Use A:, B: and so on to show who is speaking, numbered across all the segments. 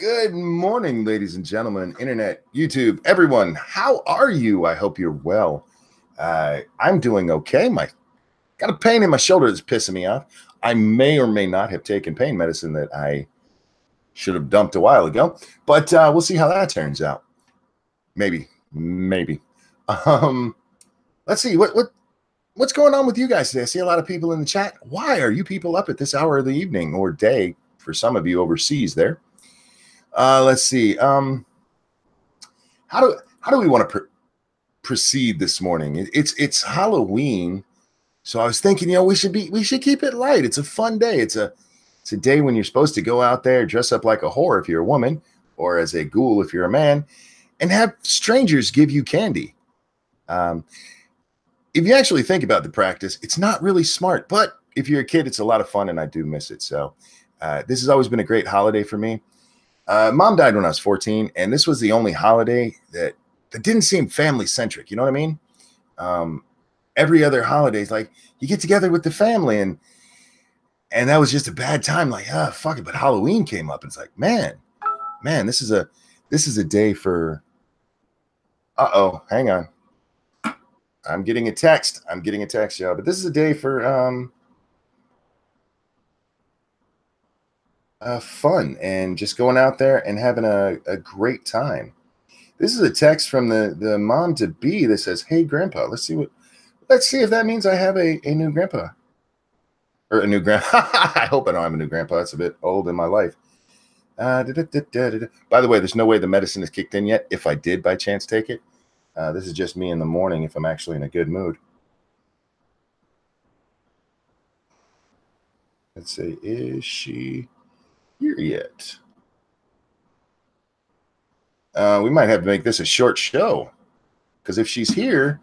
A: Good morning, ladies and gentlemen, internet, YouTube, everyone. How are you? I hope you're well. I'm doing okay. My got a pain in my shoulder that's pissing me off. I may or may not have taken pain medicine that I should have dumped a while ago, but we'll see how that turns out. Maybe. Let's see what's going on with you guys today. I see a lot of people in the chat. Why are you people up at this hour of the evening or day for some of you overseas there? Let's see. How do we want to proceed this morning? It's Halloween, so I was thinking, we should keep it light. It's a fun day. It's a day when you're supposed to go out there, dress up like a whore if you're a woman, or as a ghoul if you're a man, and have strangers give you candy. If you actually think about the practice, it's not really smart, but if you're a kid, it's a lot of fun, and I do miss it. So this has always been a great holiday for me. Mom died when I was 14, and this was the only holiday that didn't seem family-centric. You know what I mean? Every other holiday is like you get together with the family, and that was just a bad time. Like, fuck it. But Halloween came up, and it's like, man, this is a day for. Hang on. I'm getting a text, y'all. But this is a day for fun and just going out there and having a great time. This is a text from the mom to be that says, "Hey, Grandpa, let's see if that means I have a new grandpa or a new grandpa." I hope I don't have a new grandpa. It's a bit old in my life. By the way, there's no way the medicine is kicked in yet. If I did by chance take it, this is just me in the morning if I'm actually in a good mood. Let's see, is she here yet? We might have to make this a short show, because if she's here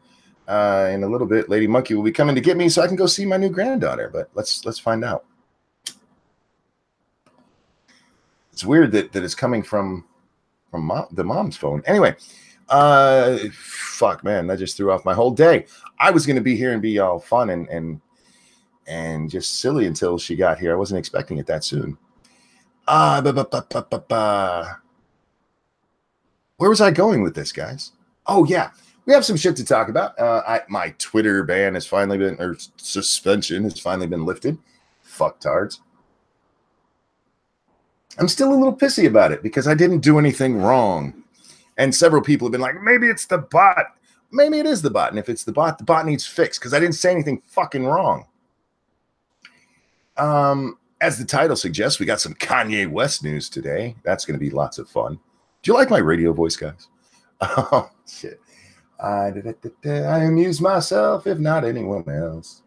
A: in a little bit, Lady Monkey will be coming to get me so I can go see my new granddaughter. But let's find out. It's weird that it's coming from the mom's phone. Anyway, fuck, man, that just threw off my whole day. I was going to be here and be all fun and just silly until she got here. I wasn't expecting it that soon. Where was I going with this, guys? Oh, yeah. We have some shit to talk about. My Twitter ban has finally been, or suspension has finally been lifted. Fucktards. I'm still a little pissy about it because I didn't do anything wrong. And several people have been like, maybe it's the bot. Maybe it is the bot. And if it's the bot needs fixed because I didn't say anything fucking wrong. As the title suggests, we got some Kanye West news today. That's going to be lots of fun. Do you like my radio voice, guys? Oh, shit. I amuse myself, if not anyone else.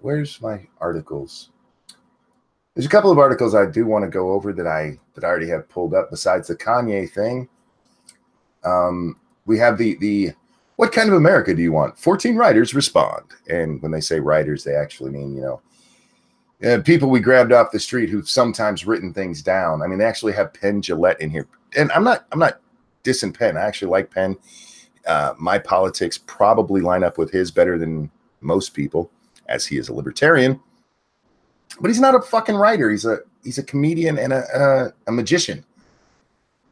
A: Where's my articles? There's a couple of articles I do want to go over that I already have pulled up besides the Kanye thing. We have the what kind of America do you want? 14 writers respond. And when they say writers, they actually mean, people we grabbed off the street who've sometimes written things down. I mean, they actually have Penn Jillette in here. And I'm not dissing Penn. I actually like Penn. My politics probably line up with his better than most people, as he is a libertarian. But he's not a fucking writer. He's a comedian and a magician.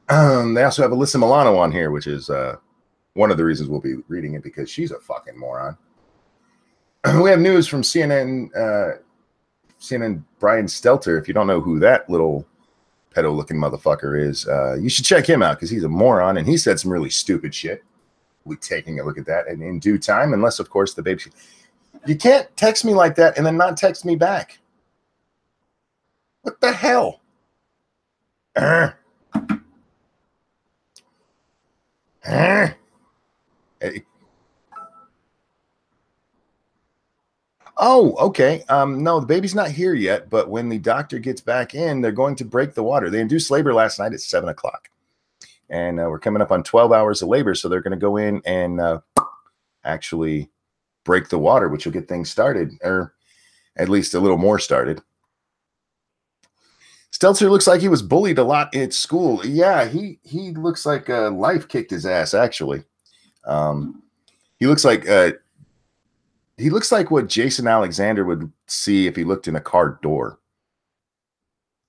A: They also have Alyssa Milano on here, which is one of the reasons we'll be reading it, because she's a fucking moron. We have news from CNN. CNN Brian Stelter. If you don't know who that little pedo-looking motherfucker is, you should check him out because he's a moron and he said some really stupid shit. We'll be taking a look at that in due time, unless, of course, the baby. You can't text me like that and then not text me back. What the hell? Oh, okay. No, the baby's not here yet, but when the doctor gets back in, they're going to break the water. They induced labor last night at 7 o'clock. And we're coming up on 12 hours of labor, so they're going to go in and actually break the water, which will get things started, or at least a little more started. Stelter looks like he was bullied a lot at school. Yeah, he looks like life kicked his ass, actually. He looks like what Jason Alexander would see if he looked in a car door.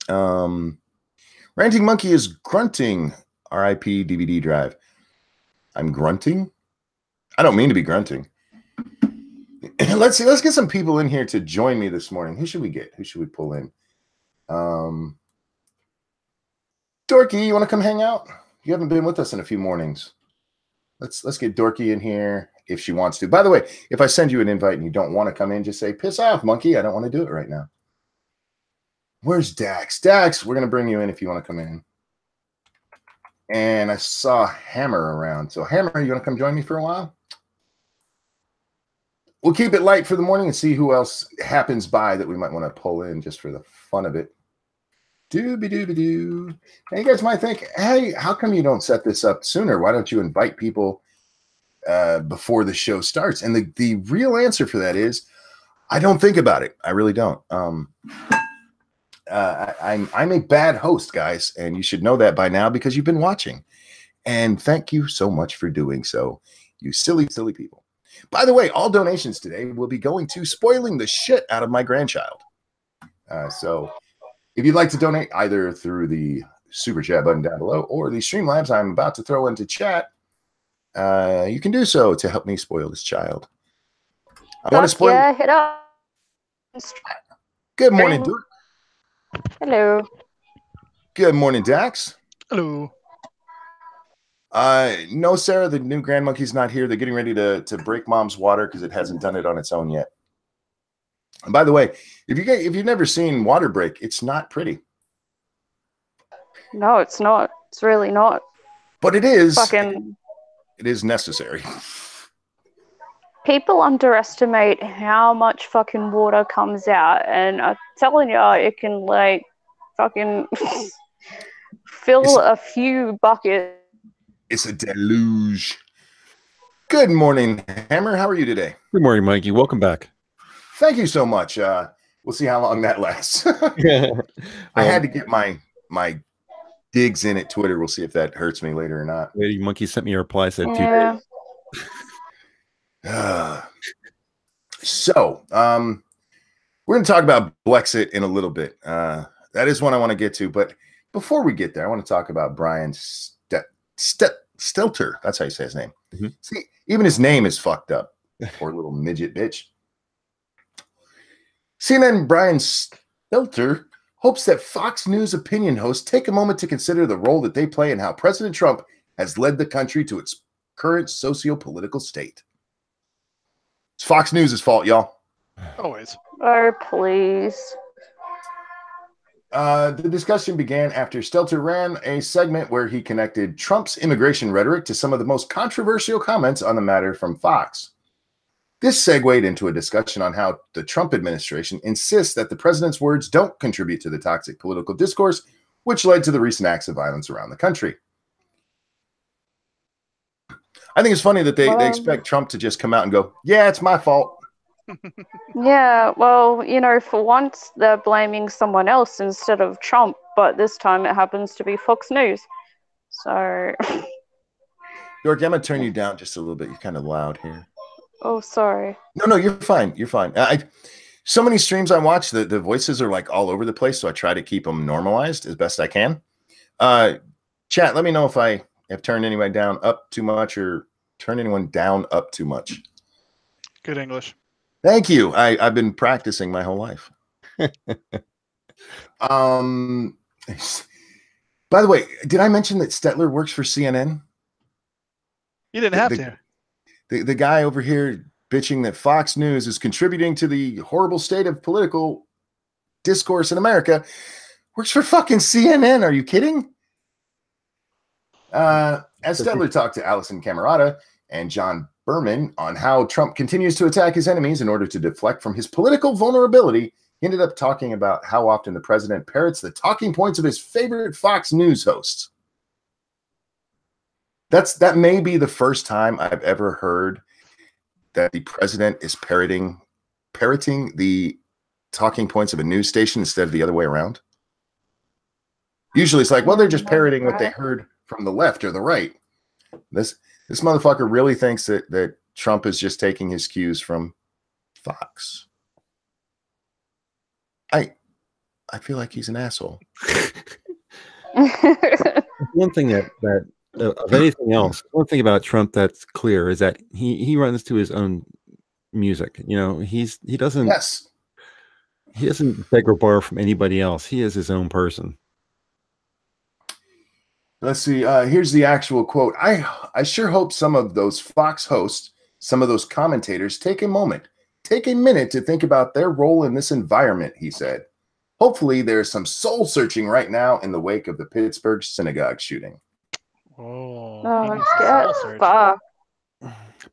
A: Ranting Monkey is grunting. R.I.P. DVD drive. I'm grunting? I don't mean to be grunting. Let's see. Let's get some people in here to join me this morning. Who should we get? Who should we pull in? Dorky, you want to come hang out? You haven't been with us in a few mornings. Let's get Dorky in here if she wants to. By the way, if I send you an invite and you don't want to come in, just say, piss off, monkey. I don't want to do it right now. Where's Dax? Dax, we're going to bring you in if you want to come in. And I saw Hammer around. So Hammer, you want to come join me for a while? We'll keep it light for the morning and see who else happens by that we might want to pull in just for the fun of it. Dooby-dooby-doo. Now you guys might think, hey, how come you don't set this up sooner? Why don't you invite people before the show starts? And the real answer for that is I don't think about it. I really don't. I'm a bad host, guys, and you should know that by now because you've been watching. And thank you so much for doing so, you silly, silly people. By the way, all donations today will be going to spoiling the shit out of my grandchild. So if you'd like to donate either through the super chat button down below or the Streamlabs I'm about to throw into chat, you can do so to help me spoil this child. I want to spoil.
B: Yeah, hit up.
A: Good morning, Dirk.
B: Hello.
A: Good morning, Dax.
C: Hello.
A: No, Sarah, the new Grand Monkey's not here. They're getting ready to break Mom's water because it hasn't done it on its own yet. And by the way, if you've never seen water break, it's not pretty.
B: No, it's not. It's really not.
A: But it is.
B: It
A: is necessary.
B: People underestimate how much fucking water comes out, and I'm telling you, it can like fucking fill a few buckets.
A: It's a deluge. Good morning, Hammer. How are you today?
D: Good morning, Mikey. Welcome back.
A: Thank you so much. We'll see how long that lasts. I had to get my digs in at Twitter. We'll see if that hurts me later or not.
D: Lady Monkey sent me a reply, said 2
B: Yeah.
D: days.
A: So, we're going to talk about Blexit in a little bit. That is one I want to get to. But before we get there, I want to talk about Brian Stelter. That's how you say his name.
D: Mm-hmm.
A: See, even his name is fucked up. Poor little midget bitch. CNN Brian Stelter hopes that Fox News opinion hosts take a moment to consider the role that they play in how President Trump has led the country to its current socio-political state. It's Fox News' fault, y'all.
C: Always.
B: Oh, please.
A: The discussion began after Stelter ran a segment where he connected Trump's immigration rhetoric to some of the most controversial comments on the matter from Fox. This segued into a discussion on how the Trump administration insists that the president's words don't contribute to the toxic political discourse, which led to the recent acts of violence around the country. I think it's funny that they expect Trump to just come out and go, yeah, it's my fault.
B: Yeah, well, you know, for once they're blaming someone else instead of Trump, but this time it happens to be Fox News. So.
A: Dork, I'm going to turn you down just a little bit. You're kind of loud here.
B: Oh, sorry.
A: No, you're fine. You're fine. So many streams I watch, the voices are like all over the place, so I try to keep them normalized as best I can. Chat, let me know if I have turned anyone down up too much or turned anyone down up too much.
C: Good English.
A: Thank you. I've been practicing my whole life. By the way, did I mention that Stetler works for CNN?
C: You didn't have to.
A: The guy over here bitching that Fox News is contributing to the horrible state of political discourse in America works for fucking CNN. Are you kidding? As Stetler talked to Allison Camerata and John Berman on how Trump continues to attack his enemies in order to deflect from his political vulnerability, he ended up talking about how often the president parrots the talking points of his favorite Fox News hosts. That may be the first time I've ever heard that the president is parroting the talking points of a news station instead of the other way around. Usually it's like, well, they're just parroting what they heard from the left or the right. This motherfucker really thinks that Trump is just taking his cues from Fox. I I feel like he's an asshole.
D: One thing that of anything else, one thing about Trump that's clear is that he runs to his own music. You know, he doesn't
A: Yes.
D: he doesn't beg or borrow from anybody else. He is his own person.
A: Let's see. Here's the actual quote. I sure hope some of those Fox hosts, some of those commentators take a minute to think about their role in this environment, he said. Hopefully there's some soul searching right now in the wake of the Pittsburgh synagogue shooting.
C: Oh,
B: it's good. Fuck.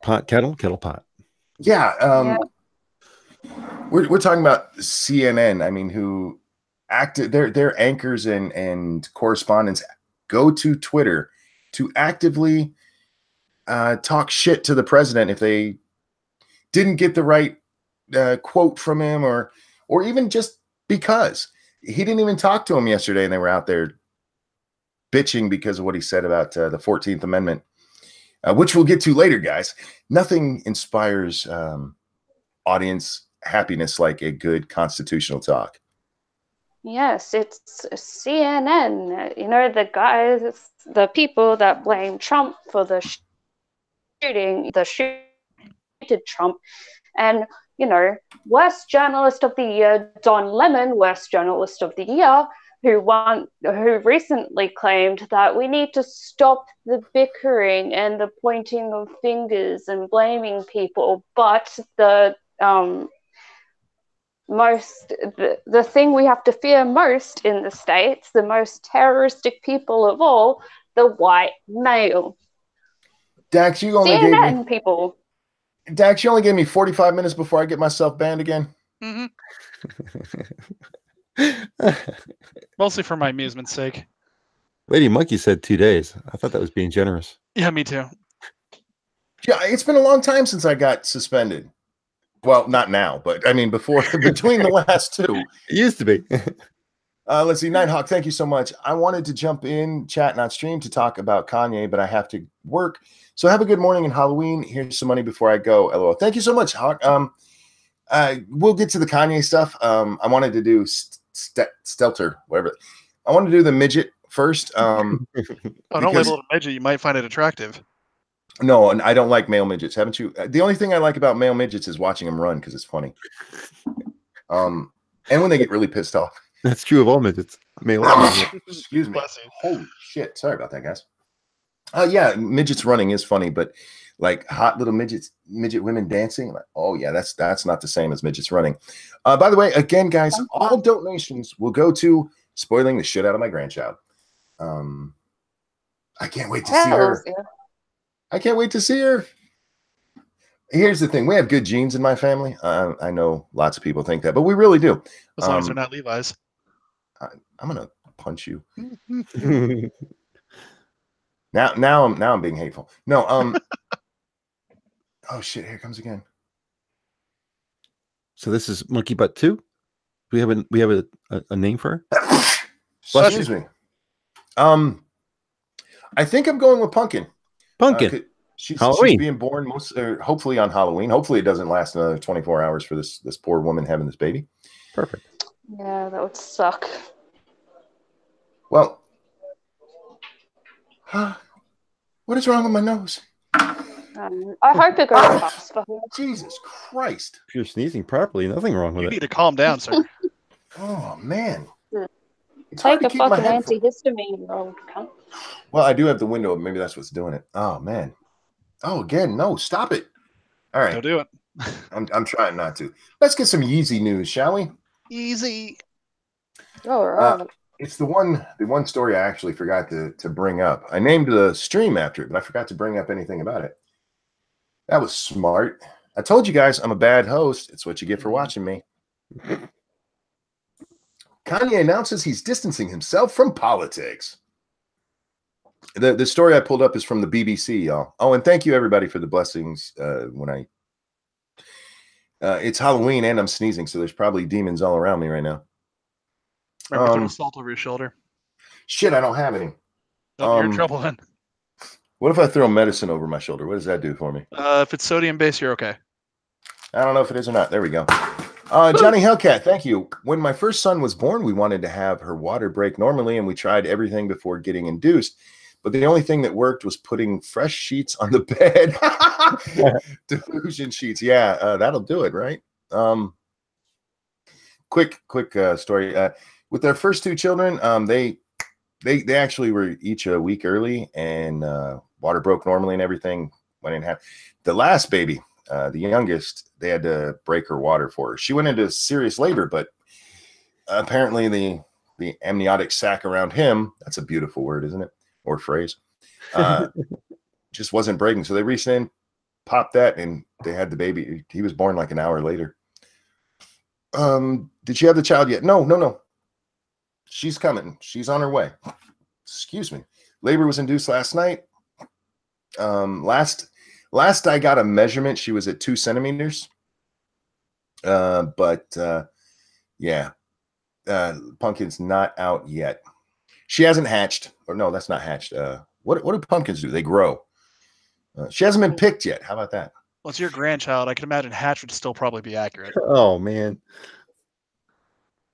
D: Pot kettle, kettle pot.
A: Yeah. We're talking about CNN. I mean, who acted their anchors and correspondents go to Twitter to actively talk shit to the president if they didn't get the right quote from him, or even just because he didn't even talk to him yesterday, and they were out there bitching because of what he said about the 14th Amendment, which we'll get to later, guys. Nothing inspires audience happiness like a good constitutional talk.
B: Yes, it's CNN. You know, the guys, the people that blame Trump for the shooting, Trump, and you know, worst journalist of the year, Don Lemon, worst journalist of the year, who recently claimed that we need to stop the bickering and the pointing of fingers and blaming people, but the thing we have to fear most in the States, the most terroristic people of all, the white male.
A: Dax, you only
B: CNN people.
A: Dax, you only gave me 45 minutes before I get myself banned again.
C: Mm-hmm. Mostly for my amusement's sake.
D: Lady Monkey said 2 days. I thought that was being generous.
C: Yeah, me too.
A: Yeah, it's been a long time since I got suspended. Well, not now, but I mean before, between the last two.
D: It used to be.
A: Let's see, Nighthawk, thank you so much. I wanted to jump in, chat, not stream, to talk about Kanye, but I have to work. So have a good morning and Halloween. Here's some money before I go. LOL. Thank you so much, Hawk. We'll get to the Kanye stuff. I wanted to do Stelter, whatever. I wanted to do the midget first.
C: Don't label it a midget. You might find it attractive.
A: No, and I don't like male midgets. Haven't you? The only thing I like about male midgets is watching them run because it's funny. And when they get really pissed off.
D: That's true of all midgets. Male.
A: Excuse me. Holy shit. Sorry about that, guys. Yeah, midgets running is funny, but like hot little midget women dancing, like, oh yeah, that's not the same as midgets running. By the way, again, guys, all donations will go to spoiling the shit out of my grandchild. I can't wait to see her. I can't wait to see her. Here's the thing. We have good genes in my family. I know lots of people think that, but we really do.
C: As long as they're not Levi's.
A: I'm going to punch you. Now I'm being hateful. No, oh shit, here it comes again.
D: So this is Monkey Butt 2? We have a name for her?
A: Excuse me. I think I'm going with Pumpkin.
D: Pumpkin.
A: She's
D: Halloween.
A: Being born hopefully on Halloween. Hopefully it doesn't last another 24 hours for this poor woman having this baby.
D: Perfect.
B: Yeah, that would suck.
A: Well, what is wrong with my nose?
B: I hope it goes fast for her.
A: Jesus Christ.
D: If you're sneezing properly, nothing wrong with
C: You
D: it.
C: need to calm down, sir.
A: Oh, man.
B: Take a fucking antihistamine, you old cunt.
A: Well, I do have the window. Maybe that's what's doing it. Oh, man. Oh, again. No, stop it. All right.
C: Don't do it.
A: I'm trying not to. Let's get some Yeezy news, shall we?
C: Easy.
B: All right.
A: It's the one story I actually forgot to bring up. I named the stream after it, but I forgot to bring up anything about it. That was smart. I told you guys I'm a bad host. It's what you get for watching me. Kanye announces he's distancing himself from politics. The story I pulled up is from the BBC, y'all. Oh, and thank you everybody for the blessings. It's Halloween and I'm sneezing, so there's probably demons all around me right now.
C: Remember, throw salt over your shoulder.
A: Shit, I don't have any.
C: You're in trouble then.
A: What if I throw medicine over my shoulder? What does that do for me?
C: If it's sodium based, you're okay.
A: I don't know if it is or not. There we go. Johnny Hellcat, thank you. When my first son was born, we wanted to have her water break normally, and we tried everything before getting induced. But the only thing that worked was putting fresh sheets on the bed. Diffusion sheets. Yeah, that'll do it, right? Quick story. With their first two children, they actually were each a week early, and water broke normally and everything went in half. The last baby, the youngest, they had to break her water for her. She went into serious labor, but apparently the amniotic sac around him, that's a beautiful word, isn't it? Or phrase, just wasn't breaking. So they reached in, popped that, and they had the baby. He was born like an hour later. Did she have the child yet? No. She's coming. She's on her way. Excuse me. Labor was induced last night. Last I got a measurement, she was at 2 centimeters. Yeah. Pumpkin's not out yet. She hasn't hatched. Or no, that's not hatched. What do pumpkins do? They grow. She hasn't been picked yet. How about that?
C: Well, it's your grandchild. I can imagine hatch would still probably be accurate.
D: Oh man.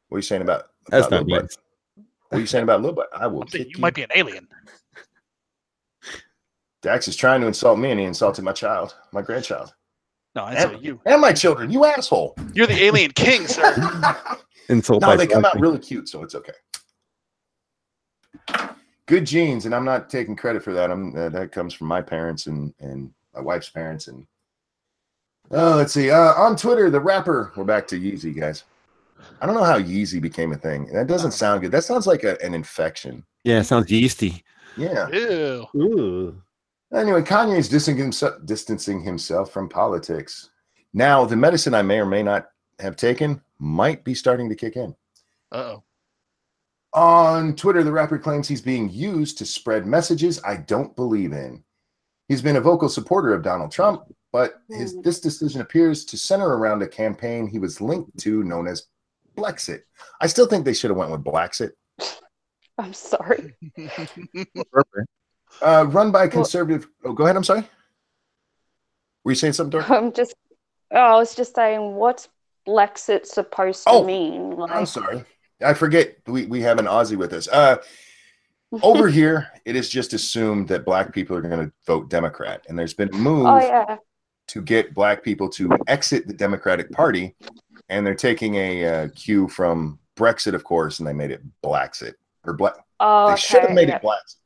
A: What are you saying about
D: That's
A: Little
D: not
A: Butt?
D: nice.
A: What are you saying about Little Butt? I will
C: I'm saying
A: kick
C: you might be an alien.
A: Dax is trying to insult me, and he insulted my child, my grandchild.
C: No, I insult you.
A: And my children, you asshole.
C: You're the alien king, sir.
D: Insult.
A: No, they come out really cute, so it's okay. Good genes, and I'm not taking credit for that. That comes from my parents and my wife's parents. And let's see. On Twitter, the rapper. We're back to Yeezy, guys. I don't know how Yeezy became a thing. That doesn't sound good. That sounds like an infection.
D: Yeah, it sounds yeasty.
A: Yeah.
C: Ew.
D: Ooh.
A: Anyway, Kanye is distancing himself from politics. Now, the medicine I may or may not have taken might be starting to kick in.
C: Uh-oh.
A: On Twitter, the rapper claims he's being used to spread messages I don't believe in. He's been a vocal supporter of Donald Trump, but this decision appears to center around a campaign he was linked to known as Blexit. I still think they should have went with Blexit.
B: I'm sorry.
A: Run by conservative. Oh, go ahead. I'm sorry. Were you saying something, Dorothy?
B: I was just saying, what's Blexit supposed to mean? Like,
A: I'm sorry. I forget we have an Aussie with us. Over here, it is just assumed that black people are going to vote Democrat, and there's been a move to get black people to exit the Democratic Party, and they're taking a cue from Brexit, of course, and they made it Blexit or Black. They should have made it Blexit.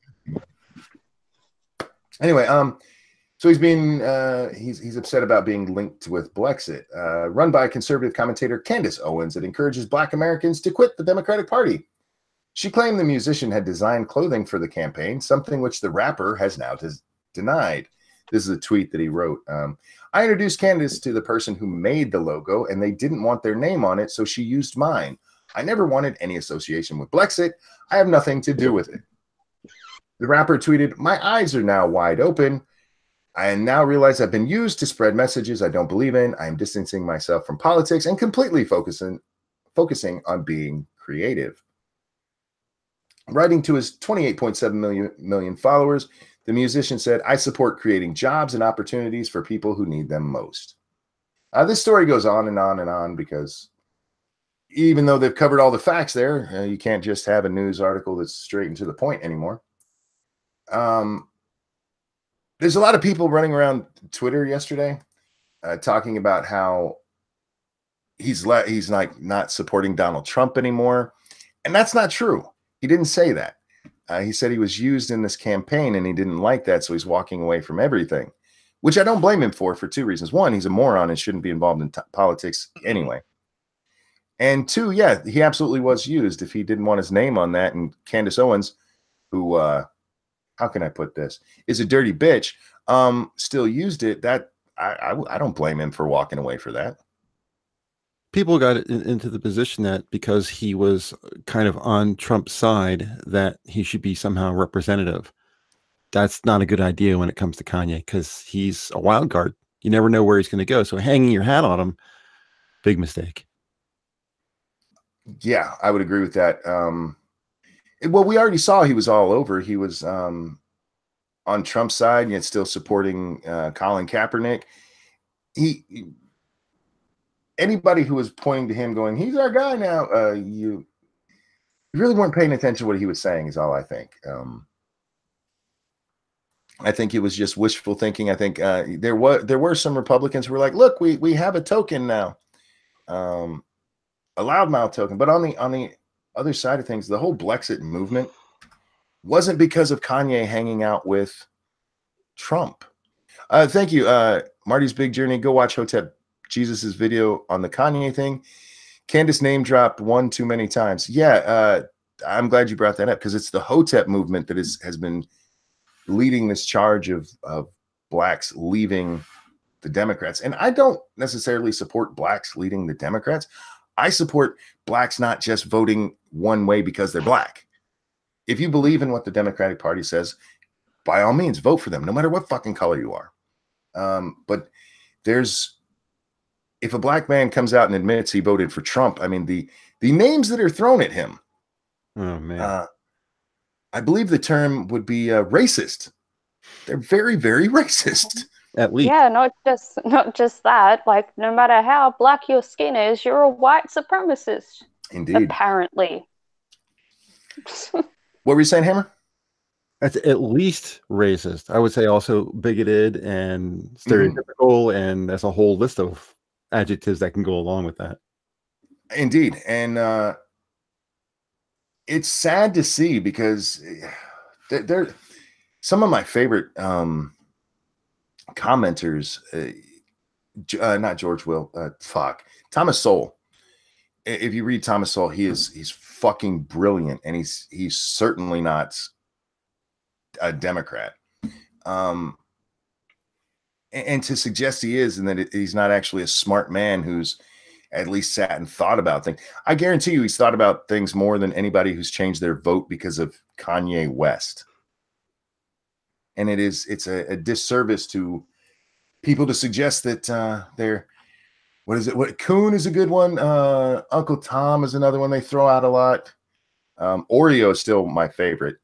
A: Anyway, so he's upset about being linked with Blexit, run by conservative commentator Candace Owens that encourages Black Americans to quit the Democratic Party. She claimed the musician had designed clothing for the campaign, something which the rapper has now denied. This is a tweet that he wrote. I introduced Candace to the person who made the logo, and they didn't want their name on it, so she used mine. I never wanted any association with Blexit. I have nothing to do with it. The rapper tweeted, "My eyes are now wide open. I now realize I've been used to spread messages I don't believe in. I am distancing myself from politics and completely focusing on being creative." Writing to his 28.7 million followers, the musician said, "I support creating jobs and opportunities for people who need them most." This story goes on and on and on because even though they've covered all the facts there, you can't just have a news article that's straight and to the point anymore. There's a lot of people running around Twitter yesterday talking about how he's like not supporting Donald Trump anymore. And that's not true. He didn't say that. He said he was used in this campaign and he didn't like that. So he's walking away from everything, which I don't blame him for 2 reasons. One, he's a moron and shouldn't be involved in politics anyway. And 2, yeah, he absolutely was used if he didn't want his name on that. And Candace Owens, who, how can I put this, is a dirty bitch, still used it. That I don't blame him for walking away for that.
D: People got into the position that because he was kind of on Trump's side, that he should be somehow representative. That's not a good idea when it comes to Kanye because he's a wild card. You never know where he's going to go. So hanging your hat on him, big mistake.
A: Yeah, I would agree with that. Well, we already saw he was all over. He was on Trump's side, yet still supporting Colin Kaepernick. anybody who was pointing to him going, he's our guy now, you really weren't paying attention to what he was saying is all I think. I think it was just wishful thinking. I think there were some Republicans who were like, look, we have a token now, a loudmouth token. But on the other side of things, the whole Blexit movement wasn't because of Kanye hanging out with Trump. Thank you, Marty's Big Journey. Go watch Hotep Jesus's video on the Kanye thing. Candace name dropped one too many times. Yeah, I'm glad you brought that up because it's the Hotep movement that has been leading this charge of blacks leaving the Democrats. And I don't necessarily support blacks leading the Democrats. I support blacks not just voting one way because they're black. If you believe in what the Democratic Party says, by all means, vote for them, no matter what fucking color you are. But if a black man comes out and admits he voted for Trump, I mean, the names that are thrown at him,
D: Oh man.
A: I believe the term would be racist. They're very, very racist.
D: At least.
B: Yeah, not just that. Like, no matter how black your skin is, you're a white supremacist.
A: Indeed.
B: Apparently.
A: What were you saying, Hammer?
D: That's at least racist. I would say also bigoted and stereotypical, and there's a whole list of adjectives that can go along with that.
A: Indeed. And it's sad to see because they're some of my favorite commenters, not George Will, Thomas Sowell. If you read Thomas Sowell, he's fucking brilliant, and he's certainly not a Democrat. And to suggest he is, and that he's not actually a smart man who's at least sat and thought about things. I guarantee you he's thought about things more than anybody who's changed their vote because of Kanye West. And it's a disservice to people to suggest that they're, Coon is a good one. Uncle Tom is another one they throw out a lot. Oreo is still my favorite.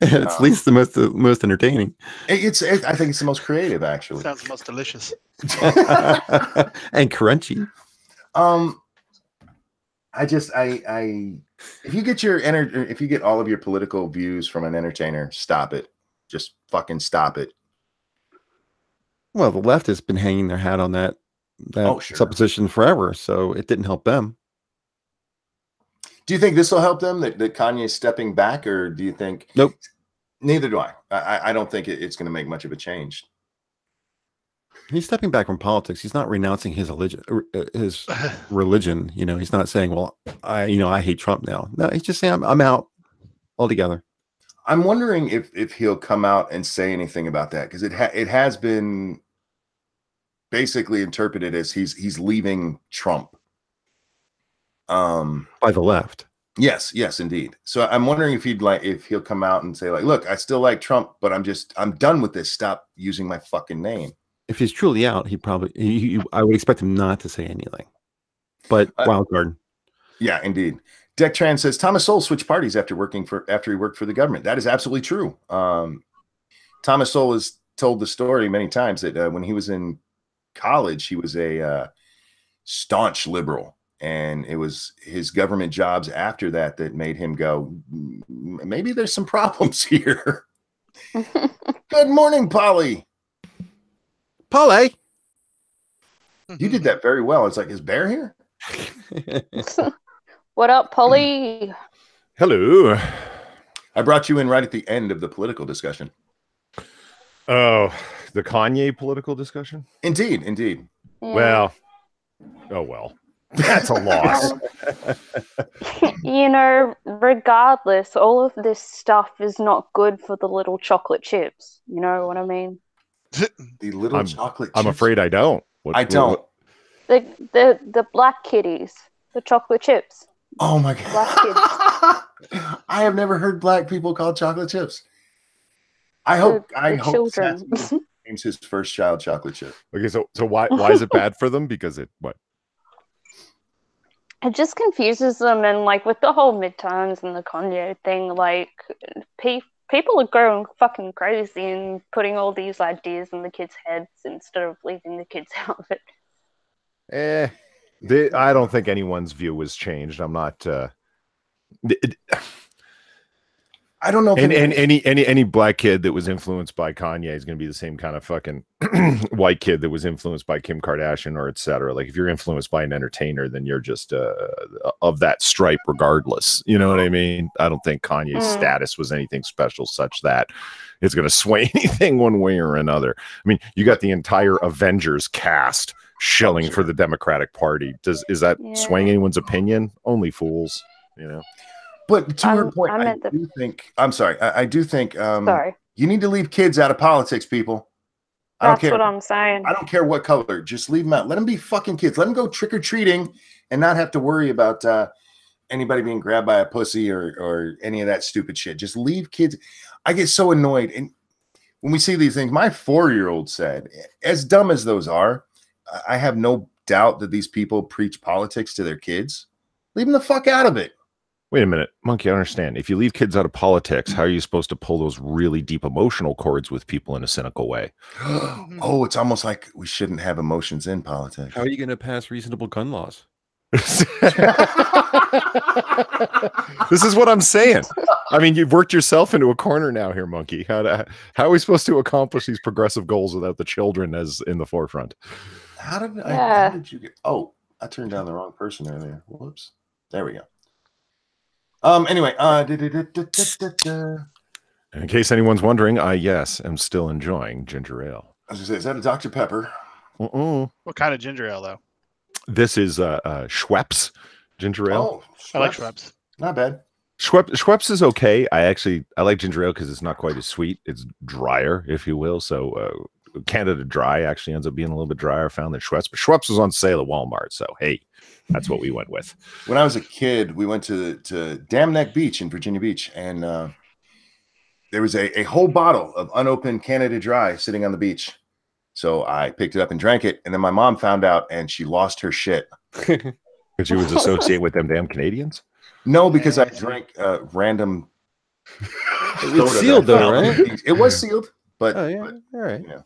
D: It's at least the most entertaining.
A: I think it's the most creative, actually.
C: Sounds the most delicious.
D: And crunchy.
A: If you get all of your political views from an entertainer, stop it. Just fucking stop it.
D: Well, the left has been hanging their hat on that supposition forever, so it didn't help them.
A: Do you think this will help them, that Kanye's stepping back, or do you think?
D: Nope.
A: Neither do I. I don't think it's going to make much of a change.
D: He's stepping back from politics. He's not renouncing his religion. You know, he's not saying, "Well, I hate Trump now." No, he's just saying, "I'm out altogether."
A: I'm wondering if he'll come out and say anything about that, because it has been basically interpreted as he's leaving Trump.
D: By the left.
A: Yes, indeed. So I'm wondering if he'll come out and say, like, look, I still like Trump, but I'm done with this. Stop using my fucking name.
D: If he's truly out, I would expect him not to say anything. But wild card.
A: Yeah, indeed. Dectran says Thomas Sowell switched parties after he worked for the government. That is absolutely true. Thomas Sowell has told the story many times that when he was in college, he was a staunch liberal. And it was his government jobs after that made him go, maybe there's some problems here. Good morning, Polly.
D: Polly.
A: You did that very well. It's like, is Bear here?
B: What up, Polly?
E: Hello.
A: I brought you in right at the end of the political discussion.
E: Oh, the Kanye political discussion?
A: Indeed.
B: Yeah.
E: Well. Oh, well. That's a loss.
B: Regardless, all of this stuff is not good for the little chocolate chips. You know what I mean?
A: The little chocolate chips.
E: I'm afraid I don't.
A: I don't.
B: The black kitties, the chocolate chips.
A: Oh my God.
B: Black kids.
A: I have never heard black people called chocolate chips. I hope
B: children.
A: Satsu names his first child chocolate chip.
E: Okay, so why is it bad for them? Because what?
B: It just confuses them, and like with the whole midterms and the Kanye thing, like people are going fucking crazy and putting all these ideas in the kids' heads instead of leaving the kids out of it.
E: I don't think anyone's view has changed. I'm not.
A: I don't know if
E: any black kid that was influenced by Kanye is going to be the same kind of fucking white kid that was influenced by Kim Kardashian or etc. Like if you're influenced by an entertainer, then you're just of that stripe regardless. You know what I mean? I don't think Kanye's status was anything special such that it's going to sway anything one way or another. I mean, you got the entire Avengers cast shilling for the Democratic Party. Is that swaying anyone's opinion? Only fools, you know.
A: But to her point, I do think you need to leave kids out of politics, people.
B: That's what I'm saying.
A: I don't care what color. Just leave them out. Let them be fucking kids. Let them go trick-or-treating and not have to worry about anybody being grabbed by a pussy or any of that stupid shit. Just leave kids. I get so annoyed. And when we see these things, my 4-year-old said, as dumb as those are, I have no doubt that these people preach politics to their kids. Leave them the fuck out of it.
E: Wait a minute, Monkey, I understand. If you leave kids out of politics, how are you supposed to pull those really deep emotional chords with people in a cynical way?
A: Oh, it's almost like we shouldn't have emotions in politics.
D: How are you going to pass reasonable gun laws?
E: This is what I'm saying. I mean, you've worked yourself into a corner now here, Monkey. How are we supposed to accomplish these progressive goals without the children as in the forefront?
A: How did you get? Oh, I turned down the wrong person earlier. Whoops. There we go. Anyway,
E: in case anyone's wondering, I am still enjoying ginger ale.
A: I was gonna say, is that a Dr. Pepper?
C: What kind of ginger ale though?
E: This is Schweppes ginger ale.
A: Oh,
C: I like Schweppes.
A: Not bad.
E: Schweppes is okay. I like ginger ale because it's not quite as sweet. It's drier, if you will. So Canada Dry actually ends up being a little bit drier. I found than Schweppes, but Schweppes was on sale at Walmart. So hey, that's what we went with.
A: When I was a kid, we went to Dam Neck Beach in Virginia Beach, and there was a whole bottle of unopened Canada Dry sitting on the beach. So I picked it up and drank it, and then my mom found out, and she lost her shit.
E: Because she was associated with them damn Canadians?
A: No, because I drank random.
D: It's sealed though, right?
A: It was sealed, but
D: all right.
A: You know.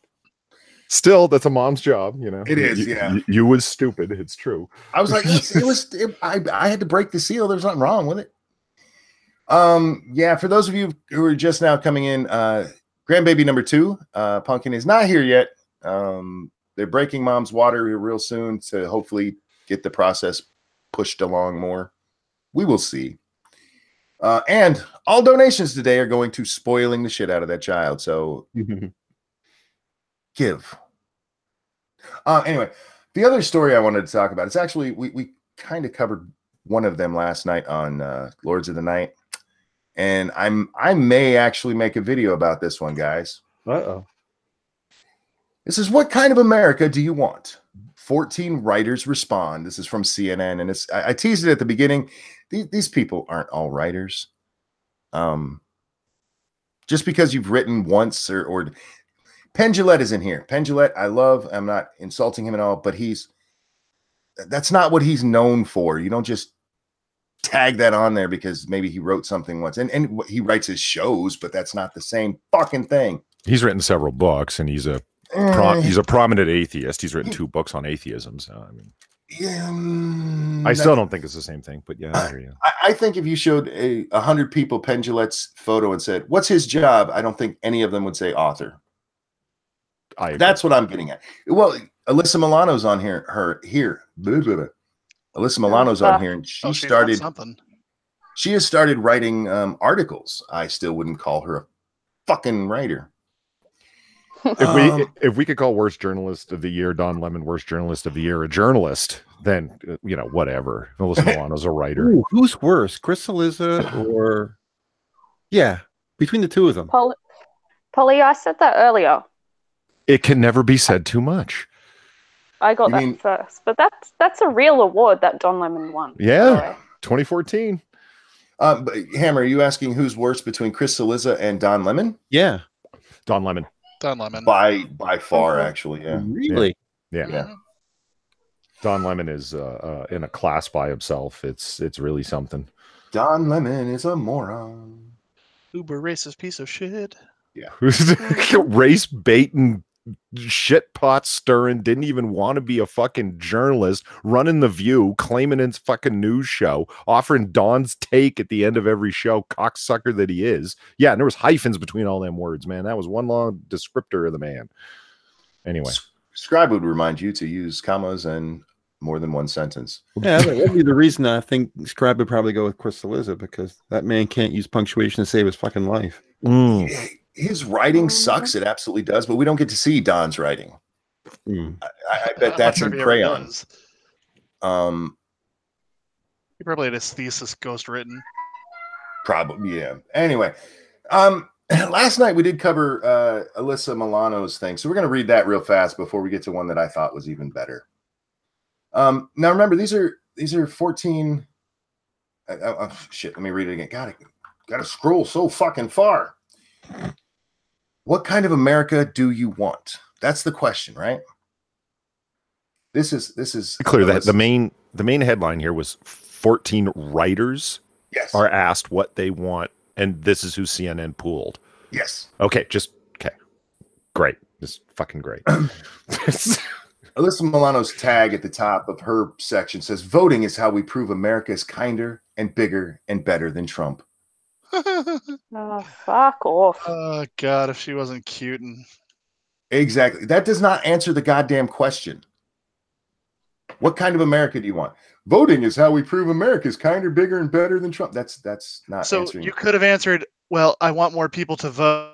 E: Still, that's a mom's job, you know.
A: It is,
E: You was stupid. It's true.
A: I was like, I had to break the seal. There's nothing wrong with it. For those of you who are just now coming in, grandbaby number 2, Pumpkin is not here yet. They're breaking mom's water real soon to hopefully get the process pushed along more. We will see. And all donations today are going to spoiling the shit out of that child. So give. Anyway, the other story I wanted to talk about, it's actually, we kind of covered one of them last night on Lords of the Night. And I may actually make a video about this one, guys.
D: Uh-oh.
A: This is what kind of America do you want? 14 writers respond. This is from CNN, and I teased it at the beginning. These people aren't all writers. Just because you've written once or Penn Jillette is in here. Penn Jillette, I'm not insulting him at all, but that's not what he's known for. You don't just tag that on there because maybe he wrote something once, and he writes his shows, but that's not the same fucking thing.
E: He's written several books, and he's a prominent atheist. He's written 2 books on atheism. So I mean, I still don't think it's the same thing. But yeah, I hear you.
A: I think if you showed 100 people Penn Jillette's photo and said, "What's his job?" I don't think any of them would say author. That's what I'm getting at. Well, Alyssa Milano's on here. Blah, blah, blah. Alyssa Milano's on here, and she has started writing articles. I still wouldn't call her a fucking writer.
E: If we could call worst journalist of the year Don Lemon worst journalist of the year a journalist, then whatever. Alyssa Milano's a writer.
D: Ooh, who's worse, Chris Cillizza or between the two of them?
B: Polly, I said that earlier.
E: It can never be said too much.
B: I got that first, but that's a real award that Don Lemon won.
E: Yeah, 2014.
A: Hammer, are you asking who's worse between Chris Cillizza and Don Lemon?
D: Yeah,
E: Don Lemon.
C: Don Lemon.
A: By far, actually, yeah.
D: Really?
E: Yeah. Don Lemon is in a class by himself. It's really something.
A: Don Lemon is a moron.
C: Uber racist piece of shit.
A: Yeah.
E: Race baiting shit pot stirring, didn't even want to be a fucking journalist, running The View, claiming it's fucking news show, offering Don's take at the end of every show, cocksucker that he is. Yeah, and there was hyphens between all them words, man. That was one long descriptor of the man. Anyway.
A: Scribe would remind you to use commas and more than one sentence.
D: Yeah, that would be the reason I think Scribe would probably go with Crystalliza, because that man can't use punctuation to save his fucking life.
A: His writing sucks. It absolutely does, but we don't get to see Don's writing. I bet that's in crayon.
C: He probably had his thesis ghostwritten.
A: Probably, yeah. Anyway, last night we did cover Alyssa Milano's thing, so we're going to read that real fast before we get to one that I thought was even better. Now remember, these are 14. Shit, let me read it again. Got to scroll so fucking far. What kind of America do you want? That's the question, right? This is
E: clear that the main headline here was 14 writers are asked what they want, and this is who CNN pooled.
A: Yes.
E: Okay, great. Just fucking great.
A: Alyssa Milano's tag at the top of her section says, "Voting is how we prove America is kinder and bigger and better than Trump."
B: Oh, fuck off.
C: Oh, God, if she wasn't cute.
A: Exactly. That does not answer the goddamn question. What kind of America do you want? Voting is how we prove America is kinder, bigger, and better than Trump. That's not
C: so
A: answering.
C: You could have answered, well, I want more people to vote.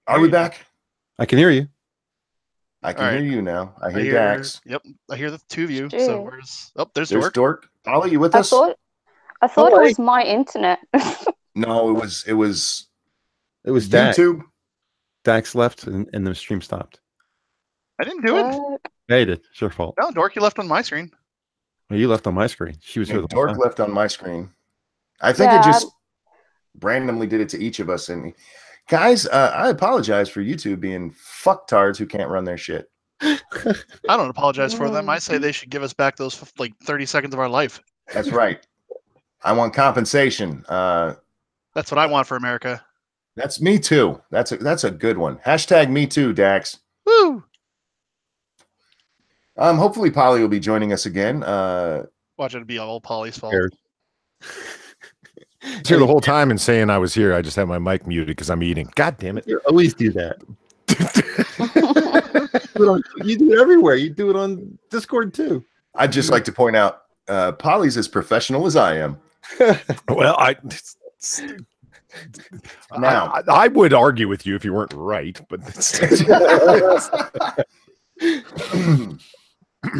A: Are we back?
D: I can hear you.
A: I can hear you now. I hear Dax.
C: Yep, I hear the two of you.
B: Shit.
C: So there's Dork.
A: Dork. Ollie, you with
B: I
A: us?
B: thought it was my internet.
A: No, it was
D: Dax.
A: YouTube.
D: Dax left and the stream stopped.
C: I didn't do it.
D: Yeah, you did. It's your fault.
C: No, Dork, you left on my screen.
D: Well, you left on my screen. She was here.
A: Dork left on my screen. I think it just randomly did it to each of us. And guys, I apologize for YouTube being fucktards who can't run their shit.
C: I don't apologize for them. I say they should give us back those 30 seconds of our life.
A: That's right. I want compensation.
C: That's what I want for America.
A: That's me too. That's a good one. Hashtag me too, Dax.
C: Woo!
A: Hopefully Polly will be joining us again.
C: Watch it be all Polly's fault.
E: He's here the whole time and saying I was here. I just have my mic muted because I'm eating. God damn it.
D: You always do that. You do it everywhere. You do it on Discord too.
A: I'd just like to point out Polly's as professional as I am.
E: Well, I would argue with you if you weren't right, but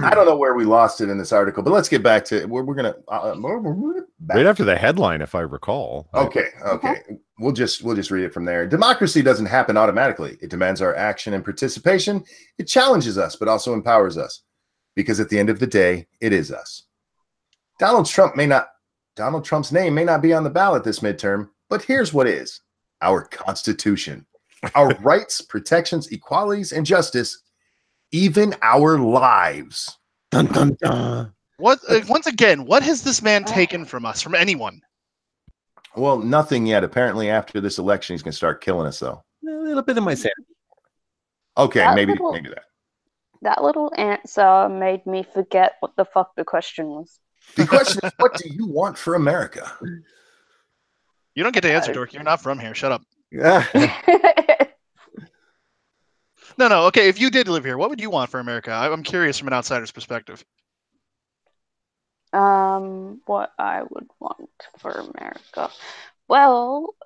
A: I don't know where we lost it in this article, but let's get back to it. We're gonna
E: right after the headline, if I recall.
A: Okay. We'll just read it from there. Democracy doesn't happen automatically. It demands our action and participation. It challenges us, but also empowers us, because at the end of the day, it is us. Donald Trump's name may not be on the ballot this midterm, but here's what is: our Constitution, our rights, protections, equalities, and justice. Even our lives.
D: Dun, dun, dun.
C: What? Once again, what has this man taken from us, from anyone?
A: Well, nothing yet. Apparently, after this election, he's going to start killing us, though.
D: A little bit of my sanity.
A: Okay, maybe that.
B: That little answer made me forget what the fuck the question was.
A: The question is, what do you want for America?
C: You don't get to answer, Dork. You're not from here. Shut up. No. Okay, if you did live here, what would you want for America? I'm curious from an outsider's perspective.
B: What I would want for America. Well,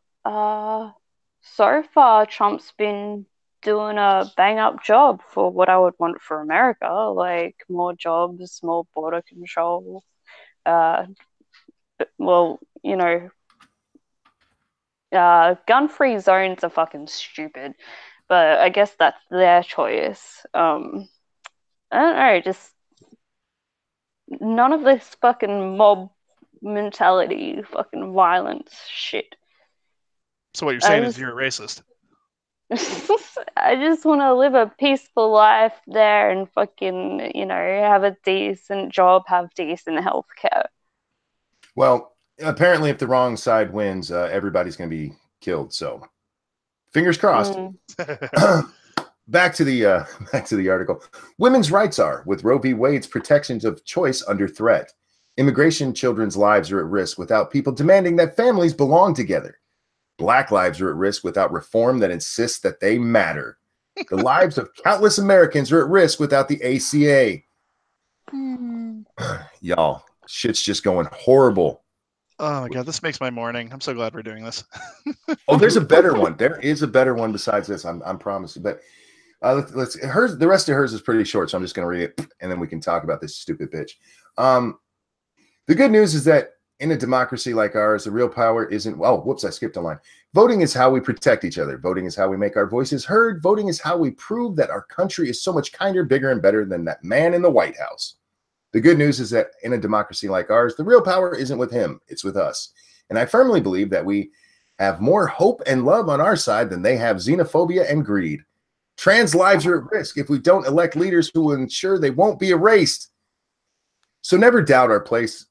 B: so far Trump's been doing a bang up job for what I would want for America, like more jobs, more border control. Well, you know, gun-free zones are fucking stupid, but I guess that's their choice. I don't know, just none of this fucking mob mentality, fucking violence shit.
C: So what you're saying is you're a racist.
B: I just want to live a peaceful life there and fucking, you know, have a decent job, have decent healthcare.
A: Well, apparently, if the wrong side wins, everybody's going to be killed. So, fingers crossed. Back to the article. Women's rights are, with Roe v. Wade's protections of choice under threat. Immigration children's lives are at risk without people demanding that families belong together. Black lives are at risk without reform that insists that they matter. The lives of countless Americans are at risk without the ACA. Y'all, shit's just going horrible.
C: Oh my god, this makes my morning. I'm so glad we're doing this.
A: Oh, there's a better one. There is a better one besides this. I'm promising. But let's hers. The rest of hers is pretty short, so I'm just going to read it, and then we can talk about this stupid bitch. The good news is that in a democracy like ours, the real power isn't. Oh, whoops! I skipped a line. Voting is how we protect each other. Voting is how we make our voices heard. Voting is how we prove that our country is so much kinder, bigger, and better than that man in the White House. The good news is that in a democracy like ours, the real power isn't with him, it's with us. And I firmly believe that we have more hope and love on our side than they have xenophobia and greed. Trans lives are at risk if we don't elect leaders who will ensure they won't be erased. So never doubt our place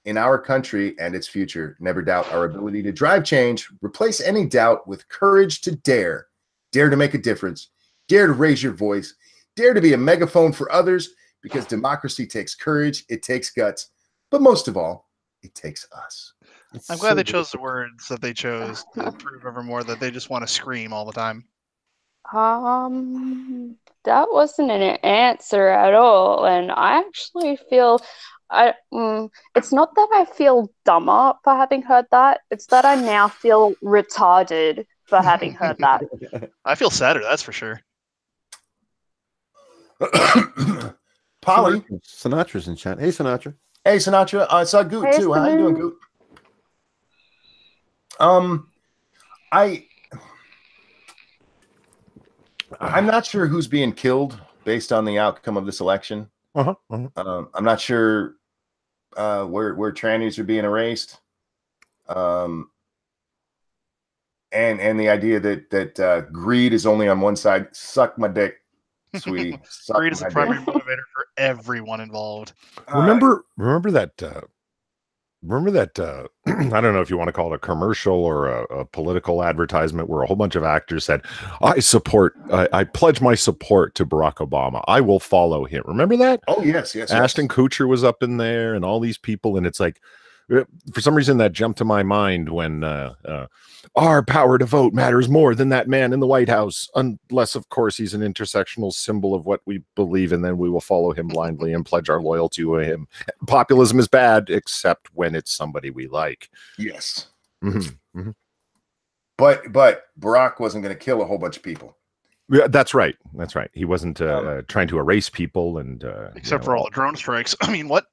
A: in our country and its future. Never doubt our ability to drive change. Replace any doubt with courage to dare. Dare to make a difference. Dare to raise your voice. Dare to be a megaphone for others. Because democracy takes courage, it takes guts, but most of all, it takes us.
C: I'm glad they chose the words that they chose to prove evermore that they just want to scream all the time.
B: That wasn't an answer at all, and I actually feel it's not that I feel dumber for having heard that, it's that I now feel retarded for having heard that.
C: I feel sadder, that's for sure.
A: Polly.
D: Sinatra's in chat. Hey, Sinatra.
A: Hey, Sinatra. I saw Goot
B: Hey,
A: too. How you doing, Goot? I'm not sure who's being killed based on the outcome of this election. I'm not sure where trannies are being erased. And the idea that greed is only on one side. Suck my dick, sweetie.
C: Greed is a primary motivator for everyone involved.
E: Remember that I don't know if you want to call it a commercial or a political advertisement where a whole bunch of actors said, I pledge my support to Barack Obama. I will follow him. Remember that?
A: Oh, yes.
E: Ashton Kutcher was up in there and all these people. And it's like, for some reason that jumped to my mind when our power to vote matters more than that man in the White House, unless, of course, he's an intersectional symbol of what we believe, and then we will follow him blindly and pledge our loyalty to him. Populism is bad, except when it's somebody we like.
A: Yes.
E: Mm-hmm. Mm-hmm.
A: But Barack wasn't going to kill a whole bunch of people.
E: Yeah, that's right. That's right. He wasn't trying to erase people and
C: except for all the drone strikes. I mean, what?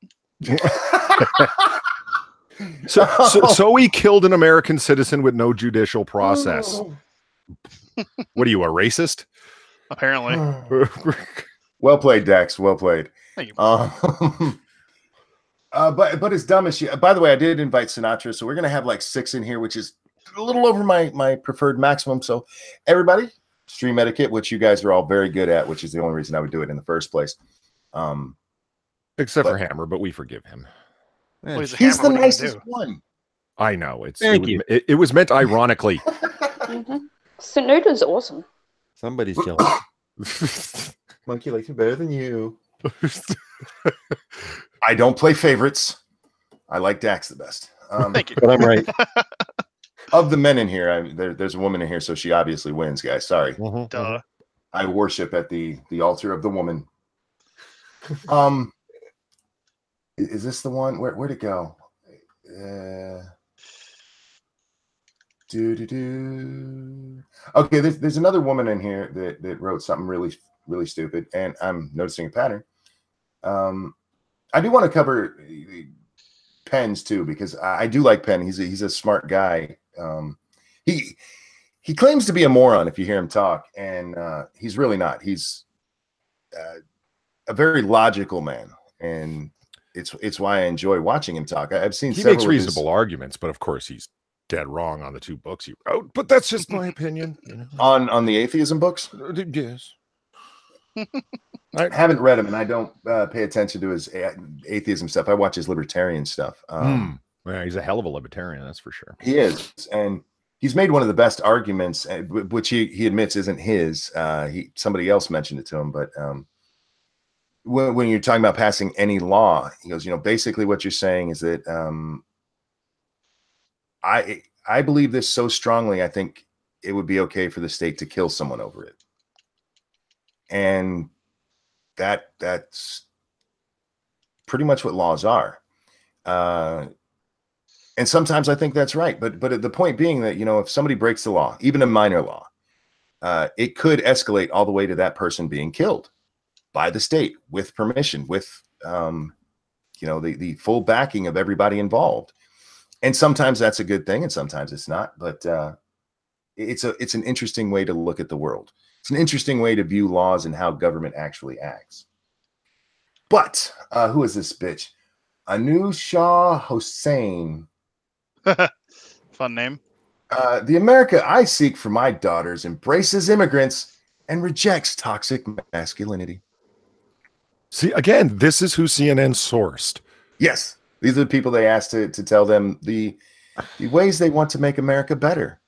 E: So he killed an American citizen with no judicial process. What are you, a racist?
C: Apparently.
A: Well played, Dax. Well played.
C: Thank you.
A: But it's dumb as shit. By the way, I did invite Sinatra, so we're gonna have like 6 in here, which is a little over my preferred maximum. So everybody, stream etiquette, which you guys are all very good at, which is the only reason I would do it in the first place.
E: Except for Hammer, but we forgive him.
C: Well,
A: he's the nicest one.
E: I know. It
D: Thank
E: was meant ironically.
B: Sonoda's awesome.
D: Somebody's jealous.
A: Monkey likes me better than you. I don't play favorites. I like Dax the best.
C: Thank you.
D: But I'm right.
A: Of the men in here, there's a woman in here, so she obviously wins, guys. Sorry.
C: Duh.
A: I worship at the altar of the woman. Is this the one? Where'd it go? Okay, there's another woman in here that wrote something really stupid, and I'm noticing a pattern. I do want to cover Penn's too, because I do like Penn. He's a smart guy. He claims to be a moron if you hear him talk, and he's really not. He's a very logical man, and it's why I enjoy watching him talk. I've seen
E: he makes reasonable arguments, but of course he's dead wrong on the 2 books he wrote. But that's just my opinion. You know?
A: On the atheism books.
E: Yes.
A: I haven't read him, and I don't pay attention to his atheism stuff. I watch his libertarian stuff.
E: Yeah, he's a hell of a libertarian, that's for sure.
A: He is, and he's made one of the best arguments, which he admits isn't his. Somebody else mentioned it to him, but when you're talking about passing any law, he goes, basically what you're saying is that I believe this so strongly, I think it would be okay for the state to kill someone over it. And that's pretty much what laws are. And sometimes I think that's right. But the point being that, if somebody breaks the law, even a minor law, it could escalate all the way to that person being killed by the state with permission, with, the full backing of everybody involved. And sometimes that's a good thing, and sometimes it's not. But it's an interesting way to look at the world. It's an interesting way to view laws and how government actually acts. But who is this bitch? Anusha Hossein.
C: Fun name.
A: The America I seek for my daughters embraces immigrants and rejects toxic masculinity.
E: See, again, this is who CNN sourced.
A: Yes, these are the people they asked to tell them the ways they want to make America better.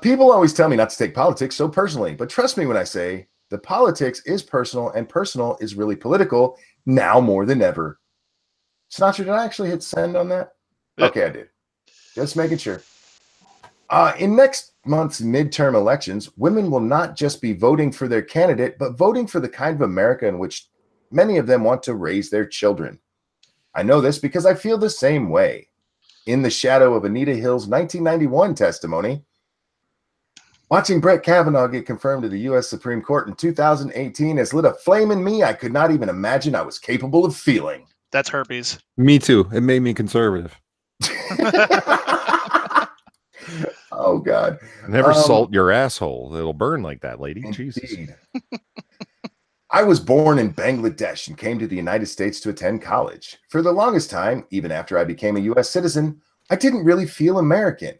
A: People always tell me not to take politics so personally, but trust me when I say the politics is personal, and personal is really political now more than ever. Sinatra, did I actually hit send on that?
C: Yep.
A: Okay, I did. Just making sure. In next month's midterm elections, women will not just be voting for their candidate, but voting for the kind of America in which many of them want to raise their children. I know this because I feel the same way. In the shadow of Anita Hill's 1991 testimony, watching Brett Kavanaugh get confirmed to the U.S. Supreme Court in 2018 has lit a flame in me I could not even imagine I was capable of feeling.
C: That's herpes.
D: Me too. It made me conservative.
A: Oh, God.
E: Never salt your asshole. It'll burn like that, lady.
A: Indeed.
E: Jesus.
A: I was born in Bangladesh and came to the United States to attend college. For the longest time, even after I became a U.S. citizen, I didn't really feel American.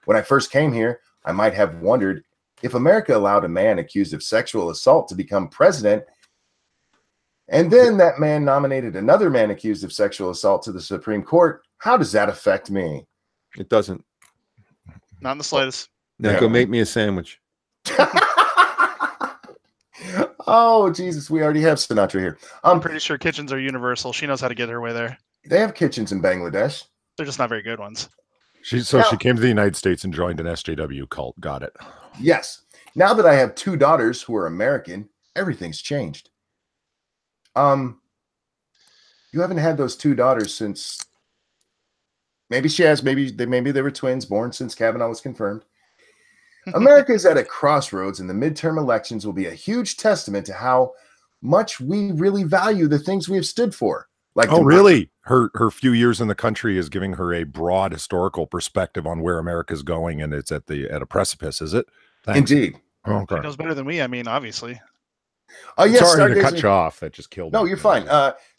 A: When I first came here, I might have wondered if America allowed a man accused of sexual assault to become president, and then that man nominated another man accused of sexual assault to the Supreme Court, how does that affect me?
D: It doesn't.
C: Not in the slightest.
D: Now
A: Yeah.
D: go make me a sandwich.
A: Oh, Jesus, we already have Sinatra here.
C: I'm pretty sure kitchens are universal. She knows how to get her way there.
A: They have kitchens in Bangladesh.
C: They're just not very good ones.
E: She came to the United States and joined an SJW cult. Got it.
A: Yes. Now that I have 2 daughters who are American, everything's changed. You haven't had those 2 daughters since, maybe she has, maybe they were twins born since Kavanaugh was confirmed. America is at a crossroads, and the midterm elections will be a huge testament to how much we really value the things we have stood for. Like,
E: oh, really? Her few years in the country is giving her a broad historical perspective on where America's going, and it's at a precipice, is it? Thanks.
A: Indeed.
E: Okay.
C: She knows better than we. I mean, obviously.
A: Oh, yes.
E: Sorry to cut
A: Stargazer.
E: you off. That just killed me.
A: No, you're fine.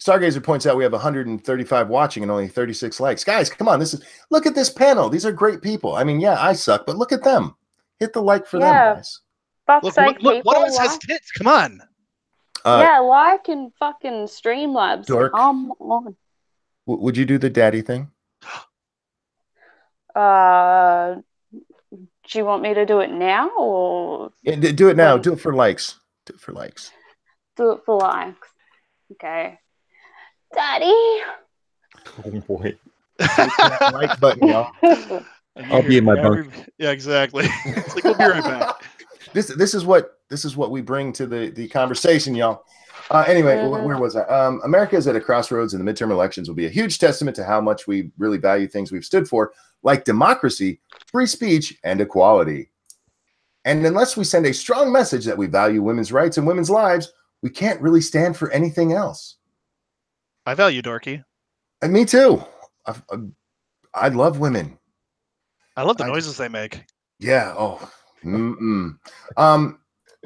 A: Stargazer points out we have 135 watching and only 36 likes. Guys, come on. Look at this panel. These are great people. I mean, yeah, I suck, but look at them. Hit the like for them, guys.
B: Fuck's
C: Look,
B: sake,
C: look, one of us
B: people,
C: has tits. Come on.
B: yeah, like and fucking Streamlabs.
A: Dork.
B: Come on.
A: Would you do the daddy thing?
B: Do you want me to do it now or
A: Yeah, do it now.
B: When?
A: Do it for likes. Do it for likes.
B: do it for likes? Okay. Daddy.
D: Oh boy.
A: Like button, y'all.
D: I'll be in my bunk.
C: Yeah, exactly. It's like, we'll be right back.
A: This is what what we bring to the conversation, y'all. Anyway, where was I? America is at a crossroads, and the midterm elections will be a huge testament to how much we really value things we've stood for, like democracy, free speech, and equality. And unless we send a strong message that we value women's rights and women's lives, we can't really stand for anything else.
C: I value Dorky.
A: And me too. I love women.
C: I love the noises they make.
A: Yeah. Oh.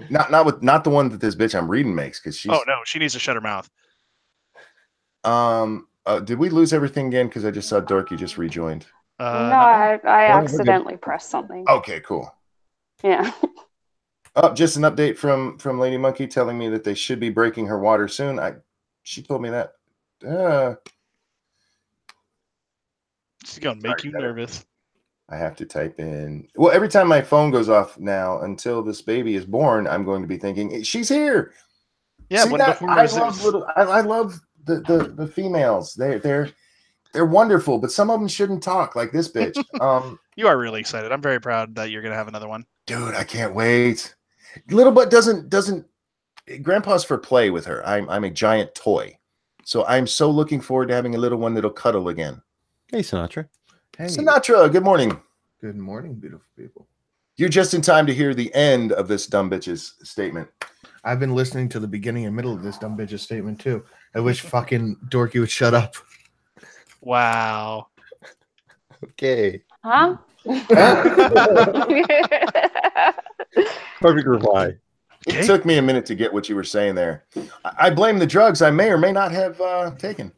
A: Not the one that this bitch I'm reading makes, because she's.
C: Oh no, she needs to shut her mouth.
A: Did we lose everything again? Because I just saw Dorky just rejoined.
B: No, I accidentally pressed something.
A: Okay, cool.
B: Yeah.
A: Just an update from Lady Monkey telling me that they should be breaking her water soon. She told me that.
C: She's gonna make you nervous.
A: I have to type in. Well, every time my phone goes off now until this baby is born, I'm going to be thinking she's here.
C: Yeah,
A: I love the females. They're wonderful, but some of them shouldn't talk like this bitch.
C: You are really excited. I'm very proud that you're gonna have another one.
A: Dude, I can't wait. Little Butt doesn't. Grandpa's for play with her. I'm a giant toy, so I'm so looking forward to having a little one that'll cuddle again.
D: Hey, Sinatra.
A: Hey. Sinatra, good morning.
F: Good morning, beautiful people.
A: You're just in time to hear the end of this dumb bitch's statement.
F: I've been listening to the beginning and middle of this dumb bitch's statement too. I wish fucking Dorky would shut up.
C: Wow.
D: Okay.
B: Huh?
D: Perfect reply.
A: It took me a minute to get what you were saying there. I blame the drugs I may or may not have taken.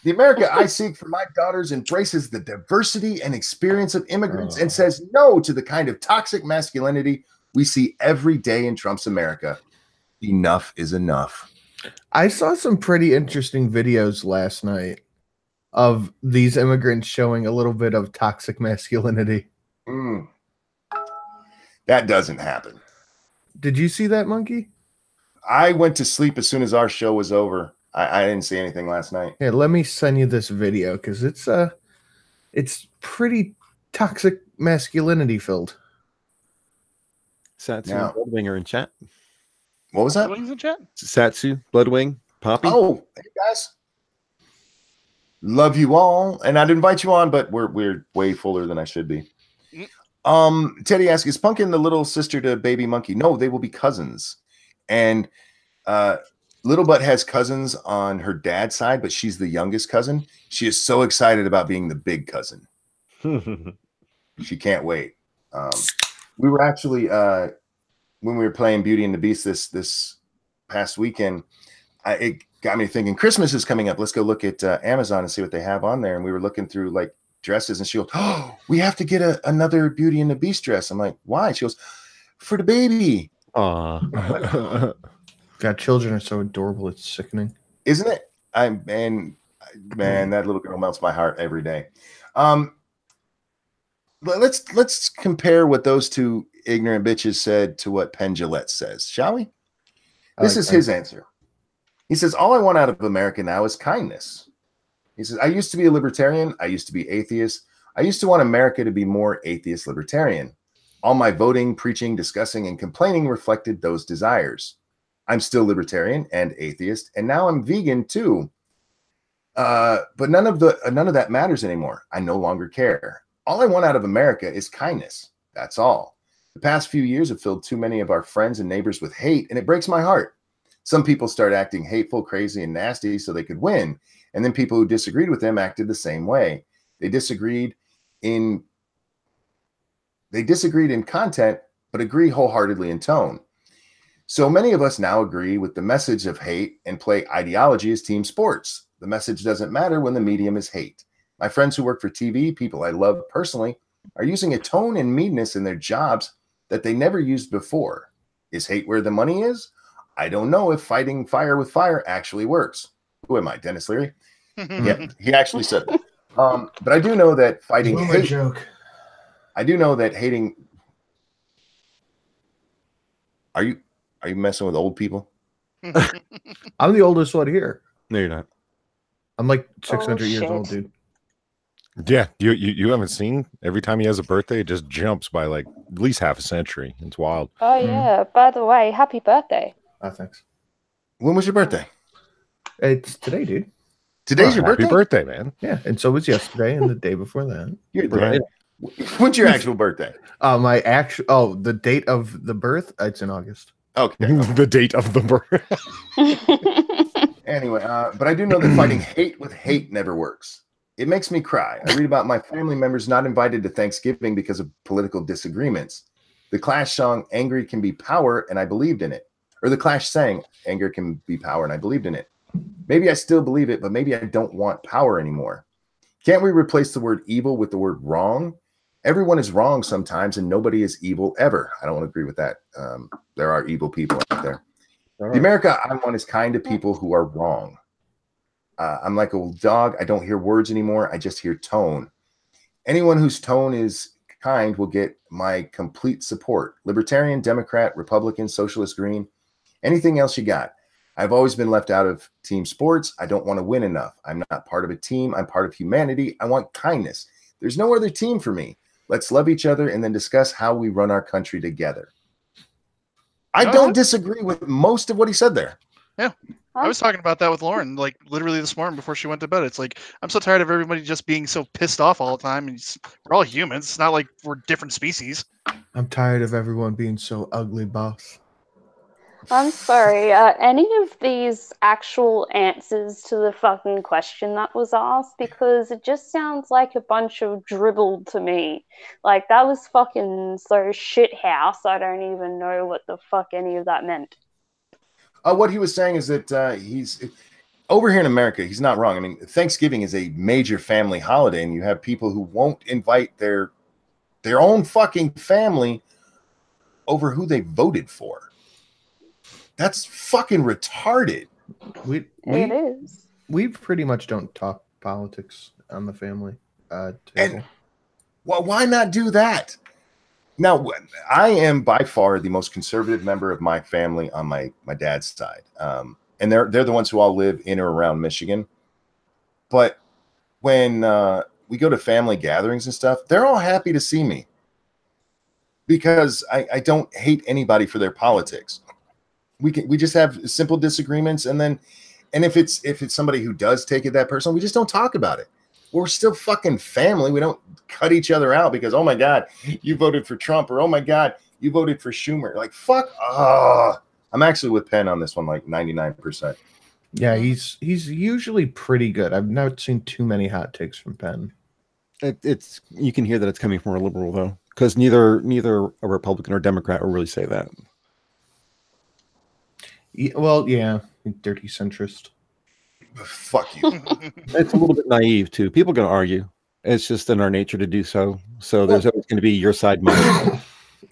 A: The America I seek for my daughters embraces the diversity and experience of immigrants and says no to the kind of toxic masculinity we see every day in Trump's America. Enough is enough.
F: I saw some pretty interesting videos last night of these immigrants showing a little bit of toxic masculinity.
A: That doesn't happen.
F: Did you see that, Monkey?
A: I went to sleep as soon as our show was over. I didn't see anything last night.
F: Here, let me send you this video because it's pretty toxic masculinity filled.
D: Satsu, Bloodwing are in chat.
A: What was that?
C: Bloodwing's in chat?
D: Satsu, Bloodwing, Poppy.
A: Oh, hey guys. Love you all. And I'd invite you on, but we're way fuller than I should be. Teddy asks, is Pumpkin the little sister to Baby Monkey? No, they will be cousins. And Little Butt has cousins on her dad's side, but she's the youngest cousin. She is so excited about being the big cousin. She can't wait. We were actually when we were playing Beauty and the Beast this past weekend, it got me thinking Christmas is coming up. Let's go look at Amazon and see what they have on there. And we were looking through like dresses, and she goes, "Oh, we have to get another Beauty and the Beast dress." I'm like, "Why?" She goes, "For the baby."
D: Aw.
F: God, children are so adorable. It's sickening,
A: isn't it? Man, that little girl melts my heart every day. Let's compare what those two ignorant bitches said to what Penn Jillette says, shall we? This is his answer. He says, all I want out of America now is kindness. He says, I used to be a libertarian. I used to be atheist. I used to want America to be more atheist libertarian. All my voting, preaching, discussing, and complaining reflected those desires. I'm still libertarian and atheist, and now I'm vegan too. But none of that matters anymore. I no longer care. All I want out of America is kindness. That's all. The past few years have filled too many of our friends and neighbors with hate, and it breaks my heart. Some people start acting hateful, crazy, and nasty so they could win, and then people who disagreed with them acted the same way. They disagreed in content, but agree wholeheartedly in tone. So many of us now agree with the message of hate and play ideology as team sports. The message doesn't matter when the medium is hate. My friends who work for TV, people I love personally, are using a tone and meanness in their jobs that they never used before. Is hate where the money is? I don't know if fighting fire with fire actually works. Who am I, Dennis Leary? Yeah, he actually said that. But I do know that fighting hate.
F: Joke.
A: I do know that hating. Are you messing with old people?
F: I'm the oldest one here.
D: No, you're not.
F: I'm like 600 years
B: shit.
F: old, dude.
E: Yeah, you haven't seen every time he has a birthday, it just jumps by like at least half a century. It's wild.
B: Oh yeah. By the way, happy birthday.
F: Oh, thanks.
A: When was your birthday?
F: It's today, dude.
A: Today's your
E: Happy
A: birthday?
E: birthday, man.
F: Yeah, and so was yesterday and the day before that.
A: Right. When's your actual birthday?
F: The date of the birth, it's in August.
A: Okay.
E: The date of the birth.
A: Anyway, but I do know that fighting hate with hate never works. It makes me cry. I read about my family members not invited to Thanksgiving because of political disagreements. The Clash song "Angry Can Be Power," and I believed in it. Or the Clash sang "Anger Can Be Power," and I believed in it. Maybe I still believe it, but maybe I don't want power anymore. Can't we replace the word evil with the word wrong? Everyone is wrong sometimes, and nobody is evil ever. I don't agree with that. There are evil people out there. The America I want is kind to people who are wrong. I'm like a old dog. I don't hear words anymore. I just hear tone. Anyone whose tone is kind will get my complete support. Libertarian, Democrat, Republican, Socialist, Green, anything else you got. I've always been left out of team sports. I don't want to win enough. I'm not part of a team. I'm part of humanity. I want kindness. There's no other team for me. Let's love each other and then discuss how we run our country together. I don't disagree with most of what he said there.
C: Yeah. I was talking about that with Lauren, like literally this morning before she went to bed. It's like, I'm so tired of everybody just being so pissed off all the time. And we're all humans. It's not like we're different species.
F: I'm tired of everyone being so ugly, boss.
B: I'm sorry. Any of these actual answers to the fucking question that was asked? Because it just sounds like a bunch of dribble to me. Like, that was fucking so shit house. I don't even know what the fuck any of that meant.
A: What he was saying is that he's over here in America. He's not wrong. I mean, Thanksgiving is a major family holiday, and you have people who won't invite their own fucking family over who they voted for. That's fucking retarded.
B: It is.
F: We pretty much don't talk politics on the family table.
A: And well, why not do that? Now, I am by far the most conservative member of my family on my dad's side. And they're the ones who all live in or around Michigan. But when we go to family gatherings and stuff, they're all happy to see me because I don't hate anybody for their politics. We just have simple disagreements, and if it's somebody who does take it that personal, we just don't talk about it. We're still fucking family. We don't cut each other out because, oh my God, you voted for Trump, or oh my God, you voted for Schumer. Like, fuck. I'm actually with Penn on this one, like 99%.
F: Yeah, he's usually pretty good. I've not seen too many hot takes from Penn.
D: It's you can hear that it's coming from a liberal though, because neither a Republican or Democrat will really say that.
F: Well, yeah, dirty centrist.
A: Fuck you.
D: It's a little bit naive too. People are going to argue. It's just in our nature to do so. So there's always going to be your side.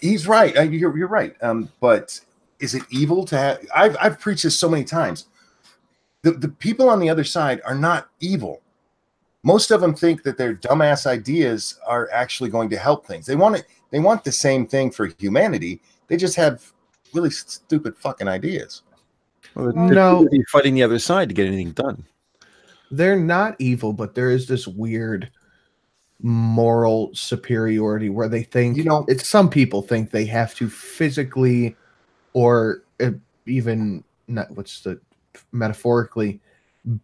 A: He's right. You're right. But is it evil to have? I've preached this so many times. The people on the other side are not evil. Most of them think that their dumbass ideas are actually going to help things. They want the same thing for humanity. They just have really stupid fucking ideas.
D: Well, no, they're fighting the other side to get anything done.
F: They're not evil, but there is this weird moral superiority where they think, some people think they have to physically or even metaphorically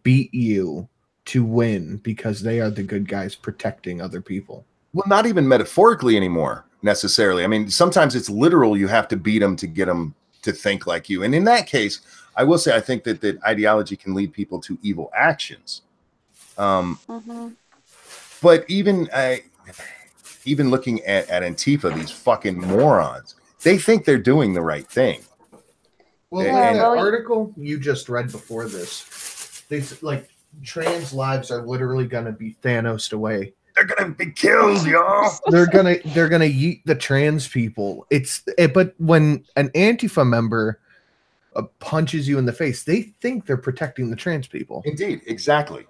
F: beat you to win because they are the good guys protecting other people.
A: Well, not even metaphorically anymore necessarily. I mean, sometimes it's literal. You have to beat them to get them to think like you. And in that case, I will say I think that ideology can lead people to evil actions. But even looking at Antifa, these fucking morons, they think they're doing the right thing.
F: Well, the article you just read before this, they like trans lives are literally gonna be Thanos'd away.
A: They're gonna be killed, y'all.
F: They're gonna yeet the trans people. But when an Antifa member punches you in the face, they think they're protecting the trans people.
A: Indeed, exactly.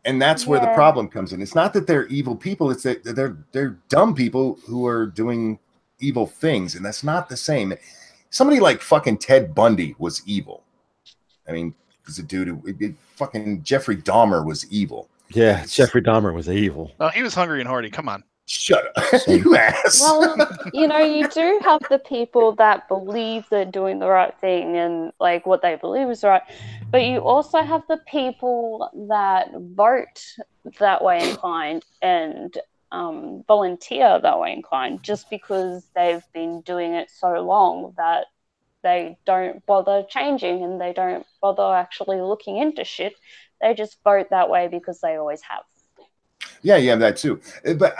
A: And that's where the problem comes in. It's not that they're evil people, it's that they're dumb people who are doing evil things, and that's not the same. Somebody like fucking Ted Bundy was evil. I mean, he's a dude who fucking Jeffrey Dahmer was evil.
D: Yeah, Jeffrey Dahmer was evil.
C: Oh, he was hungry and horny. Come on.
A: Shut up, you ass.
B: Well, you know, you do have the people that believe they're doing the right thing and like what they believe is right, but you also have the people that vote that way inclined and volunteer that way inclined just because they've been doing it so long that they don't bother changing and they don't bother actually looking into shit. They just vote that way because they always have.
A: Yeah, that too. But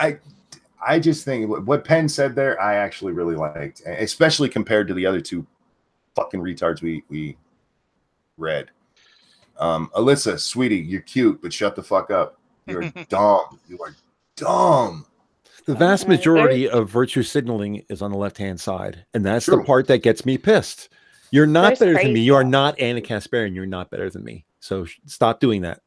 A: I just think what Penn said there, I actually really liked, especially compared to the other two fucking retards we read. Alyssa, sweetie, you're cute, but shut the fuck up. You're dumb. You are dumb.
D: The vast majority of virtue signaling is on the left-hand side, and that's
A: True.
D: the part that gets me pissed. You're not
B: There's
D: better than me.
B: crazy
D: You are
B: ones.
D: not Anna Kasparian. You're not better than me. So stop doing that.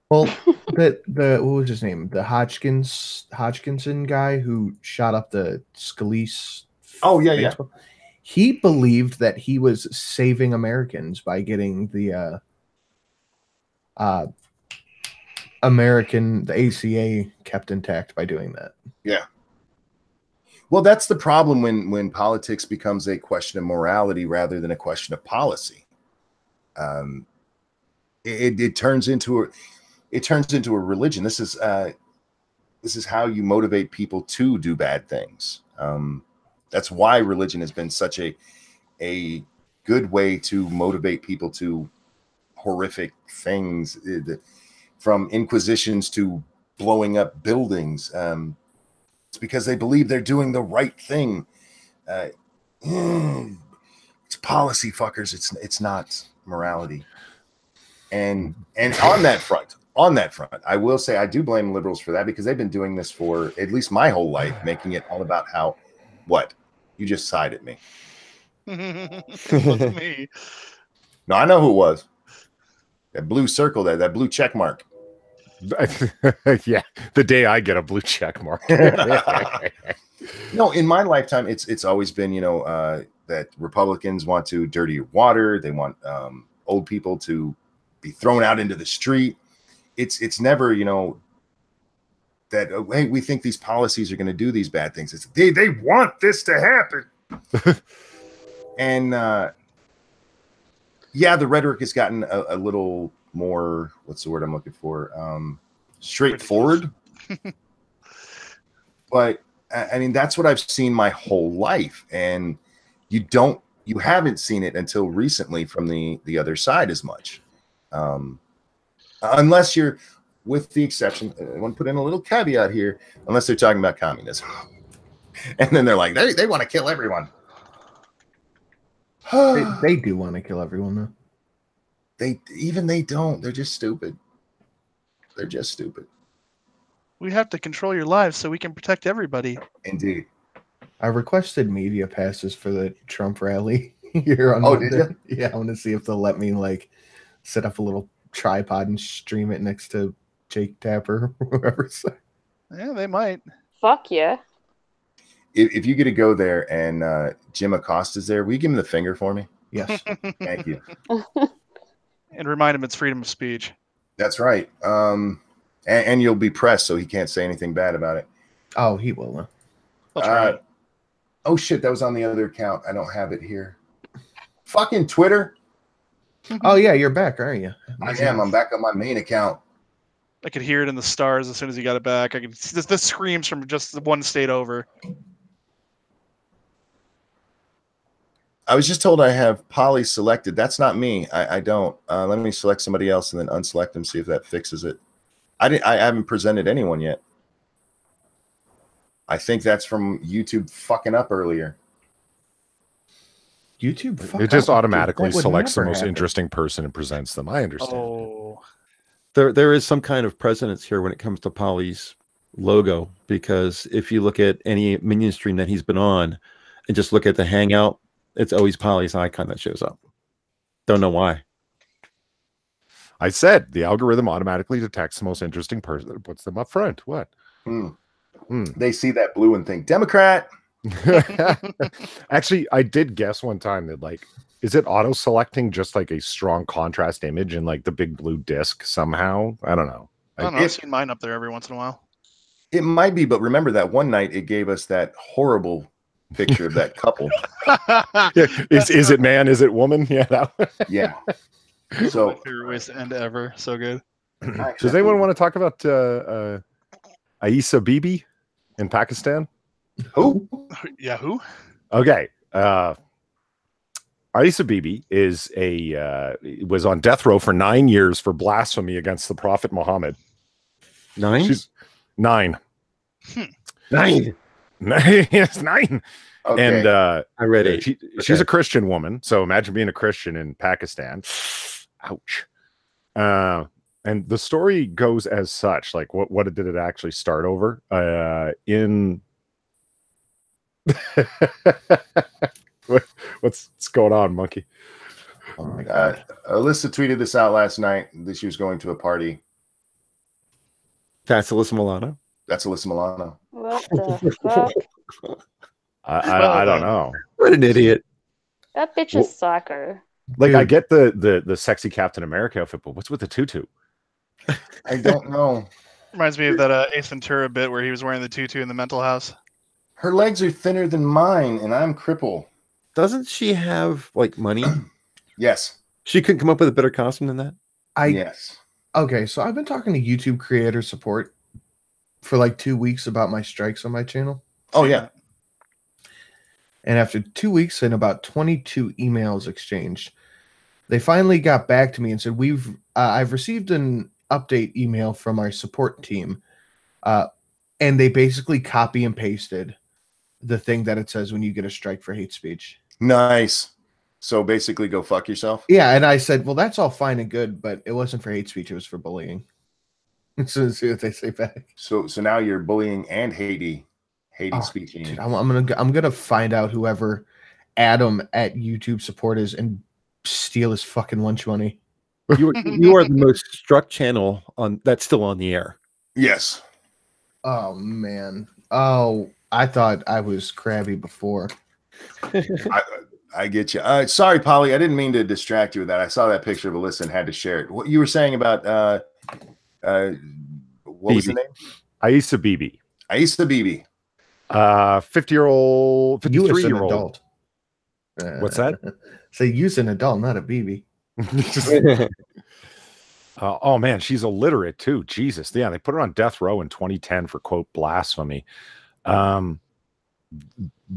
F: Well, the what was his name? The Hodgkinson guy who shot up the Scalise.
A: Oh yeah.
F: He believed that he was saving Americans by getting the the ACA kept intact by doing that.
A: Yeah. Well, that's the problem when politics becomes a question of morality rather than a question of policy. It turns into a religion. This is how you motivate people to do bad things. That's why religion has been such a good way to motivate people to horrific things, from inquisitions to blowing up buildings. It's because they believe they're doing the right thing. It's policy, fuckers. It's not morality. And on that front, I will say I do blame liberals for that, because they've been doing this for at least my whole life, making it all about how what you just sighed at me.
C: It wasn't me.
A: No, I know who it was. That blue circle there, that blue check mark.
E: Yeah, the day I get a blue check mark.
A: No, in my lifetime, it's always been, that Republicans want to dirty your water. They want old people to be thrown out into the street. It's never, that hey, we think these policies are going to do these bad things. It's they want this to happen. And yeah, the rhetoric has gotten a little more, what's the word I'm looking for? Straightforward. But I mean, that's what I've seen my whole life. And you haven't seen it until recently from the other side as much. Unless you're, with the exception, I want to put in a little caveat here, unless they're talking about communism. And then they're like, they want to kill everyone.
F: They do want to kill everyone, though.
A: They don't. They're just stupid. They're just stupid.
C: We have to control your lives so we can protect everybody.
A: Indeed.
F: I requested media passes for the Trump rally here on
A: Monday. Did you?
F: Yeah, I want to see if they'll let me set up a little tripod and stream it next to Jake Tapper or whoever.
C: Yeah, they might.
B: Fuck yeah.
A: If you get to go there and Jim Acosta's there, will you give him the finger for me?
F: Yes.
A: Thank you.
C: And remind him it's freedom of speech.
A: That's right. And you'll be pressed, so he can't say anything bad about it.
F: Oh, he will.
C: I'll try.
A: Oh shit, that was on the other account. I don't have it here. Fucking Twitter.
F: Oh yeah, you're back, aren't you?
A: I am. I'm back on my main account.
C: I could hear it in the stars as soon as he got it back. I could see the screams from just the one state over.
A: I was just told I have Polly selected. That's not me. I don't. Let me select somebody else and then unselect them, see if that fixes it. I haven't presented anyone yet. I think that's from YouTube fucking up earlier.
F: YouTube.
E: It just automatically
F: That would
E: selects the
F: never
E: most
F: happen.
E: interesting person and presents them. I understand.
C: Oh,
D: There is some kind of precedence here when it comes to Polly's logo, because if you look at any minion stream that he's been on and just look at the Hangout, it's always Polly's icon that shows up. Don't know why.
E: I said the algorithm automatically detects the most interesting person and puts them up front. What?
A: They see that blue and think Democrat.
E: Actually, I did guess one time that is it auto selecting just like a strong contrast image and like the big blue disc somehow? I don't know.
C: I don't know. I've seen mine up there every once in a while.
A: It might be, but remember that one night it gave us that horrible picture of that couple.
E: Is it man? Is it woman? Yeah.
A: Yeah. So
C: favorite ways to end ever. So good.
E: Does anyone want to talk about Aisa Bibi in Pakistan?
A: Who?
C: Yeah, who?
E: Okay. Aisa Bibi was on death row for 9 years for blasphemy against the Prophet Muhammad.
D: 9?
E: She's 9.
D: 9.
E: Yes, 9.
A: Okay.
E: And
D: I read it.
E: She's a Christian woman. So imagine being a Christian in Pakistan. Ouch. And the story goes as such. Like, what did it actually start over? What's going on, monkey?
A: Oh my God. Alyssa tweeted this out last night that she was going to a party.
D: That's Alyssa Milano.
A: That's Alyssa Milano.
B: What the fuck?
E: I don't know.
D: What an idiot.
B: That bitch is soccer.
E: Like, I get the sexy Captain America outfit, but what's with the tutu?
A: I don't know.
C: Reminds me of that Ace Ventura bit where he was wearing the tutu in the mental house.
A: Her legs are thinner than mine, and I'm crippled.
D: Doesn't she have like money?
A: Yes.
D: She couldn't come up with a better costume than that?
A: Yes.
F: Okay, so I've been talking to YouTube creator support for like 2 weeks about my strikes on my channel.
A: Oh, yeah.
F: And after 2 weeks and about 22 emails exchanged, they finally got back to me and said, I've received an update email from our support team. And they basically copy and pasted the thing that it says when you get a strike for hate speech.
A: Nice. So basically go fuck yourself?
F: Yeah, and I said, well, that's all fine and good, but it wasn't for hate speech, it was for bullying. So see what they say back.
A: So now you're bullying and hating speeching.
F: Dude, I'm gonna find out whoever Adam at YouTube support is and steal his fucking lunch money.
D: You are the most struck channel that's still on the air.
A: Yes.
F: Oh man. Oh, I thought I was crabby before.
A: I get you. Sorry, Polly. I didn't mean to distract you with that. I saw that picture of Alyssa and had to share it. What you were saying about what was the name?
E: Aisa Bibi.
A: Aisa Bibi.
E: 50-year-old, 53-year-old
F: adult.
E: What's that?
F: So use an adult, not a BB.
E: Oh man, she's illiterate too. Jesus. Yeah, they put her on death row in 2010 for quote blasphemy.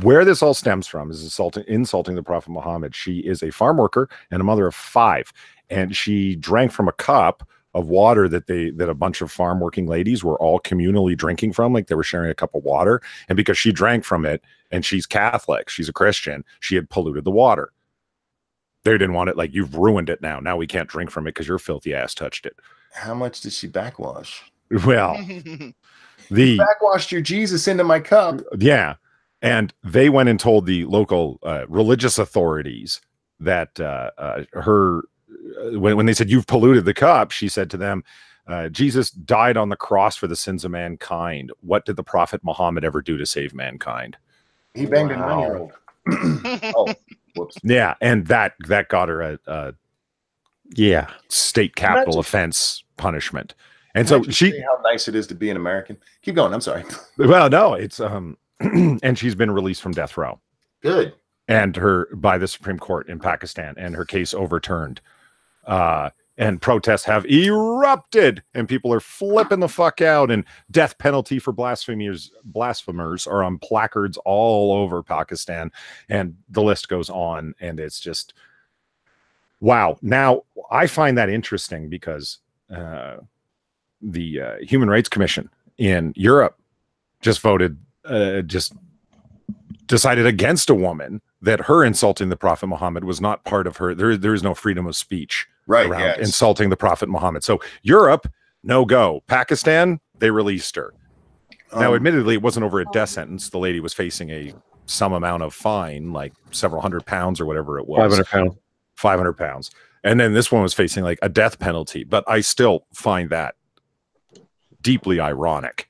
E: Where this all stems from is insulting the Prophet Muhammad. She is a farm worker and a mother of 5, and she drank from a cup of water that a bunch of farm working ladies were all communally drinking from, like they were sharing a cup of water. And because she drank from it, and she's Catholic, she's a Christian, she had polluted the water. They didn't want it. Like, you've ruined it now. Now we can't drink from it because your filthy ass touched it.
A: How much did she backwash?
E: Well,
A: you backwashed your Jesus into my cup.
E: Yeah. And they went and told the local religious authorities that when they said, you've polluted the cup, she said to them, Jesus died on the cross for the sins of mankind. What did the Prophet Muhammad ever do to save mankind?
A: He banged a 9-year-old. Oh, whoops.
E: Yeah, and that got her a state capital offense punishment. And so
A: how nice it is to be an American. Keep going. I'm sorry.
E: Well, no, it's and she's been released from death row.
A: Good.
E: And by the Supreme Court in Pakistan, and her case overturned. And protests have erupted, and people are flipping the fuck out, and death penalty for blasphemers are on placards all over Pakistan, and the list goes on, and it's just wow. Now, I find that interesting because the Human Rights Commission in Europe just decided against a woman that her insulting the Prophet Muhammad was not part of her. There is no freedom of speech around insulting the Prophet Muhammad. So Europe, no go. Pakistan, they released her. Now, admittedly, it wasn't over a death sentence. The lady was facing some amount of fine, like several £100 or whatever it was.
D: 500 pounds.
E: 500 pounds. And then this one was facing like a death penalty. But I still find that deeply ironic.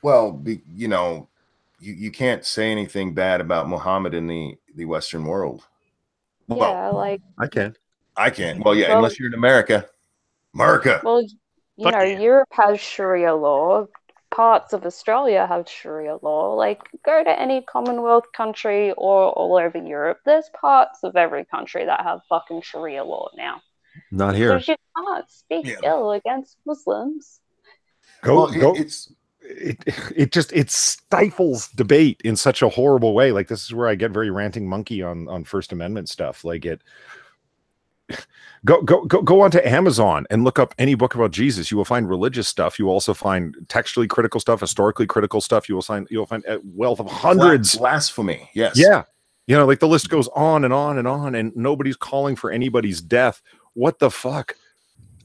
A: Well, you can't say anything bad about Muhammad in the Western world.
B: Yeah,
A: well,
B: like
D: I can.
A: Well, yeah, unless you're in America.
B: Well, You know, Europe has Sharia law. Parts of Australia have Sharia law. Like, go to any Commonwealth country or all over Europe. There's parts of every country that have fucking Sharia law now.
D: Not here.
B: Because you can't speak ill against Muslims.
E: It stifles debate in such a horrible way. Like, this is where I get very ranting monkey on First Amendment stuff. Like, go onto Amazon and look up any book about Jesus. You will find religious stuff. You will also find textually critical stuff, historically critical stuff. You'll find a wealth of hundreds.
A: Blasphemy. Yes.
E: Yeah. You know, like the list goes on and on and on, and nobody's calling for anybody's death. What the fuck?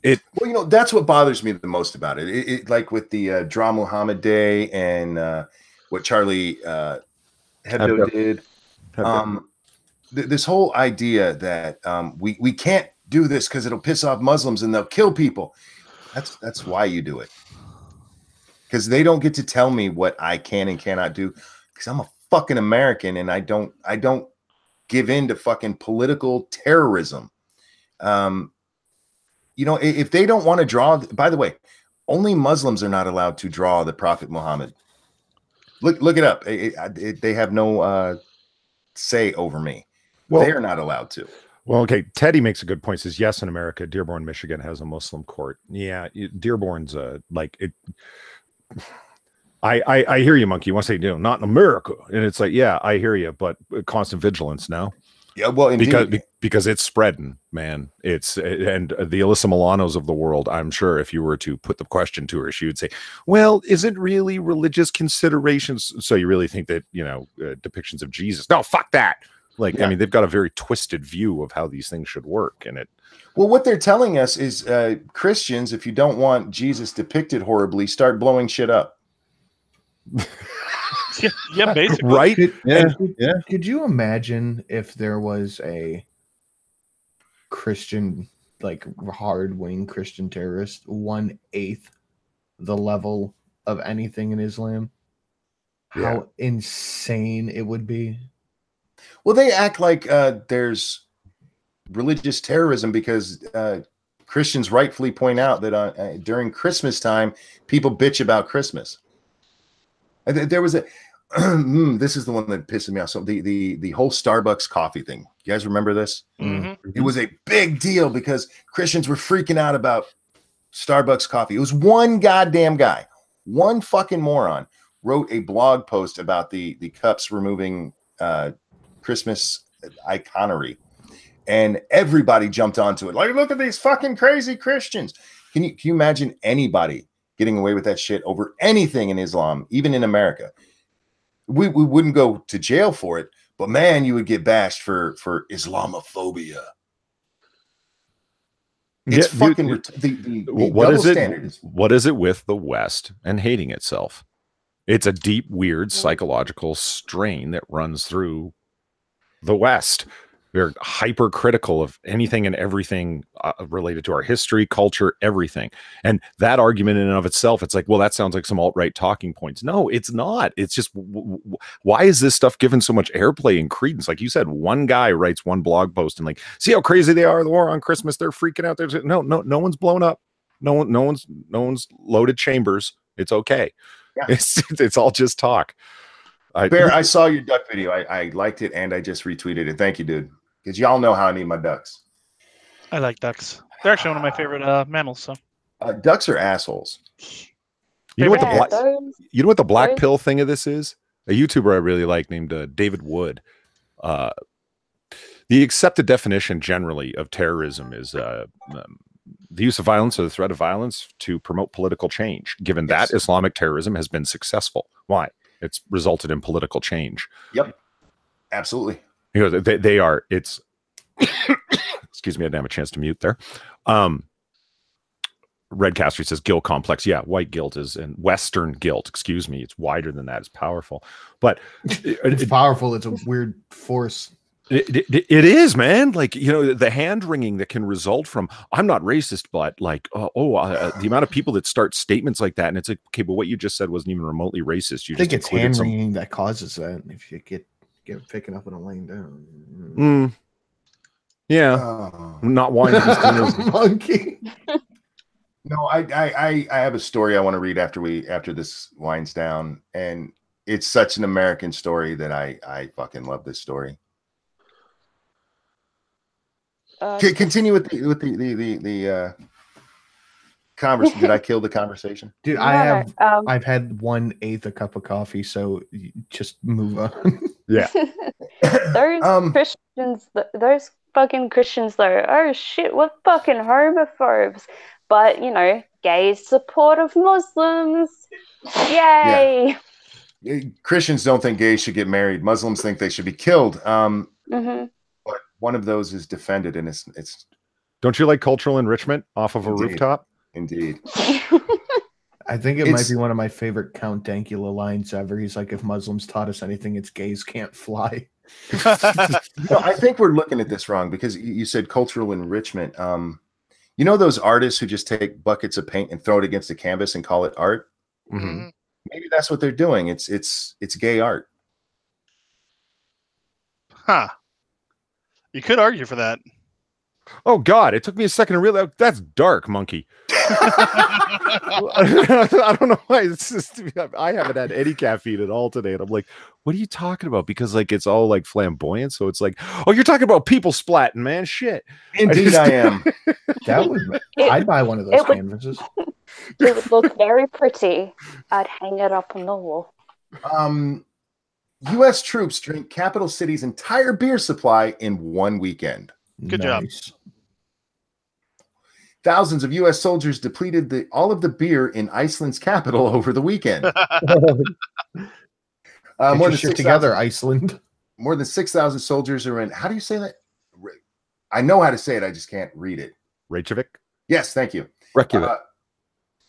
A: Well, you know, that's what bothers me the most about it. It like with the Draw Muhammad Day and what Charlie Hebdo did. This whole idea that we can't do this because it'll piss off Muslims and they'll kill people. That's why you do it. Because they don't get to tell me what I can and cannot do. Because I'm a fucking American and I don't give in to fucking political terrorism. You know, if they don't want to draw, by the way, only Muslims are not allowed to draw the Prophet Muhammad. Look it up. They have no say over me. Well, they are not allowed to.
E: Well, okay. Teddy makes a good point. Says, yes, in America, Dearborn, Michigan has a Muslim court. Yeah, Dearborn's like it. I hear you, Monkey. You want to say, not in America, and it's like, yeah, I hear you, but constant vigilance now.
A: Yeah, well, indeed.
E: because it's spreading, man. And the Alyssa Milanos of the world, I'm sure if you were to put the question to her, she would say, well, is it really religious considerations? So you really think that, depictions of Jesus? No, fuck that. Like, yeah. I mean, they've got a very twisted view of how these things should work.
A: Well, what they're telling us is Christians, if you don't want Jesus depicted horribly, start blowing shit up.
C: Yeah, basically.
E: Right?
F: Could you imagine if there was a Christian, like hard-wing Christian terrorist, 1/8 the level of anything in Islam? How insane it would be.
A: Well, they act like there's religious terrorism because Christians rightfully point out that during Christmas time, people bitch about Christmas. There was a this is the one that pisses me off. So the whole Starbucks coffee thing. You guys remember this?
C: Mm-hmm.
A: It was a big deal because Christians were freaking out about Starbucks coffee. It was one goddamn guy, one fucking moron, wrote a blog post about the cups removing Christmas iconery, and everybody jumped onto it. Like, look at these fucking crazy Christians. Can you imagine anybody getting away with that shit over anything in Islam, even in America? We wouldn't go to jail for it, but man, you would get bashed for Islamophobia. It's fucking
E: what is it with the West and hating itself? It's a deep, weird psychological strain that runs through the West. They're hypercritical of anything and everything related to our history, culture, everything. And that argument in and of itself, it's like, well, that sounds like some alt-right talking points. No, it's not. It's just, why is this stuff given so much airplay and credence? Like you said, one guy writes one blog post and like, see how crazy they are. The war on Christmas, they're freaking out. No one's blown up. No one's loaded chambers. It's okay. Yeah. It's all just talk.
A: Bear, I saw your duck video. I liked it and I just retweeted it. Thank you, dude. Because y'all know how I need my ducks.
C: I like ducks. They're actually one of my favorite mammals. So
A: ducks are assholes.
E: You know what the black pill thing of this is? A YouTuber I really like named David Wood. The accepted definition generally of terrorism is the use of violence or the threat of violence to promote political change. Given that Islamic terrorism has been successful. Why? It's resulted in political change.
A: Yep. Absolutely.
E: You know, they are, it's, excuse me, I didn't have a chance to mute there. Redcaster says guilt complex. Yeah, white guilt is, and Western guilt, excuse me, it's wider than that. It's powerful. But
F: it's powerful. It's a weird force.
E: It is, man. Like, the hand wringing that can result from, I'm not racist, but like, the amount of people that start statements like that. And it's like, okay, but what you just said wasn't even remotely racist.
F: I think it's hand wringing that causes that. If you get picking up and laying down.
E: Yeah. Not wanting to be
F: monkey.
A: No, I have a story I want to read after this winds down, and it's such an American story that I fucking love this story. Continue with the conversation. Did I kill the conversation?
F: Dude,
B: No,
F: I've had 1/8 a cup of coffee, so just move on.
E: Yeah.
B: those Christians, those fucking Christians, though. Oh shit, we're fucking homophobes. But you know, gays support of Muslims. Yay!
A: Christians don't think gays should get married. Muslims think they should be killed.
B: Mm-hmm.
A: But one of those is defended, and it's.
E: Don't you like cultural enrichment off of a rooftop?
A: Indeed.
F: I think it might be one of my favorite Count Dankula lines ever. He's like, if Muslims taught us anything, it's gays can't fly.
A: No, I think we're looking at this wrong because you said cultural enrichment. You know those artists who just take buckets of paint and throw it against a canvas and call it art?
E: Mm-hmm.
A: Maybe that's what they're doing. It's gay art.
C: Huh. You could argue for that.
E: Oh God! It took me a second to realize that's dark, monkey. I don't know why. It's just, I haven't had any caffeine at all today, and I'm like, "What are you talking about?" Because like it's all like flamboyant, so it's like, "Oh, you're talking about people splatting, man, shit."
A: Indeed, I am.
F: I'd buy one of those canvases.
B: It would look very pretty. I'd hang it up on the wall.
A: U.S. troops drink capital city's entire beer supply in one weekend.
C: Good job.
A: Thousands of U.S. soldiers depleted all of the beer in Iceland's capital over the weekend.
F: More than 6 together, Iceland.
A: More than 6,000 soldiers are in. How do you say that? I know how to say it. I just can't read it.
E: Reykjavik.
A: Yes, thank you.
D: Reykjavik.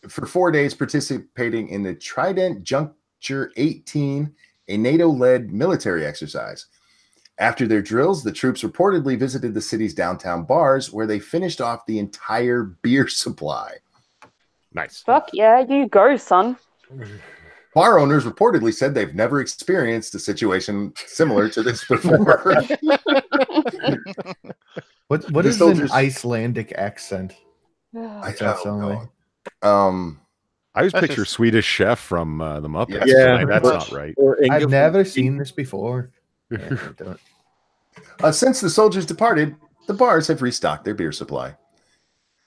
A: For 4 days, participating in the Trident Juncture 18, a NATO-led military exercise. After their drills, the troops reportedly visited the city's downtown bars where they finished off the entire beer supply.
E: Nice.
B: Fuck yeah, you go, son.
A: Bar owners reportedly said they've never experienced a situation similar to this before.
F: What is an Icelandic accent?
A: I
F: don't know.
E: I always picture Swedish Chef from the Muppets.
A: Yeah,
E: that's not right.
F: I've never seen this before.
A: Since the soldiers departed, the bars have restocked their beer supply.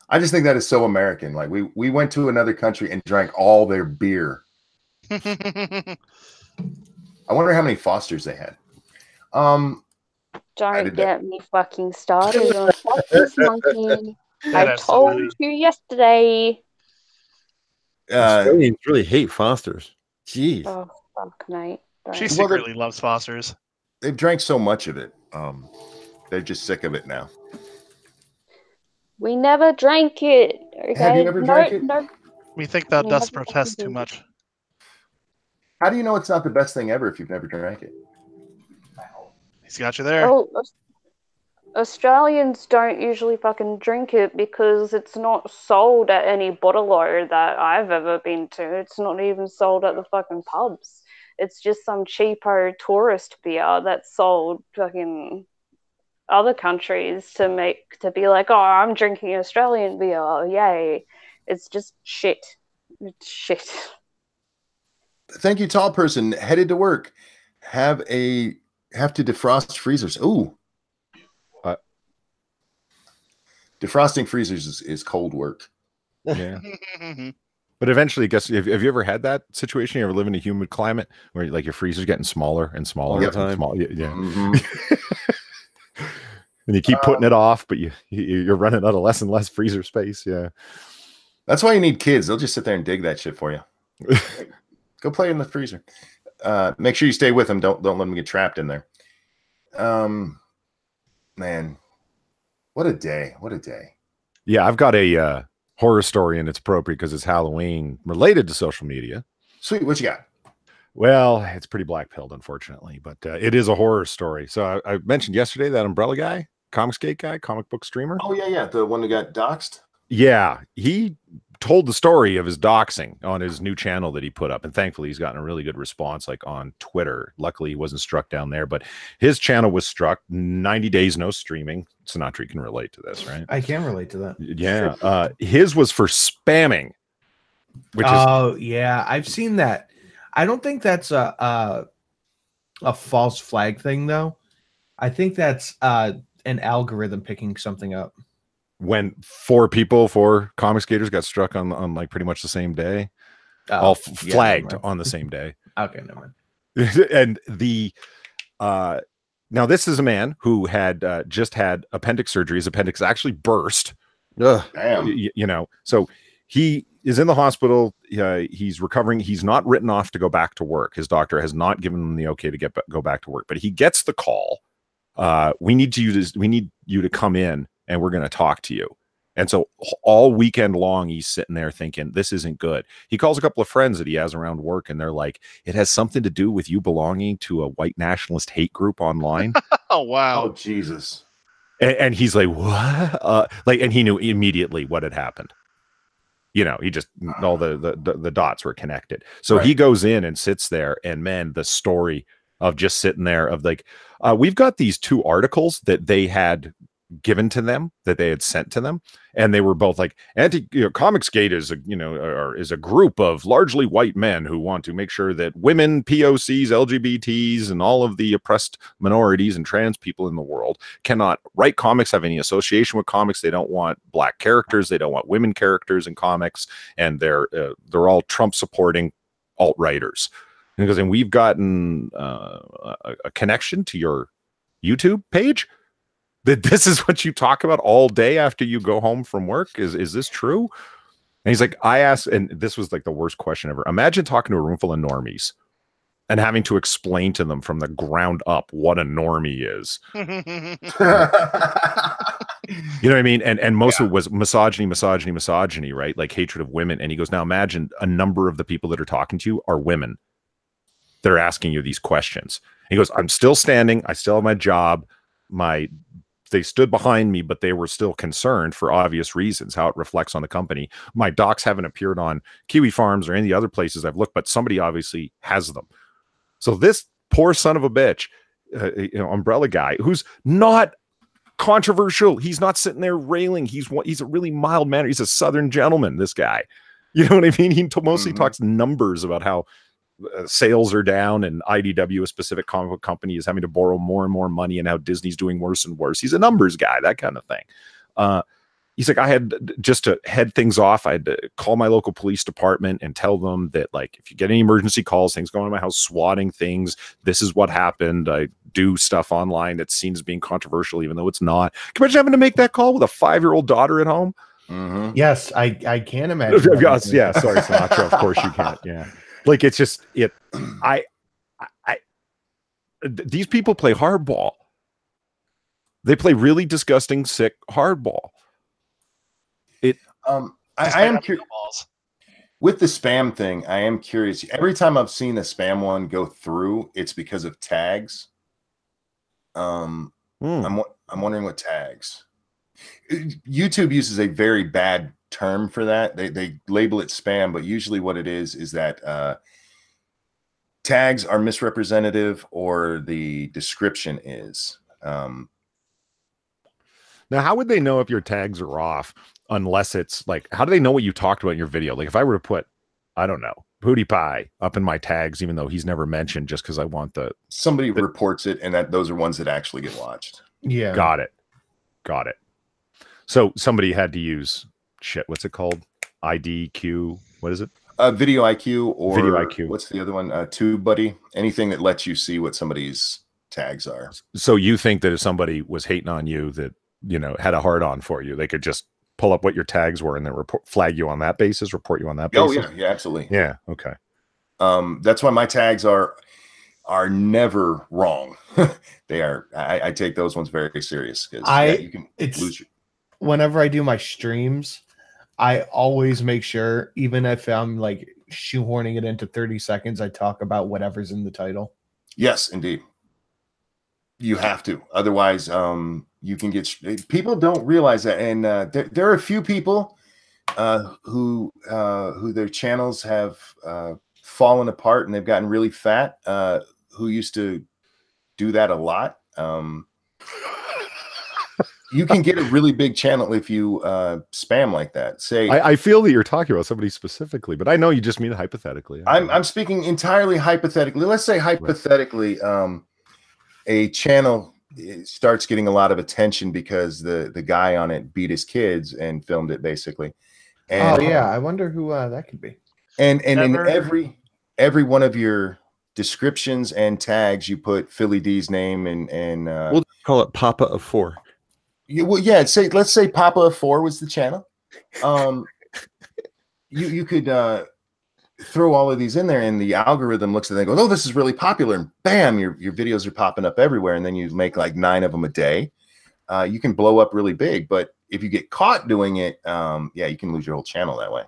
A: I just think that is so American. Like we went to another country and drank all their beer. I wonder how many Fosters they had.
B: Don't get me fucking started on Fosters, monkey. I told you yesterday.
D: Australians really hate Fosters. Jeez.
B: Oh fuck, mate.
C: She secretly loves Fosters.
A: They've drank so much of it. They're just sick of it now.
B: We never drank it. Okay?
A: Have you ever drank it?
B: No.
C: We think that does protest too much.
A: How do you know it's not the best thing ever if you've never drank it?
C: He's got you there.
B: Oh, Australians don't usually fucking drink it because it's not sold at any bottler that I've ever been to. It's not even sold at the fucking pubs. It's just some cheapo tourist beer that's sold fucking other countries to be like, oh, I'm drinking Australian beer, yay. It's just shit. It's shit.
A: Thank you, tall person. Headed to work. Have to defrost freezers. Ooh. Defrosting freezers is cold work.
E: Yeah. But eventually, guess have you ever had that situation? You ever live in a humid climate where like your freezer's getting smaller and smaller all the time? Yeah. Mm-hmm. And you keep putting it off, but you're running out of less and less freezer space. Yeah.
A: That's why you need kids. They'll just sit there and dig that shit for you. Go play in the freezer. Make sure you stay with them. Don't let them get trapped in there. Man, what a day. What a day.
E: Yeah, I've got a horror story, and it's appropriate because it's Halloween related to social media.
A: Sweet. What you got?
E: Well, it's pretty black-pilled, unfortunately, but it is a horror story. So I mentioned yesterday that Umbrella guy, Comicsgate guy, comic book streamer.
A: Oh, yeah. The one who got doxxed?
E: Yeah, he told the story of his doxing on his new channel that he put up, and thankfully he's gotten a really good response, like on Twitter. Luckily he wasn't struck down there, but his channel was struck. 90 days no streaming. Sinatra, you can relate to this, right?
F: I can relate to that.
E: Yeah. His was for spamming, which
F: yeah, I've seen that. I don't think that's a false flag thing, though. I think that's an algorithm picking something up.
E: When 4 comic skaters got struck on like pretty much the same day, all flagged on the same day.
F: Okay, never mind.
E: And the now this is a man who had just had appendix surgery. His appendix actually burst.
A: Ugh, damn.
E: You know, so he is in the hospital. He's recovering. He's not written off to go back to work. His doctor has not given him the okay to go back to work, but he gets the call. We need you to come in, and we're going to talk to you. And so all weekend long, he's sitting there thinking, this isn't good. He calls a couple of friends that he has around work, and they're like, it has something to do with you belonging to a white nationalist hate group online.
C: Oh, wow.
A: Oh, Jesus.
E: And he's like, what? And he knew immediately what had happened. You know, he just, all the dots were connected. So
A: right.
E: He goes in and sits there, and man, the story of just sitting there of like, we've got these 2 articles that they had sent to them, and they were both like Comicsgate is a group of largely white men who want to make sure that women, POCs, LGBTs, and all of the oppressed minorities and trans people in the world cannot write comics, have any association with comics. They don't want black characters, they don't want women characters in comics, and they're all Trump supporting alt writers. And he goes, and we've gotten a connection to your YouTube page. That this is what you talk about all day after you go home from work? Is this true? And he's like, I asked, and this was like the worst question ever. Imagine talking to a room full of normies and having to explain to them from the ground up what a normie is. You know what I mean? And most of it was misogyny, right? Like hatred of women. And he goes, now imagine a number of the people that are talking to you are women. They're asking you these questions. And he goes, I'm still standing. I still have my job. They stood behind me, but they were still concerned for obvious reasons, how it reflects on the company. My docs haven't appeared on Kiwi Farms or any of the other places I've looked, but somebody obviously has them. So this poor son of a bitch, umbrella guy, who's not controversial. He's not sitting there railing. He's a really mild mannered. He's a Southern gentleman, this guy. You know what I mean? He mostly talks numbers about how sales are down, and IDW, a specific comic book company, is having to borrow more and more money, and how Disney's doing worse and worse. He's a numbers guy, that kind of thing. He's like, I had just to head things off. I had to call my local police department and tell them that, like, if you get any emergency calls, things going on in my house, swatting things, this is what happened. I do stuff online that's seen as being controversial, even though it's not. Can you imagine having to make that call with a 5-year-old daughter at home?
F: Mm-hmm. Yes, I can imagine.
E: Yeah, sorry, Sinatra. Of course you can't. Yeah. Like, it's just these people play hardball. They play really disgusting, sick hardball.
A: I am curious with the spam thing. I am curious. Every time I've seen a spam one go through, it's because of tags. I'm wondering what tags. YouTube uses a very bad term for that. They label it spam, but usually what it is that tags are misrepresentative, or the description is.
E: Now, how would they know if your tags are off unless it's like, how do they know what you talked about in your video? Like, if I were to put, I don't know, Pootie Pie up in my tags, even though he's never mentioned, just because I want
A: somebody reports it, and those are ones that actually get watched.
F: Yeah.
E: Got it. So somebody had to use what's it called? IDQ. What is it?
A: Video IQ, or
E: Video IQ.
A: What's the other one? TubeBuddy. Anything that lets you see what somebody's tags are. So
E: you think that if somebody was hating on you, that, had a hard on for you, they could just pull up what your tags were and then flag you on that basis, report you on that basis?
A: Oh yeah, absolutely.
E: Yeah. Okay.
A: That's why my tags are never wrong. They are. I take those ones very serious, because you can lose your.
F: Whenever I do my streams, I always make sure, even if I'm like shoehorning it into 30 seconds, I talk about whatever's in the title.
A: Yes, indeed. You have to. Otherwise, you can get. People don't realize that, and there are a few people who their channels have fallen apart and they've gotten really fat, who used to do that a lot. You can get a really big channel if you spam like that. Say,
E: I feel that you're talking about somebody specifically, but I know you just mean hypothetically.
A: I'm speaking entirely hypothetically. Let's say hypothetically, a channel starts getting a lot of attention because the guy on it beat his kids and filmed it basically. And,
F: I wonder who that could be.
A: And in every one of your descriptions and tags, you put Philly D's name and
D: we'll call it Papa of 4.
A: Let's say Papa of 4 was the channel. You could throw all of these in there, and the algorithm looks at it and goes, "Oh, this is really popular," and bam, your videos are popping up everywhere. And then you make like 9 of them a day. You can blow up really big, but if you get caught doing it, you can lose your whole channel that way.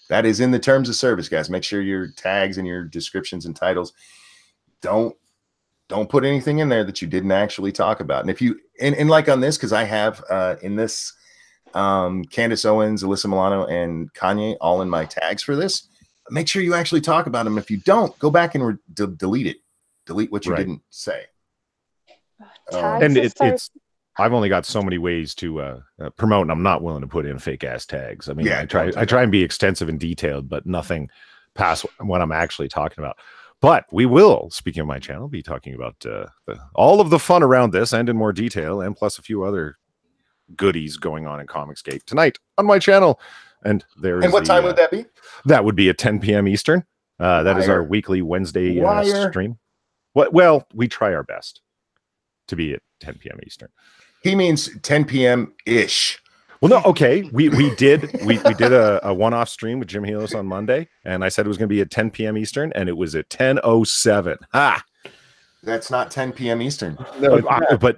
A: That is in the terms of service, guys. Make sure your tags and your descriptions and titles don't put anything in there that you didn't actually talk about. And if you and like on this, because I have in this Candace Owens, Alyssa Milano, and Kanye all in my tags for this. Make sure you actually talk about them. If you don't, go back and delete it. Delete what you didn't say.
E: And it's I've only got so many ways to promote, and I'm not willing to put in fake ass tags. I mean, I try and be extensive and detailed, but nothing past what I'm actually talking about. But we will, speaking of my channel, be talking about all of the fun around this and in more detail, and plus a few other goodies going on in Comicsgate tonight on my channel. And there.
A: And what time would that be?
E: That would be at 10 p.m. Eastern. That is our weekly Wednesday stream. Well, we try our best to be at 10 p.m. Eastern.
A: He means 10 p.m. ish.
E: Well, no, okay. We did a one-off stream with Jim Helos on Monday, and I said it was going to be at 10 p.m. Eastern, and it was at 10:07.
A: That's not 10 p.m. Eastern.
E: No, but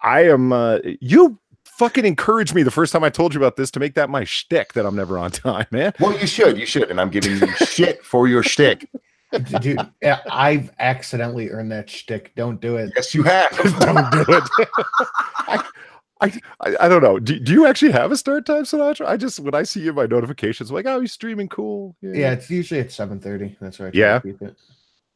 E: I am. You fucking encouraged me the first time I told you about this to make that my shtick that I'm never on time, man.
A: Well, you should, and I'm giving you shit for your shtick.
F: Dude, I've accidentally earned that shtick. Don't do it.
A: Yes, you have.
E: Don't do it. I don't know. Do you actually have a start time, Sinatra? When I see in my notifications, I'm like, oh, he's streaming, cool.
F: Yeah, it's usually at 7:30. That's right.
E: Yeah.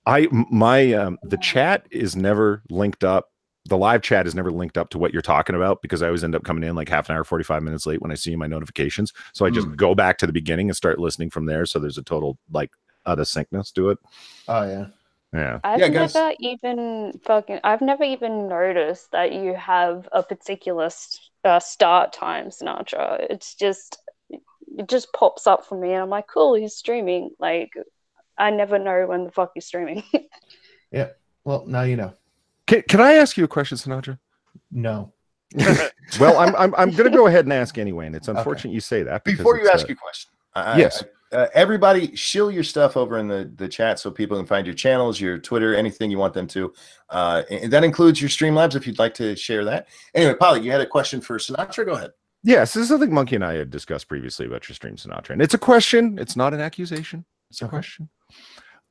E: The chat is never linked up. The live chat is never linked up to what you're talking about, because I always end up coming in like half an hour, 45 minutes late when I see my notifications. So I just go back to the beginning and start listening from there. So there's a total like out of syncness to it.
F: Oh yeah.
E: Yeah.
B: I've never even noticed that you have a particular start time, Sinatra. It just pops up for me, and I'm like, cool, he's streaming. Like, I never know when the fuck he's streaming.
F: Yeah. Well, now you know.
E: Can I ask you a question, Sinatra?
F: No.
E: Well, I'm going to go ahead and ask anyway, and it's unfortunate you say that.
A: Before you ask your question,
E: yes.
A: Everybody, shill your stuff over in the chat so people can find your channels, your Twitter, anything you want them to. And that includes your Streamlabs if you'd like to share that. Anyway, Polly, you had a question for Sinatra. Go ahead.
E: Yes, this is something Monkey and I had discussed previously about your stream, Sinatra. And it's a question. It's not an accusation. It's a question.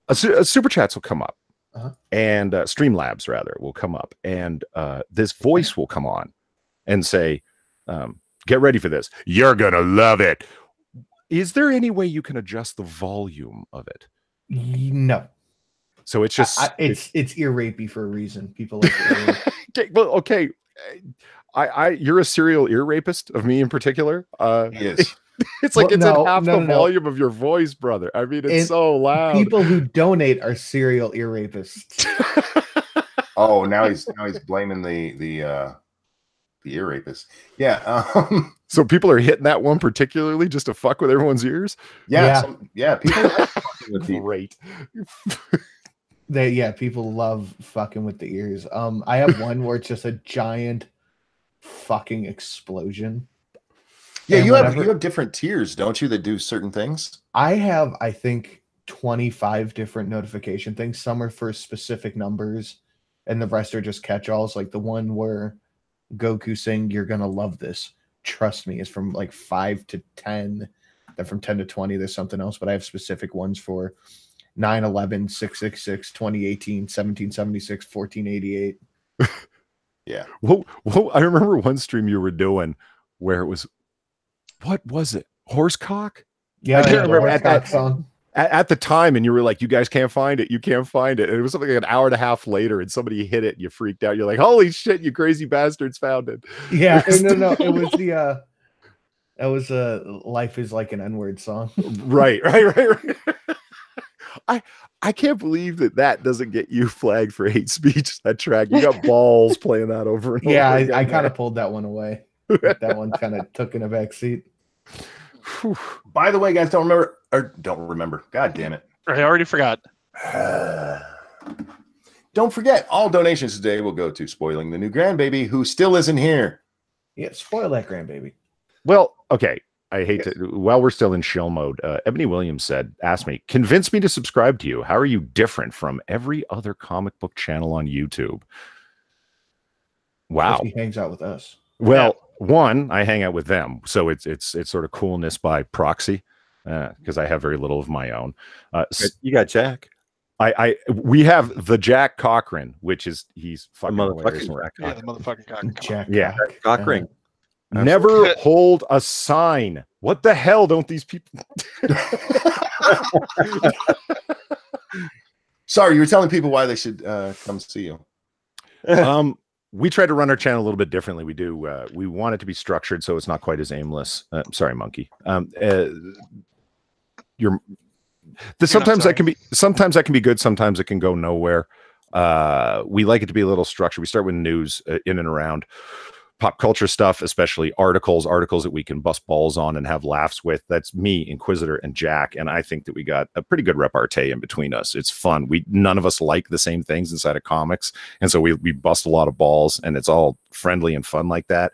E: A super chats will come up. And Streamlabs, rather, will come up. And this voice will come on and say, get ready for this. You're going to love it. Is there any way you can adjust the volume of it?
F: No.
E: So it's just
F: it's ear rapey for a reason. People like
E: okay, well, okay. You're a serial ear rapist of me in particular.
A: Yes.
E: It's like it's at half the volume of your voice, brother. I mean, it's so loud.
F: People who donate are serial ear rapists.
A: Oh, now he's blaming the ear rapist. Yeah.
E: So people are hitting that one particularly just to fuck with everyone's ears.
A: Yeah. People like fucking with
E: great.
F: People love fucking with the ears. I have one where it's just a giant fucking explosion.
A: Yeah, you have different tiers, don't you, that do certain things?
F: I have, I think, 25 different notification things. Some are for specific numbers, and the rest are just catch-alls. Like the one where Goku saying, "You're gonna love this. Trust me," is from like 5 to 10. Then from 10 to 20, there's something else. But I have specific ones for 9/11, 6/66, 2018, 1776, 1488.
E: Yeah. Well, I remember one stream you were doing where it was, what was it? Horsecock?
F: Yeah,
E: I can't remember
F: at that song.
E: At the time, and you were like, you guys can't find it. You can't find it. And it was something like an hour and a half later, and somebody hit it, and you freaked out. You're like, holy shit, you crazy bastards found it.
F: Yeah, no. It was that was Life is Like an N-Word song.
E: Right. I can't believe that doesn't get you flagged for hate speech. That track, you got balls playing that over and
F: Yeah,
E: over.
F: I kind of pulled that one away. That one kind of took in a back seat.
A: By the way, guys, don't remember. God damn it.
C: I already forgot.
A: Don't forget, all donations today will go to spoiling the new grandbaby who still isn't here.
F: Yeah, spoil that grandbaby.
E: Well, okay. I hate to, while we're still in shill mode, Ebony Williams asked me, convince me to subscribe to you. How are you different from every other comic book channel on YouTube? Wow.
F: He hangs out with us.
E: Well, one, I hang out with them. So it's sort of coolness by proxy, because I have very little of my own.
D: You got Jack.
E: We have the Jack Cochran, which is he's fucking
D: motherfucking
E: hilarious.
C: Yeah, the motherfucking cock.
F: Jack.
E: Yeah.
D: Cochran.
E: Never hold a sign. What the hell don't these people?
A: Sorry, you were telling people why they should come see you.
E: We try to run our channel a little bit differently. We do. We want it to be structured so it's not quite as aimless. Sorry, monkey. Sometimes that can be good. Sometimes it can go nowhere. We like it to be a little structured. We start with news in and around pop culture stuff, especially articles that we can bust balls on and have laughs with. That's me, Inquisitor, and Jack. And I think that we got a pretty good repartee in between us. It's fun. None of us like the same things inside of comics. And so we bust a lot of balls, and it's all friendly and fun like that.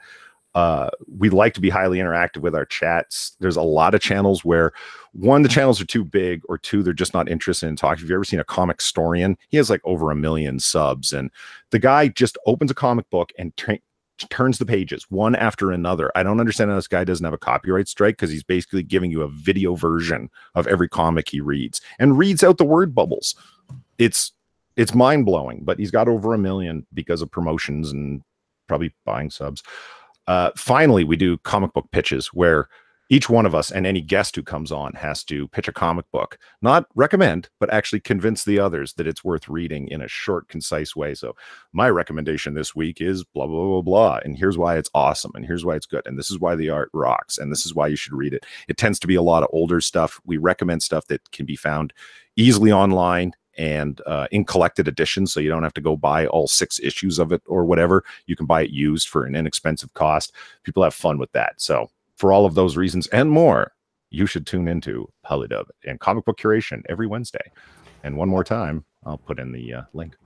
E: We like to be highly interactive with our chats. There's a lot of channels where, one, the channels are too big, or two, they're just not interested in talking. If you've ever seen a comic historian, he has like over 1 million subs, and the guy just opens a comic book and turns the pages one after another. I don't understand how this guy doesn't have a copyright strike, because he's basically giving you a video version of every comic he reads and reads out the word bubbles. It's mind-blowing, but he's got over 1 million because of promotions and probably buying subs. Finally, we do comic book pitches where each one of us and any guest who comes on has to pitch a comic book, not recommend, but actually convince the others that it's worth reading in a short, concise way. So my recommendation this week is blah, blah, blah, blah. And here's why it's awesome. And here's why it's good. And this is why the art rocks. And this is why you should read it. It tends to be a lot of older stuff. We recommend stuff that can be found easily online and in collected editions, so you don't have to go buy all 6 issues of it or whatever. You can buy it used for an inexpensive cost. People have fun with that. So for all of those reasons and more, you should tune into Polydub and Comic Book Curation every Wednesday. And one more time, I'll put in the link.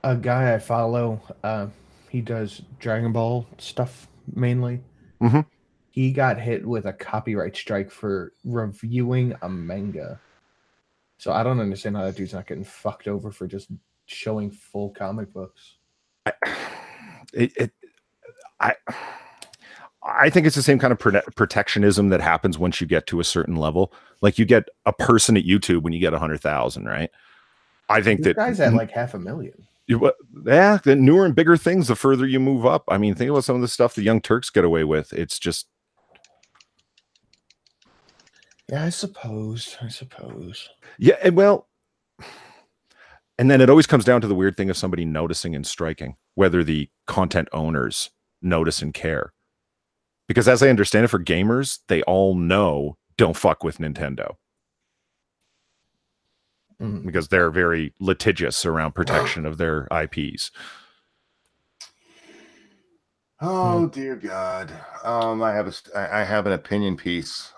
F: A guy I follow, he does Dragon Ball stuff mainly.
E: Mm-hmm.
F: He got hit with a copyright strike for reviewing a manga. So I don't understand how that dude's not getting fucked over for just showing full comic books.
E: I think it's the same kind of protectionism that happens once you get to a certain level. Like you get a person at YouTube when you get 100,000, right? I think
F: this
E: that
F: guy's at like 500,000.
E: Yeah, the newer and bigger things, the further you move up. I mean, think about some of the stuff the Young Turks get away with. It's just.
F: Yeah, I suppose.
E: Yeah, and then it always comes down to the weird thing of somebody noticing and striking, whether the content owners notice and care. Because as I understand it, for gamers, they all know don't fuck with Nintendo. Because they're very litigious around protection of their IPs.
A: Oh dear God. I have an opinion piece.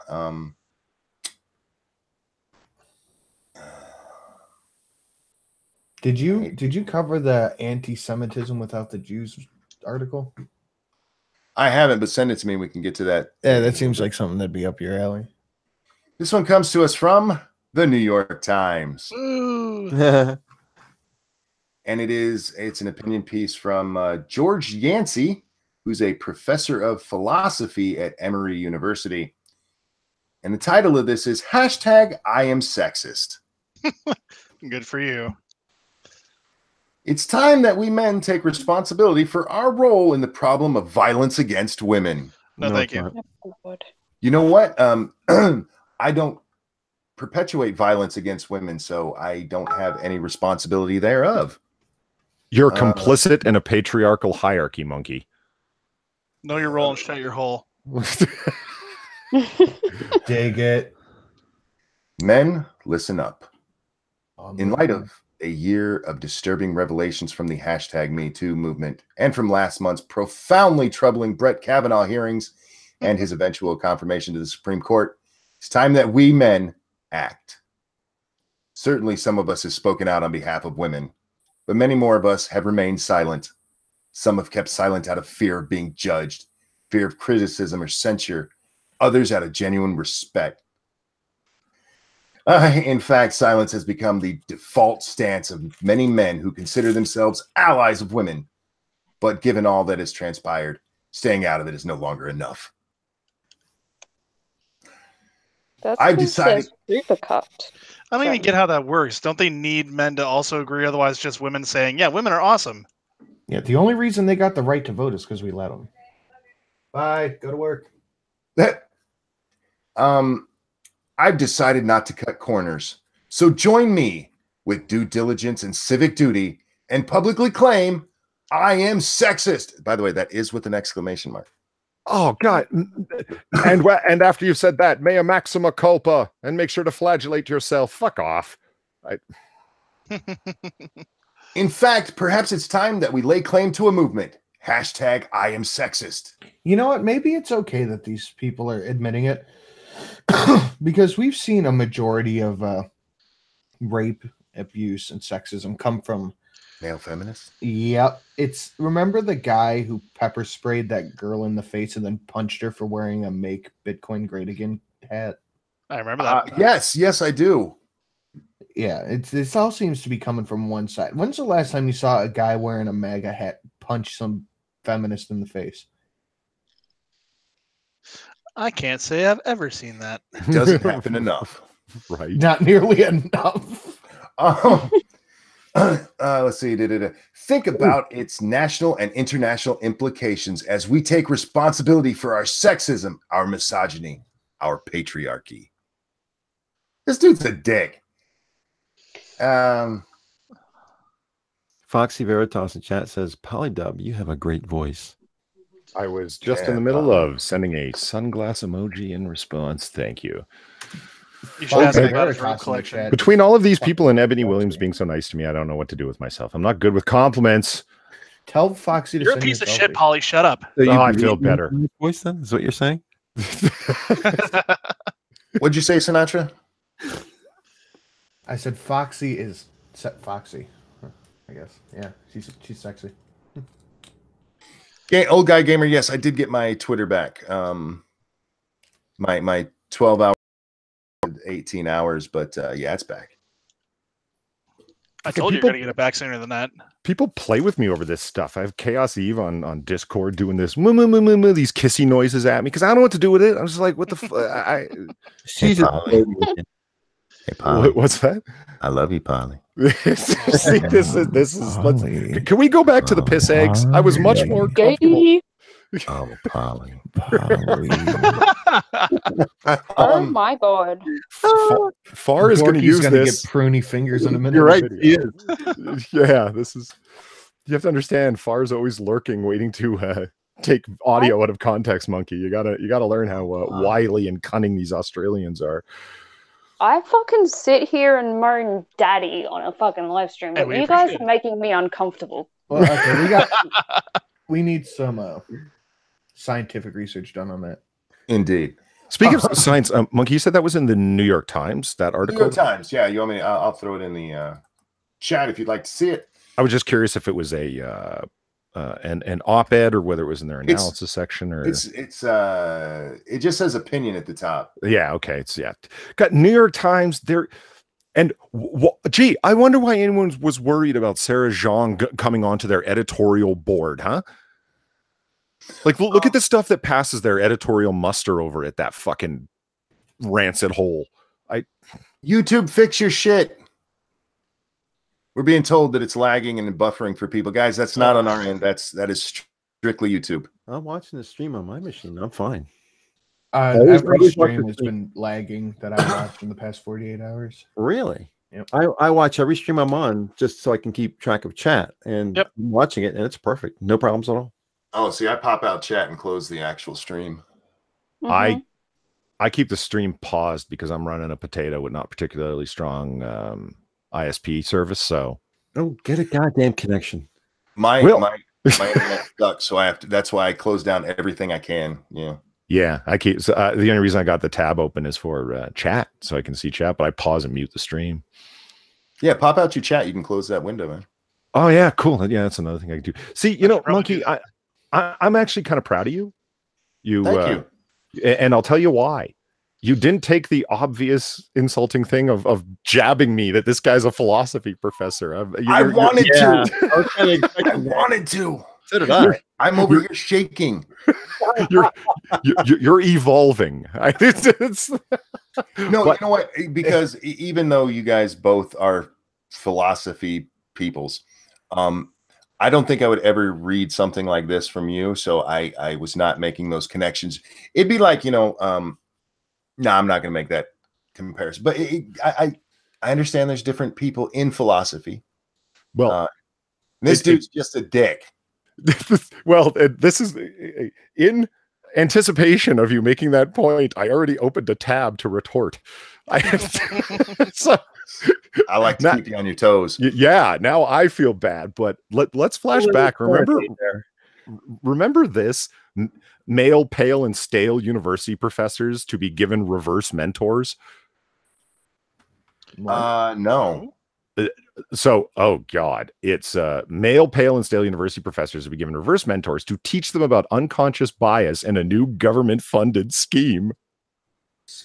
F: Did you cover the anti-Semitism without the Jews article?
A: I haven't, but send it to me. We can get to that.
F: Yeah, that seems like something that'd be up your alley.
A: This one comes to us from the New York Times. And it's an opinion piece from George Yancey, who's a professor of philosophy at Emory University. And the title of this is # I am sexist.
C: Good for you.
A: It's time that we men take responsibility for our role in the problem of violence against women.
C: No, thank you.
A: You know what? I don't perpetuate violence against women, so I don't have any responsibility thereof.
E: You're complicit in a patriarchal hierarchy, monkey.
C: Know your role and shut your hole.
F: Dig it.
A: Men, listen up. In light of a year of disturbing revelations from the #MeToo movement and from last month's profoundly troubling Brett Kavanaugh hearings and his eventual confirmation to the Supreme Court, it's time that we men act. Certainly some of us have spoken out on behalf of women, but many more of us have remained silent. Some have kept silent out of fear of being judged, fear of criticism or censure, others out of genuine respect. In fact, silence has become the default stance of many men who consider themselves allies of women. But given all that has transpired, staying out of it is no longer enough.
B: I've decided.
C: I don't even get how that works. Don't they need men to also agree? Otherwise, just women saying, yeah, women are awesome.
F: Yeah, the only reason they got the right to vote is because we let them. Bye. Go to work.
A: I've decided not to cut corners. So join me with due diligence and civic duty and publicly claim I am sexist. By the way, that is with an exclamation mark.
E: Oh, God. And after you've said that, mea maxima culpa, and make sure to flagellate yourself. Fuck off.
A: In fact, perhaps it's time that we lay claim to a movement. #I am sexist.
F: You know what? Maybe it's okay that these people are admitting it. Because we've seen a majority of rape, abuse, and sexism come from
A: male feminists.
F: Yep. Remember the guy who pepper sprayed that girl in the face and then punched her for wearing a Make Bitcoin Great Again hat?
C: I remember that.
A: Yes, I do.
F: Yeah, it all seems to be coming from one side. When's the last time you saw a guy wearing a MAGA hat punch some feminist in the face?
C: I can't say I've ever seen that.
A: It doesn't happen enough.
E: Right.
F: Not nearly enough.
A: Let's see. Think about its national and international implications as we take responsibility for our sexism, our misogyny, our patriarchy. This dude's a dick.
D: Foxy Veritas in chat says, Polydub, you have a great voice.
E: I was just in the middle of sending a sunglass emoji in response. Thank you.
C: You should ask me about his road collection.
E: Between all of these people and Ebony Williams being so nice to me, I don't know what to do with myself. I'm not good with compliments.
F: Tell Foxy to
C: You're a piece of shit, Polly. Shut up.
E: So I feel better.
D: Voice then is what you're saying?
A: What'd you say, Sinatra?
F: I said Foxy is Foxy. I guess. Yeah, she's sexy.
A: Old guy gamer. Yes, I did get my Twitter back. My 12 hours, 18 hours, but yeah, it's back.
C: I told you you're gonna get it back sooner than that.
E: People play with me over this stuff. I have Chaos Eve on Discord doing this these kissy noises at me because I don't know what to do with it. I'm just like, what the
D: She's
A: Hey, Polly.
E: What's that?
A: I love you, Polly.
E: See, this is. Can we go back to the piss eggs? I was much more comfortable.
A: Oh, Polly.
B: Oh my God.
E: Far is going to use this.
F: Get pruny fingers in a minute.
E: You're right. He is. Yeah, this is. You have to understand. Far is always lurking, waiting to take audio out of context. Monkey, you gotta learn how wily and cunning these Australians are.
B: I fucking sit here and moan daddy on a fucking live stream, but you guys are making me uncomfortable.
F: Well, okay, we need some scientific research done on that.
A: Indeed.
E: Speaking of science, Monkey, you said that was in the New York Times, that article?
A: New York Times, yeah. You want me? I'll throw it in the chat if you'd like to see it.
E: I was just curious if it was an op-ed or whether it was in their analysis section or
A: it just says opinion at the top.
E: Yeah, okay. Got New York Times there. And gee, I wonder why anyone was worried about Sarah Jeong coming onto their editorial board, huh? Like, look at the stuff that passes their editorial muster over at that fucking rancid hole.
A: YouTube, fix your shit. We're being told that it's lagging and buffering for people. Guys, that's not on our end. That is strictly YouTube.
D: I'm watching the stream on my machine. I'm fine.
F: Every stream has been lagging that I've watched in the past 48 hours.
D: Really?
F: Yep.
D: I watch every stream I'm on just so I can keep track of chat, and I'm watching it, and it's perfect. No problems at all.
A: Oh, see, I pop out chat and close the actual stream.
E: I keep the stream paused because I'm running a potato with not particularly strong ISP service. So,
D: get a goddamn connection.
A: My internet sucks, so I have to. That's why I close down everything I can.
E: Yeah, I keep. So, the only reason I got the tab open is for chat, so I can see chat. But I pause and mute the stream.
A: Yeah, pop out your chat. You can close that window, man.
E: Oh yeah, cool. Yeah, that's another thing I can do. See, you know, Monkey, I'm actually kind of proud of you. Thank you. And I'll tell you why. You didn't take the obvious insulting thing of jabbing me that this guy's a philosophy professor. I wanted to.
A: I wanted to.
D: So did I.
A: I'm over here shaking.
E: You're evolving.
A: No, you know what? Because even though you guys both are philosophy peoples, I don't think I would ever read something like this from you. So I was not making those connections. It'd be like, no, I'm not going to make that comparison. But I understand there's different people in philosophy.
E: Well,
A: this dude's just a dick.
E: Well, this is in anticipation of you making that point. I already opened a tab to retort. So,
A: I like to keep you on your toes.
E: Yeah, now I feel bad, but let's flash back. Remember this: male, pale, and stale university professors to be given reverse mentors.
A: No.
E: So, oh God, it's male, pale, and stale university professors to be given reverse mentors to teach them about unconscious bias in a new government-funded scheme.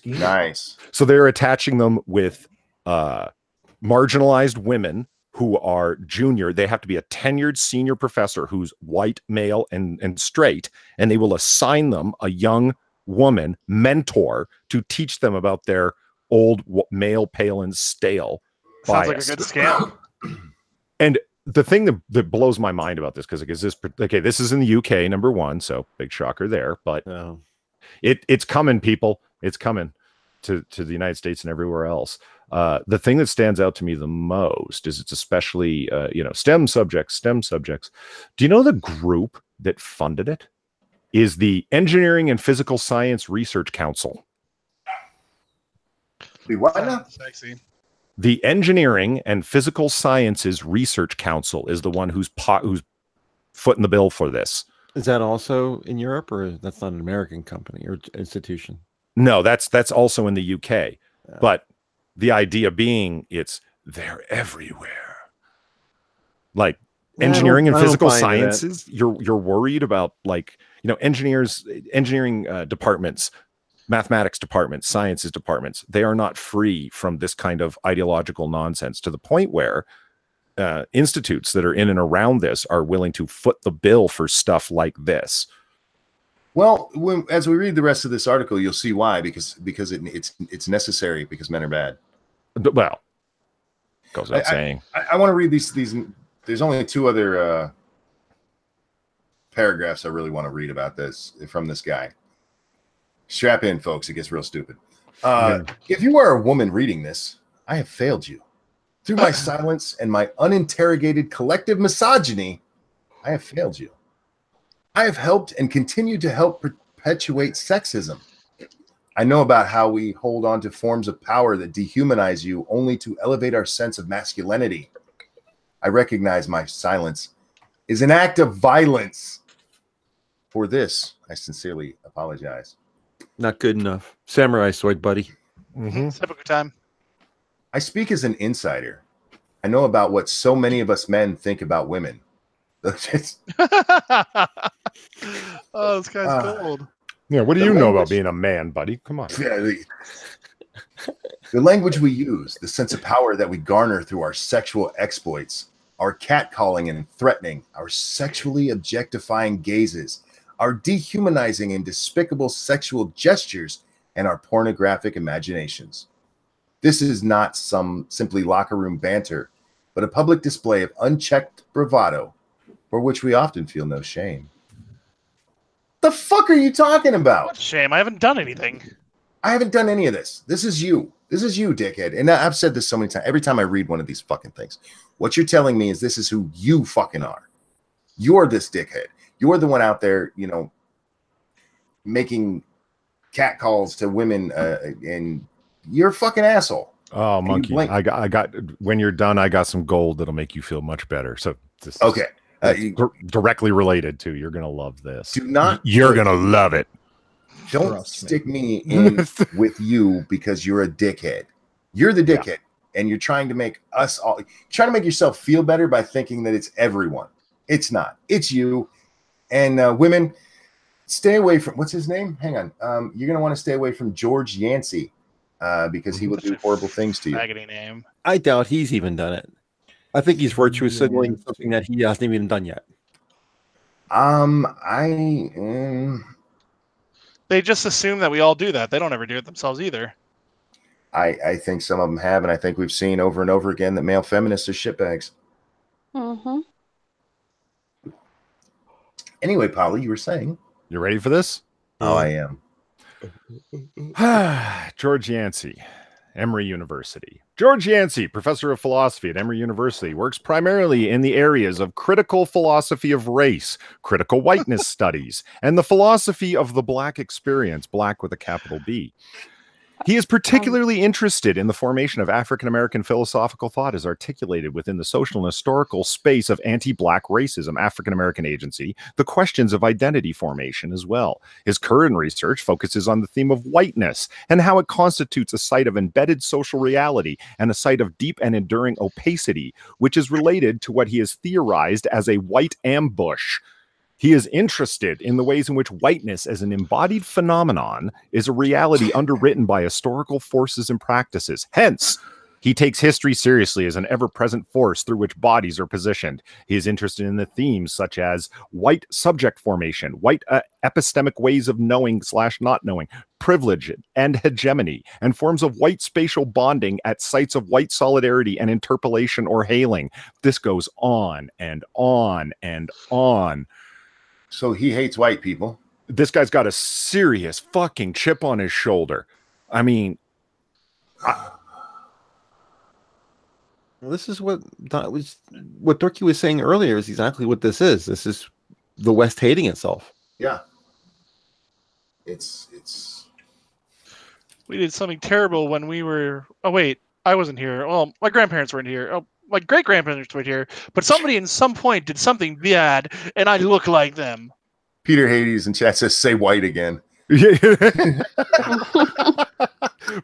A: Nice.
E: So they're attaching them with marginalized women who are junior. They have to be a tenured senior professor who's white, male, and straight, and they will assign them a young woman mentor to teach them about their old male, pale, and stale
C: Sounds
E: bias.
C: like a good scam.
E: And the thing that blows my mind about this, because this is in the UK, number one, so big shocker there, but it's coming, people. It's coming to the United States and everywhere else. The thing that stands out to me the most is it's especially STEM subjects. Do you know the group that funded it is the Engineering and Physical Science Research Council?
C: Sexy.
E: The Engineering and Physical Sciences Research Council is the one who's footing the bill for this.
D: Is that also in Europe, or that's not an American company or institution?
E: No, that's also in the UK. But the idea being they're everywhere. Like engineering and physical sciences, you're worried about engineering departments, mathematics departments, sciences departments. They are not free from this kind of ideological nonsense, to the point where institutes that are in and around this are willing to foot the bill for stuff like this.
A: Well, as we read the rest of this article, you'll see why, because it's necessary, because men are bad.
E: Well, goes without saying.
A: I want to read these. There's only two other paragraphs I really want to read about this from this guy. Strap in, folks. It gets real stupid. If you are a woman reading this, I have failed you. Through my silence and my uninterrogated collective misogyny, I have failed you. I have helped and continue to help perpetuate sexism. I know about how we hold on to forms of power that dehumanize you only to elevate our sense of masculinity. I recognize my silence is an act of violence. For this, I sincerely apologize.
D: Not good enough. Samurai sword, buddy.
C: Typical time.
A: I speak as an insider. I know about what so many of us men think about women.
C: Oh, this guy's gold.
E: Yeah, what do you know about being a man, buddy? Come on.
A: The language we use, the sense of power that we garner through our sexual exploits, our catcalling and threatening, our sexually objectifying gazes, our dehumanizing and despicable sexual gestures, and our pornographic imaginations. This is not some simply locker room banter, but a public display of unchecked bravado, for which we often feel no shame. The fuck are you talking about?
C: What a shame. I haven't done anything.
A: I haven't done any of this. This is you. This is you, dickhead. And I've said this so many times. Every time I read one of these fucking things, what you're telling me is this is who you fucking are. You're this dickhead. You're the one out there, you know, making cat calls to women, and you're a fucking asshole.
E: Oh, monkey! I got. When you're done, I got some gold that'll make you feel much better. So this
A: okay,
E: directly related to. You're gonna love this.
A: Do not.
E: You're gonna love it.
A: Don't stick me in with you because you're a dickhead. You're the dickhead, and you're trying to make us all. Trying to make yourself feel better by thinking that it's everyone. It's not. It's you. And women, stay away from, what's his name? Hang on. You're going to want to stay away from George Yancey because he will do horrible things to you.
C: Name.
D: I doubt he's even done it. I think he's virtue signaling something that he hasn't even done yet.
C: They just assume that we all do that. They don't ever do it themselves either.
A: I think some of them have, and I think we've seen over and over again that male feminists are shitbags.
B: Mm-hmm.
A: Anyway, Polly, you were saying.
E: You ready for this?
A: Oh, I am.
E: George Yancey, Emory University. George Yancey, professor of philosophy at Emory University, works primarily in the areas of critical philosophy of race, critical whiteness studies, and the philosophy of the Black experience, Black with a capital B. He is particularly interested in the formation of African-American philosophical thought as articulated within the social and historical space of anti-Black racism, African-American agency, the questions of identity formation as well. His current research focuses on the theme of whiteness and how it constitutes a site of embedded social reality and a site of deep and enduring opacity, which is related to what he has theorized as a white ambush. He is interested in the ways in which whiteness as an embodied phenomenon is a reality underwritten by historical forces and practices. Hence, he takes history seriously as an ever-present force through which bodies are positioned. He is interested in the themes such as white subject formation, white epistemic ways of knowing/not knowing, privilege and hegemony, and forms of white spatial bonding at sites of white solidarity and interpolation or hailing. This goes on and on and on.
A: So he hates white people.
E: This guy's got a serious fucking chip on his shoulder. I mean,
D: well, this is what Dorky was saying earlier is exactly what this is. This is the West hating itself.
A: Yeah. It's.
C: We did something terrible when we were. Oh wait, I wasn't here. Well, my grandparents weren't here. Oh, my great-grandparents were here, but somebody in some point did something bad, and I look like them.
A: Peter Hades in chat says, say white again.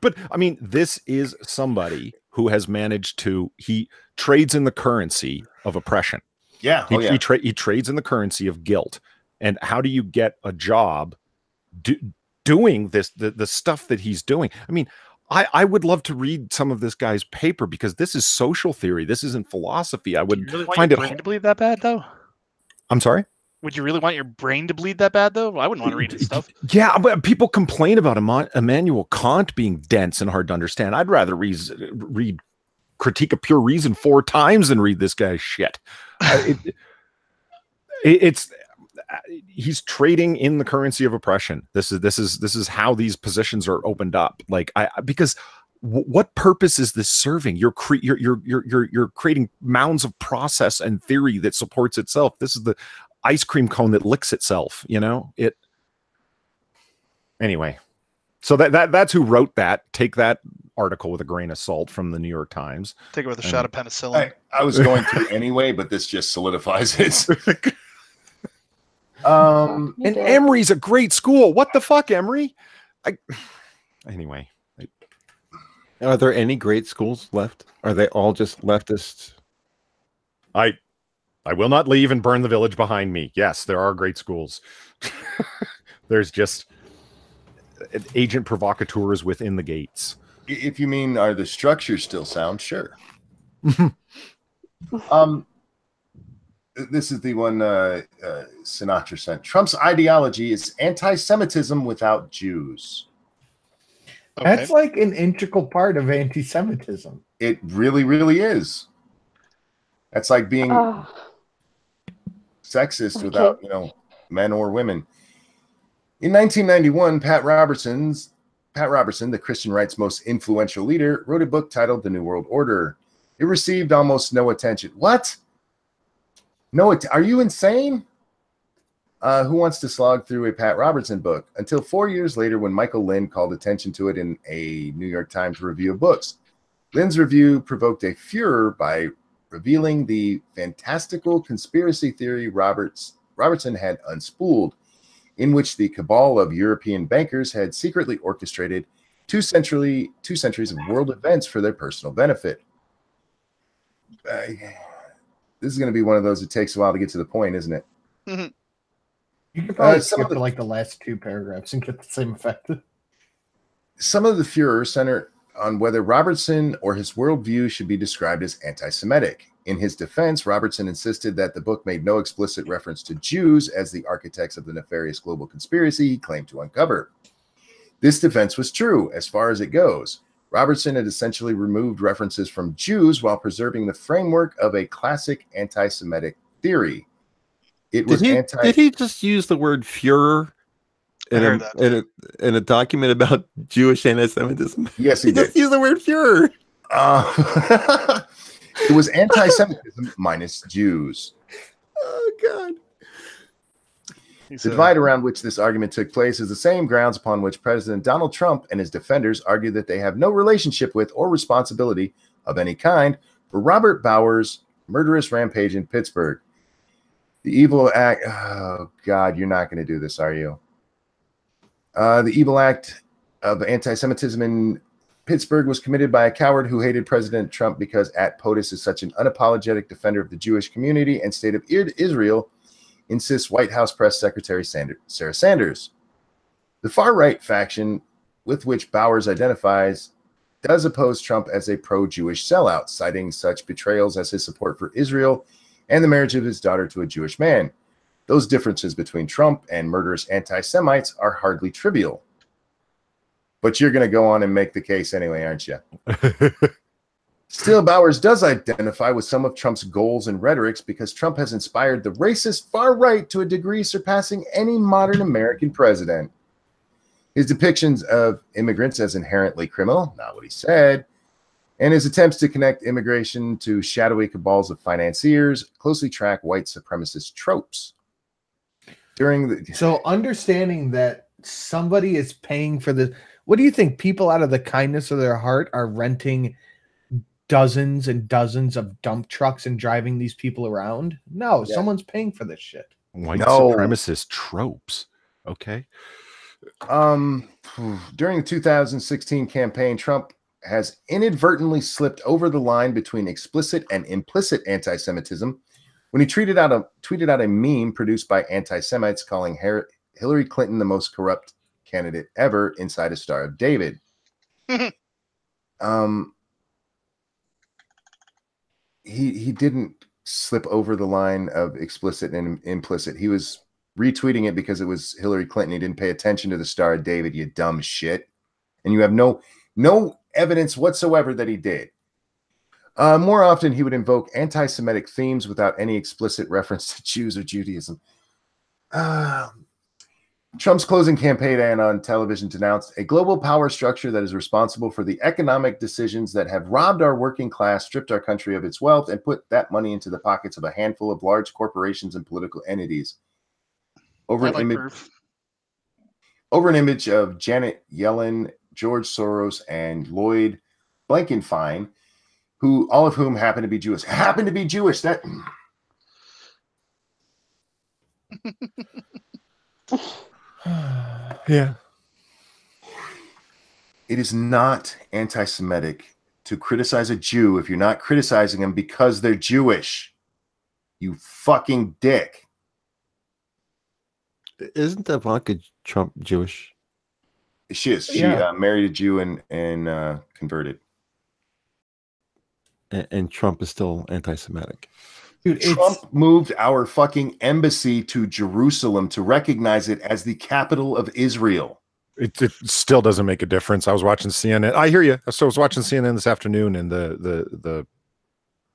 E: But, I mean, this is somebody who has managed to, he trades in the currency of oppression.
A: Yeah.
E: He trades in the currency of guilt. And how do you get a job doing this, the stuff that he's doing? I mean, I would love to read some of this guy's paper because this is social theory. This isn't philosophy. I would
C: really
E: find it
C: brain to bleed that bad, though.
E: I'm sorry?
C: Would you really want your brain to bleed that bad, though? I wouldn't want to read his stuff.
E: Yeah, but people complain about Immanuel Kant being dense and hard to understand. I'd rather read Critique of Pure Reason 4 times than read this guy's shit. He's trading in the currency of oppression. This is how these positions are opened up. Like because what purpose is this serving? You're creating mounds of process and theory that supports itself. This is the ice cream cone that licks itself. You know it. Anyway, so that's who wrote that. Take that article with a grain of salt from the New York Times.
C: Take it with a shot of penicillin.
A: I was going to anyway, but this just solidifies it.
E: And Emory's a great school. What the fuck, Emory? Anyway.
D: Are there any great schools left? Are they all just leftist?
E: I will not leave and burn the village behind me. Yes, there are great schools. There's just agent provocateurs within the gates.
A: If you mean, are the structures still sound? Sure. This is the one Sinatra sent. Trump's ideology is anti-Semitism without Jews.
F: Okay. That's like an integral part of anti-Semitism.
A: It really, really is. That's like being sexist without, men or women. In 1991, Pat Robertson, the Christian right's most influential leader, wrote a book titled The New World Order. It received almost no attention. What? No, are you insane? Who wants to slog through a Pat Robertson book? Until 4 years later, when Michael Lind called attention to it in a New York Times review of books. Lind's review provoked a furor by revealing the fantastical conspiracy theory Robertson had unspooled, in which the cabal of European bankers had secretly orchestrated two centuries of world events for their personal benefit. This is going to be one of those that takes a while to get to the point, isn't it?
C: Mm-hmm.
F: You could probably skip to like the last two paragraphs and get the same effect.
A: Some of the furor center on whether Robertson or his worldview should be described as anti-Semitic. In his defense, Robertson insisted that the book made no explicit reference to Jews as the architects of the nefarious global conspiracy he claimed to uncover. This defense was true, as far as it goes. Robertson had essentially removed references from Jews while preserving the framework of a classic anti-Semitic theory. Did
D: he just use the word Führer in a document about Jewish anti-Semitism?
A: Yes, he did.
D: Just used the word Führer.
A: It was anti-Semitism minus Jews.
D: Oh, God.
A: The divide around which this argument took place is the same grounds upon which President Donald Trump and his defenders argue that they have no relationship with or responsibility of any kind for Robert Bauer's murderous rampage in Pittsburgh. The evil act... Oh, God, you're not going to do this, are you? The evil act of anti-Semitism in Pittsburgh was committed by a coward who hated President Trump because POTUS is such an unapologetic defender of the Jewish community and state of Israel, insists White House Press Secretary Sarah Sanders. The far-right faction with which Bowers identifies does oppose Trump as a pro-Jewish sellout, citing such betrayals as his support for Israel and the marriage of his daughter to a Jewish man. Those differences between Trump and murderous anti-Semites are hardly trivial. But you're going to go on and make the case anyway, aren't you? Still, Bowers does identify with some of Trump's goals and rhetorics because Trump has inspired the racist far right to a degree surpassing any modern American president. His depictions of immigrants as inherently criminal, not what he said, and his attempts to connect immigration to shadowy cabals of financiers closely track white supremacist tropes.
F: So understanding that somebody is paying for the... What do you think? People out of the kindness of their heart are renting dozens and dozens of dump trucks and driving these people around? No, someone's paying for this shit.
E: White supremacist tropes. Okay.
A: During the 2016 campaign, Trump has inadvertently slipped over the line between explicit and implicit anti-Semitism when he tweeted out a meme produced by anti-Semites calling Hillary Clinton the most corrupt candidate ever inside a Star of David. He didn't slip over the line of explicit and implicit. He was retweeting it because it was Hillary Clinton. He didn't pay attention to the Star of David, you dumb shit. And you have no evidence whatsoever that he did. More often, he would invoke anti-Semitic themes without any explicit reference to Jews or Judaism. Trump's closing campaign ad on television denounced a global power structure that is responsible for the economic decisions that have robbed our working class, stripped our country of its wealth, and put that money into the pockets of a handful of large corporations and political entities. Over an image of Janet Yellen, George Soros, and Lloyd Blankenfein, all of whom happen to be Jewish. That...
E: Yeah.
A: It is not anti-Semitic to criticize a Jew if you're not criticizing them because they're Jewish. You fucking dick.
D: Isn't Ivanka Trump Jewish?
A: She is. She married a Jew and converted.
D: And Trump is still anti-Semitic.
A: Dude, Trump moved our fucking embassy to Jerusalem to recognize it as the capital of Israel.
E: It still doesn't make a difference. I was watching CNN. I hear you. So I was watching CNN this afternoon, and the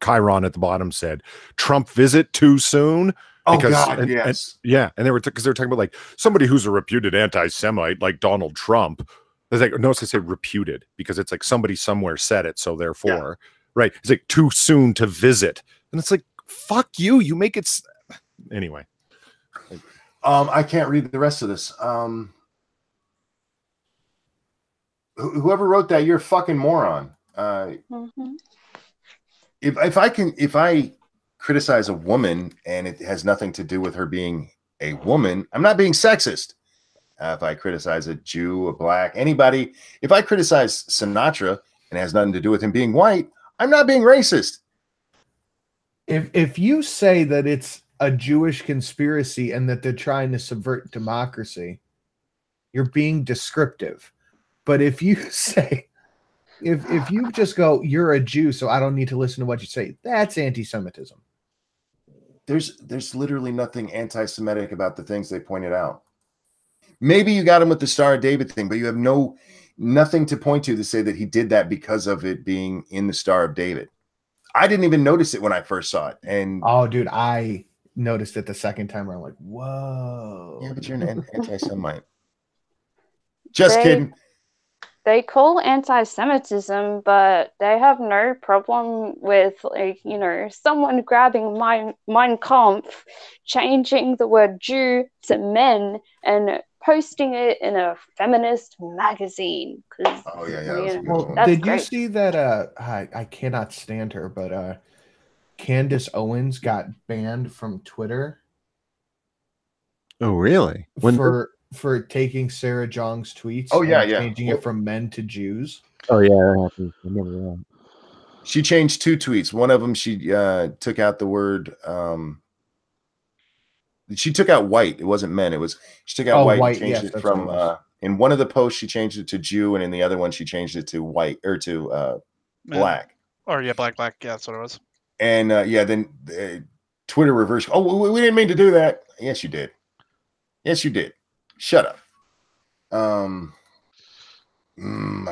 E: Chiron at the bottom said, "Trump visit too soon."
A: Oh God, yes.
E: And they were because they were talking about like somebody who's a reputed anti-Semite like Donald Trump. It's like, notice I say reputed because it's like somebody somewhere said it, so therefore, right? It's like too soon to visit, and it's like, fuck you. You make it anyway.
A: I can't read the rest of this. Whoever wrote that, you're a fucking moron. If I criticize a woman and it has nothing to do with her being a woman, I'm not being sexist. If I criticize a Jew, a black, anybody, if I criticize Sinatra and it has nothing to do with him being white, I'm not being racist.
F: If you say that it's a Jewish conspiracy and that they're trying to subvert democracy, you're being descriptive. But if you say, if you just go, you're a Jew, so I don't need to listen to what you say, that's anti-Semitism.
A: There's literally nothing anti-Semitic about the things they pointed out. Maybe you got him with the Star of David thing, but you have nothing to point to say that he did that because of it being in the Star of David. I didn't even notice it when I first saw it. And
F: oh, dude, I noticed it the second time where I'm like, whoa.
A: Yeah, but you're an anti-Semite. Just kidding.
B: They call anti-Semitism, but they have no problem with, like, you know, someone grabbing Mein Kampf, changing the word Jew to men, and posting it in a feminist magazine.
A: Oh yeah.
F: Well, did you see that? I cannot stand her, but Candace Owens got banned from Twitter.
D: Oh, really?
F: For taking Sarah Jong's tweets.
A: Oh yeah,
F: changing it from men to Jews.
D: Oh yeah, that happened. I remember that.
A: She changed 2 tweets. One of them she took out the word. She took out white. It wasn't men. She took out white. And changed it from. In one of the posts, she changed it to Jew, and in the other one, she changed it to white or to black.
C: Or black. Yeah, that's what it was.
A: And then Twitter reversed. Oh, we didn't mean to do that. Yes, you did. Yes, you did. Shut up. I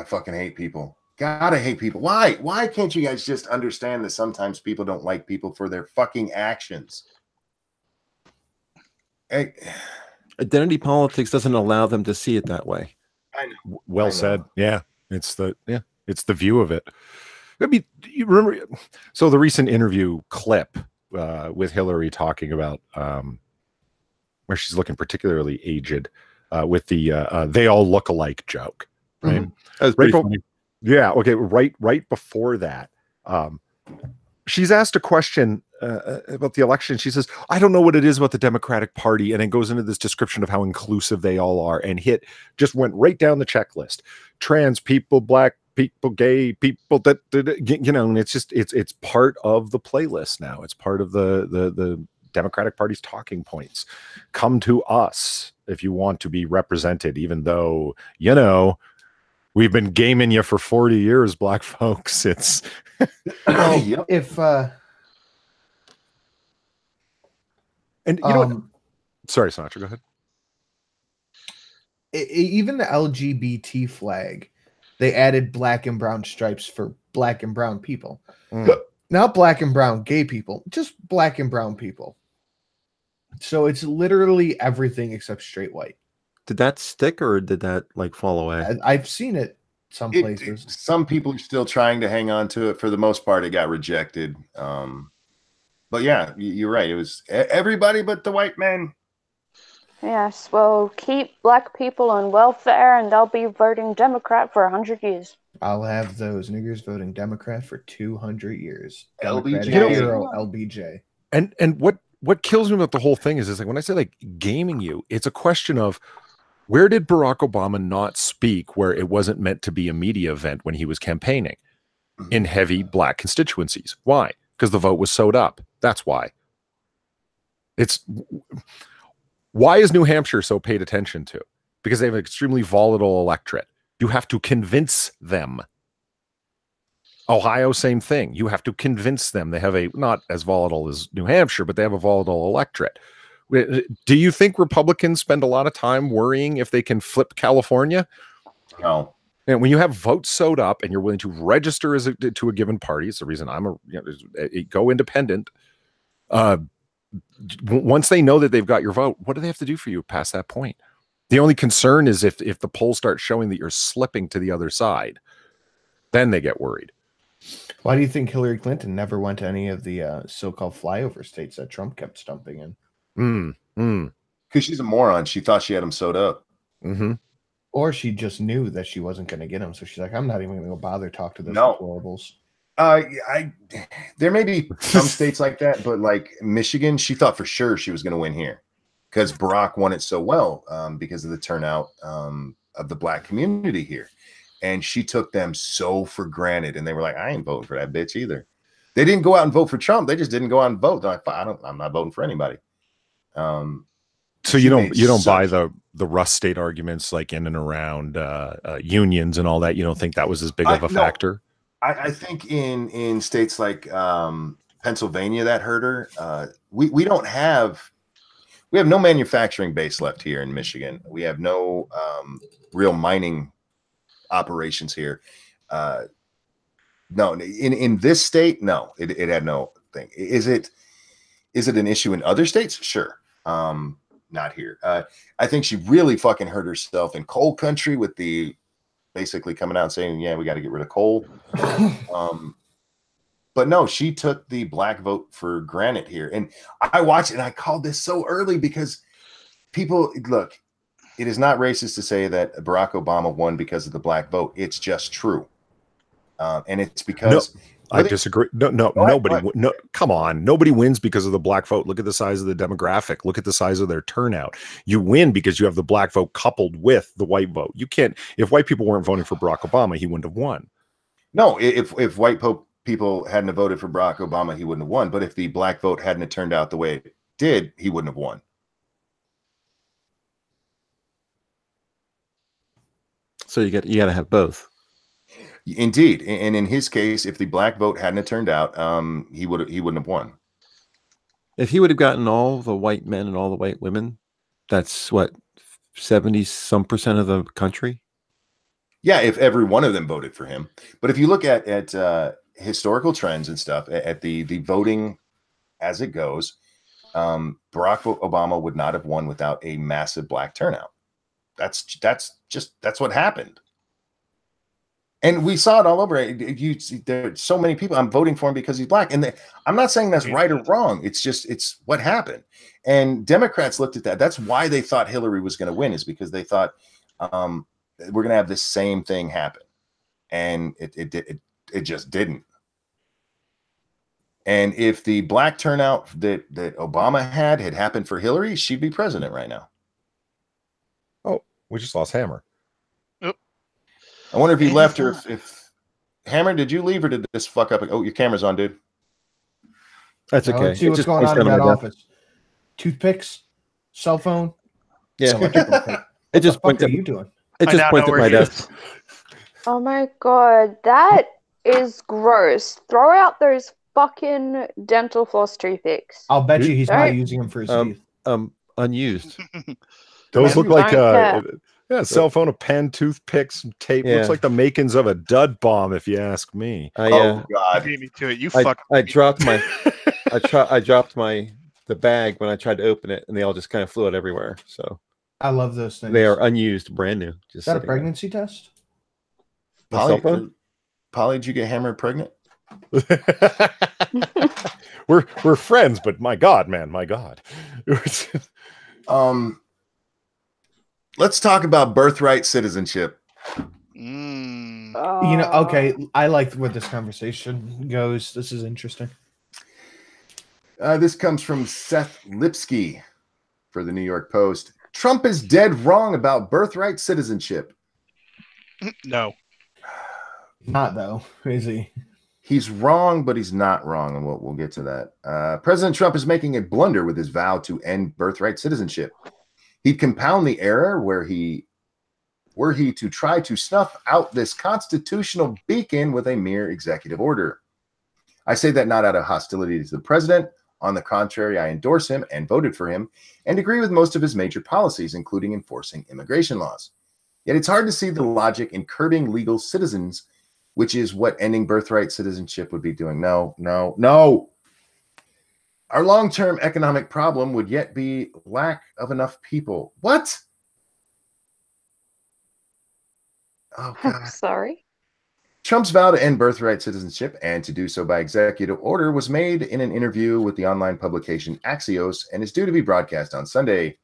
A: fucking hate people. Gotta hate people. Why can't you guys just understand that sometimes people don't like people for their fucking actions?
D: Identity politics doesn't allow them to see it that way.
A: I know.
E: Well said. Yeah. It's the view of it. I mean, you remember, so the recent interview clip with Hillary talking about where she's looking particularly aged with the they all look alike joke, right?
D: Mm-hmm. That was pretty funny.
E: Yeah. Okay. Right before that, she's asked a question about the election. She says, I don't know what it is about the Democratic Party. And it goes into this description of how inclusive they all are, and just went right down the checklist. Trans people, black people, gay people, that you know, and it's part of the playlist now. It's part of the Democratic Party's talking points. Come to us if you want to be represented, even though, you know, we've been gaming you for 40 years, black folks. It's
F: well, if
E: and you know what? Sorry, Sinatra, go ahead.
F: Even the LGBT flag, they added black and brown stripes for black and brown people. Not black and brown gay people, just black and brown people. So it's literally everything except straight white.
D: Did that stick or did that like fall away?
F: I've seen it some places.
A: Some people are still trying to hang on to it. For the most part, it got rejected. But yeah, you're right. It was everybody but the white men.
B: Yes, well, keep black people on welfare and they'll be voting Democrat for 100 years.
F: I'll have those niggers voting Democrat for 200 years.
A: LBJ.
F: Hero, LBJ.
E: And what kills me about the whole thing is like when I say like gaming you, it's a question of where did Barack Obama not speak where it wasn't meant to be a media event when he was campaigning in heavy black constituencies? Why? Because the vote was sewed up. That's why. Why is New Hampshire so paid attention to? Because they have an extremely volatile electorate. You have to convince them. Ohio, same thing. You have to convince them. They have a, not as volatile as New Hampshire, but they have a volatile electorate. Do you think Republicans spend a lot of time worrying if they can flip California?
A: No.
E: And when you have votes sewed up and you're willing to register to a given party, it's the reason I'm go independent. once they know that they've got your vote, what do they have to do for you past that point? The only concern is if the polls start showing that you're slipping to the other side, then they get worried.
F: Why do you think Hillary Clinton never went to any of the so-called flyover states that Trump kept stumping in?
A: Because she's a moron. She thought she had him sewed up.
F: Or she just knew that she wasn't going to get him, so she's like, I'm not even going to go bother talk to those deplorables.
A: There may be some states like that, but like Michigan, she thought for sure she was going to win here because Barack won it so well because of the turnout of the black community here. And she took them so for granted. And they were like, I ain't voting for that bitch either. They didn't go out and vote for Trump. They just didn't go out and vote. They're like, I'm not voting for anybody.
E: So you don't buy the Rust State arguments like in and around unions and all that. You don't think that was as big of a factor?
A: I think in states like Pennsylvania that hurt her. We have no manufacturing base left here in Michigan. We have no real mining operations here. No, in this state, no, it had no thing. Is it an issue in other states? Sure. Not here. I think she really fucking hurt herself in coal country with the basically coming out and saying, yeah, we got to get rid of coal. But no, she took the black vote for granted here. And I watched it and I called this so early because people, look, it is not racist to say that Barack Obama won because of the black vote. It's just true. And it's because...
E: No. I disagree. No, come on. Nobody wins because of the black vote. Look at the size of the demographic. Look at the size of their turnout. You win because you have the black vote coupled with the white vote. You can't, if white people weren't voting for Barack Obama, he wouldn't have won.
A: No, if white people hadn't have voted for Barack Obama, he wouldn't have won. But if the black vote hadn't have turned out the way it did, he wouldn't have won.
D: So you got to have both.
A: Indeed, and in his case, if the black vote hadn't have turned out, he wouldn't have won.
D: If he would have gotten all the white men and all the white women, that's what 70% of the country.
A: Yeah, if every one of them voted for him. But if you look at historical trends and stuff, at the voting as it goes, Barack Obama would not have won without a massive black turnout. That's what happened. And we saw it all over. There's so many people. I'm voting for him because he's black. And I'm not saying that's right or wrong. It's what happened. And Democrats looked at that. That's why they thought Hillary was going to win, is because they thought we're going to have this same thing happen. And it just didn't. And if the black turnout that Obama had happened for Hillary, she'd be president right now.
E: Oh, we just lost Hammer.
A: I wonder if he left or if Hammer, did you leave or did this fuck up? Oh, your camera's on, dude.
D: That's okay.
F: Let's see what's going on in that office. Toothpicks, cell phone.
D: Yeah. It just points
F: at you doing.
D: It just points at my desk.
B: Oh my god, that is gross. Throw out those fucking dental floss toothpicks.
F: I'll bet you he's not using them for his teeth.
D: Unused.
E: Those look like cell phone, a pen, toothpicks, tape. Looks like the makings of a dud bomb, if you ask me.
A: Oh God!
C: You beat me to it. You
D: I dropped my the bag when I tried to open it, and they all just kind of flew out everywhere. So
F: I love those things.
D: They are unused, brand new.
F: Is that a pregnancy test?
A: Polly, did you get Hammered pregnant?
E: We're friends, but my God, man, my God.
A: Let's talk about birthright citizenship.
F: Okay, I like where this conversation goes. This is interesting.
A: This comes from Seth Lipsky for the New York Post. Trump is dead wrong about birthright citizenship.
C: No.
F: Not though, is he?
A: He's wrong, but he's not wrong, and we'll get to that. President Trump is making a blunder with his vow to end birthright citizenship. He'd compound the error were he to try to snuff out this constitutional beacon with a mere executive order. I say that not out of hostility to the president. On the contrary, I endorse him and voted for him and agree with most of his major policies, including enforcing immigration laws. Yet it's hard to see the logic in curbing legal citizens, which is what ending birthright citizenship would be doing. No. Our long-term economic problem would yet be lack of enough people. What? Oh, God.
B: I'm sorry.
A: Trump's vow to end birthright citizenship and to do so by executive order was made in an interview with the online publication Axios and is due to be broadcast on Sunday.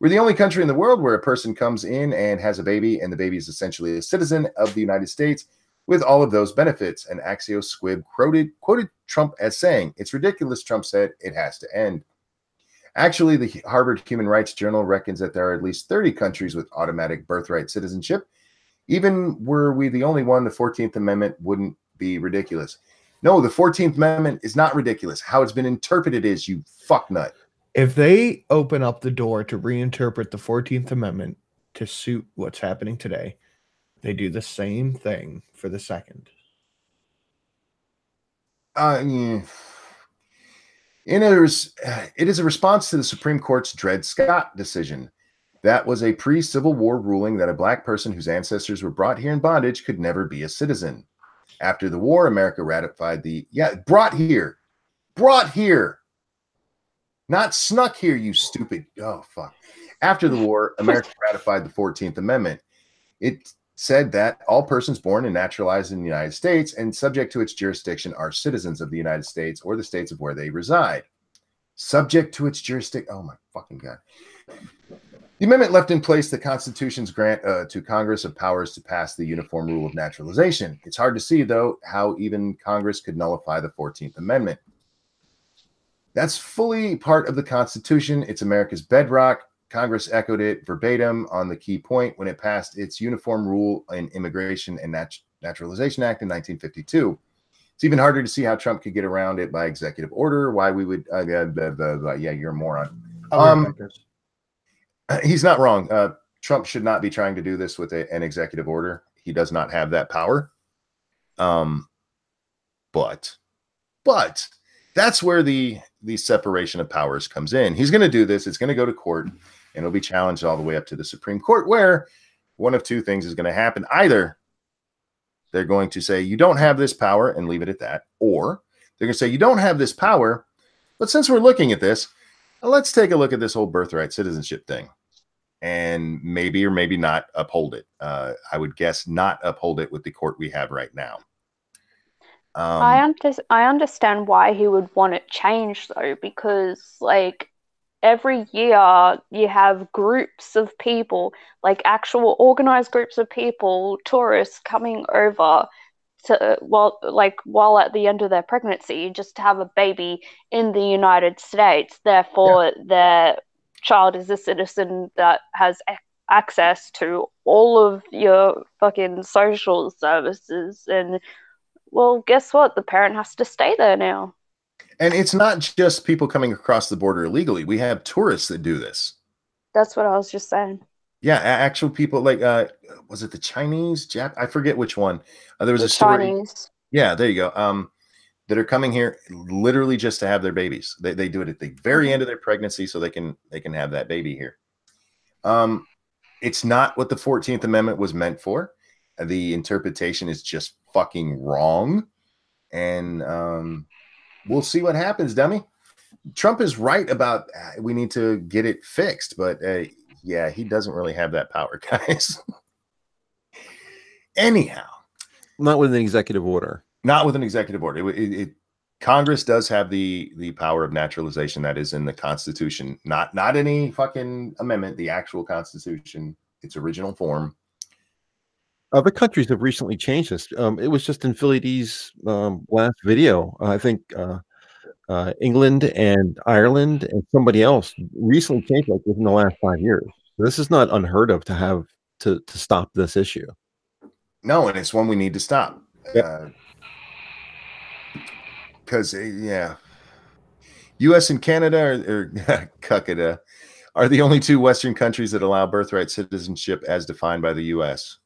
A: We're the only country in the world where a person comes in and has a baby, and the baby is essentially a citizen of the United States with all of those benefits. And Axios Scribe quoted Trump as saying, "It's ridiculous," Trump said, "it has to end." Actually, the Harvard Human Rights Journal reckons that there are at least 30 countries with automatic birthright citizenship. Even were we the only one, the 14th Amendment wouldn't be ridiculous. No, the 14th Amendment is not ridiculous. How it's been interpreted is, you fucknut.
F: If they open up the door to reinterpret the 14th Amendment to suit what's happening today, they do the same thing for the second.
A: It is a response to the Supreme Court's Dred Scott decision. That was a pre-Civil War ruling that a black person whose ancestors were brought here in bondage could never be a citizen. After the war, America ratified brought here. Not snuck here, you stupid. Oh, fuck. After the war, America ratified the 14th Amendment. It said that all persons born and naturalized in the United States and subject to its jurisdiction are citizens of the United States or the states of where they reside. Subject to its jurisdiction. Oh, my fucking God. The amendment left in place the Constitution's grant to Congress of powers to pass the Uniform Rule of Naturalization. It's hard to see, though, how even Congress could nullify the 14th Amendment. That's fully part of the Constitution. It's America's bedrock. Congress echoed it verbatim on the key point when it passed its Uniform Rule in Immigration and Naturalization Act in 1952. It's even harder to see how Trump could get around it by executive order. Why we would, yeah, you're a moron. He's not wrong. Trump should not be trying to do this with an executive order. He does not have that power. But that's where the separation of powers comes in. He's going to do this. It's going to go to court, and it'll be challenged all the way up to the Supreme Court, where one of two things is going to happen. Either they're going to say, you don't have this power and leave it at that, or they're going to say, you don't have this power, but since we're looking at this, let's take a look at this whole birthright citizenship thing and maybe or maybe not uphold it. I would guess not uphold it with the court we have right now.
B: I understand why he would want it changed, though, because, like, every year you have groups of people, like actual organized groups of people, tourists coming over to, while at the end of their pregnancy, just to have a baby in the United States. Therefore, their child is a citizen that has access to all of your fucking social services. And, well, guess what? The parent has to stay there now.
A: And it's not just people coming across the border illegally. We have tourists that do this.
B: That's what I was just saying. Yeah,
A: actual people, like, was it the Chinese? I forget which one. There was a story.
B: Chinese.
A: Yeah, there you go. That are coming here literally just to have their babies. They do it at the very end of their pregnancy so they can have that baby here. It's not what the 14th Amendment was meant for. The interpretation is just fucking wrong. And we'll see what happens, dummy. Trump is right about we need to get it fixed, but yeah, he doesn't really have that power, guys. Anyhow.
D: Not with an executive order.
A: Not with an executive order. Congress does have the power of naturalization that is in the Constitution. Not any fucking amendment, the actual Constitution, its original form.
D: Other countries have recently changed this. It was just in Philly D's last video. I think England and Ireland and somebody else recently changed like within the last 5 years. So this is not unheard of to have to stop this issue.
A: No, and it's one we need to stop. Because U.S. and Canada are the only two Western countries that allow birthright citizenship as defined by the U.S.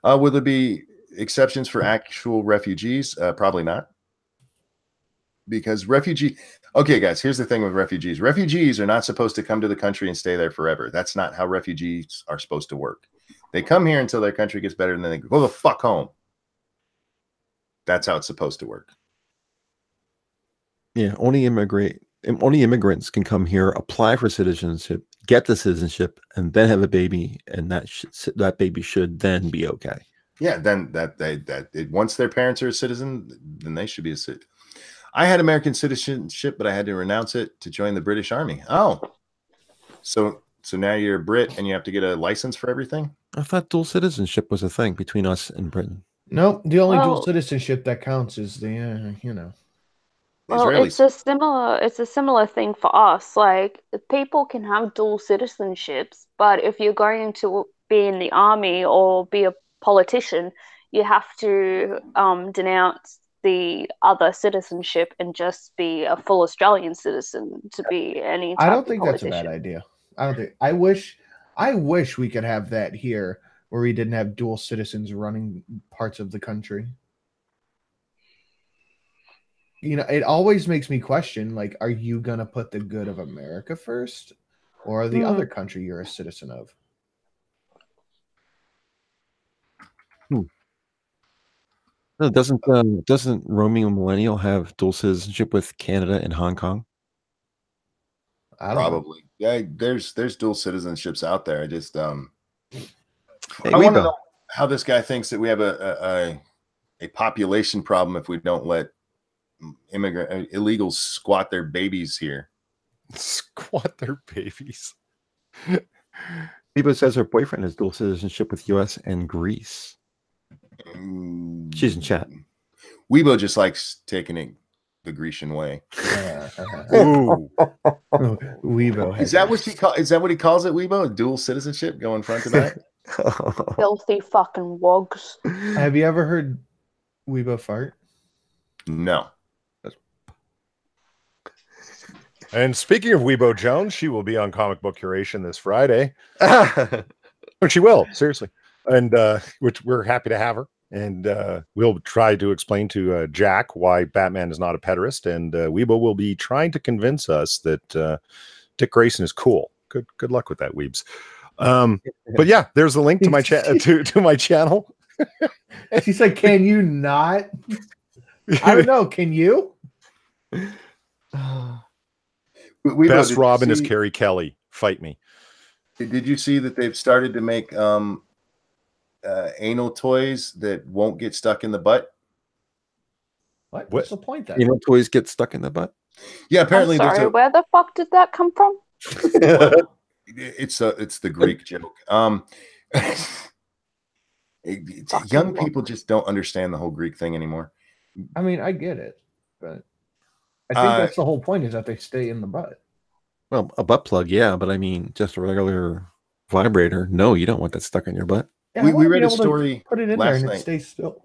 A: Will there be exceptions for actual refugees? Probably not. Because okay, guys, here's the thing with refugees. Refugees are not supposed to come to the country and stay there forever. That's not how refugees are supposed to work. They come here until their country gets better, and then they go the fuck home. That's how it's supposed to work.
D: Yeah, only immigrants can come here, apply for citizenship, get the citizenship, and then have a baby, and that baby should then be okay.
A: Yeah, then once their parents are a citizen, then they should be a citizen. I had American citizenship, but I had to renounce it to join the British Army. Oh, so now you're a Brit and you have to get a license for everything?
D: I thought dual citizenship was a thing between us and Britain.
F: Nope, the only dual citizenship that counts is the
B: Well, it's a similar thing for us. Like, people can have dual citizenships, but if you're going to be in the army or be a politician, you have to denounce the other citizenship and just be a full Australian citizen to be any type
F: I don't
B: of
F: think
B: politician.
F: that's a bad idea. I wish we could have that here where we didn't have dual citizens running parts of the country. You know, it always makes me question, like, are you going to put the good of America first or the other country you're a citizen of?
D: No, doesn't Romeo Millennial have dual citizenship with Canada and Hong Kong?
A: Probably. Yeah, there's dual citizenships out there. I just I
D: Hey,
A: want to know how this guy thinks that we have a population problem if we don't let illegals squat their babies here.
E: Squat their babies.
D: Weibo says her boyfriend has dual citizenship with U.S. and Greece. She's in chat.
A: Weibo just likes taking it the Grecian way.
E: Ooh.
F: Weibo.
A: Is that what he calls it, Weibo? Dual citizenship going front to back?
B: Filthy fucking wogs.
F: Have you ever heard Weibo fart?
A: No.
E: And speaking of Weibo Jones, she will be on Comic Book Curation this Friday. She will, seriously. And which we're happy to have her. And we'll try to explain to Jack why Batman is not a pederast. And Weibo will be trying to convince us that Dick Grayson is cool. Good luck with that, Weebs. But yeah, there's a link to my to my channel.
F: She's like, can you not? I don't know. Can you?
E: Best Robin is Carrie Kelly. Fight me.
A: Did you see that they've started to make anal toys that won't get stuck in the butt?
F: What's the point then?
D: Anal toys get stuck in the butt?
A: Yeah, apparently.
B: I'm sorry, where the fuck did that come from?
A: Well, it's the Greek joke. Young people just don't understand the whole Greek thing anymore.
F: I mean, I get it, but I think that's the whole point, is that they stay in the butt.
D: Well, a butt plug, yeah, but I mean, just a regular vibrator. No, you don't want that stuck in your butt.
F: Yeah,
A: we read a story.
F: Put it in there and it stays still.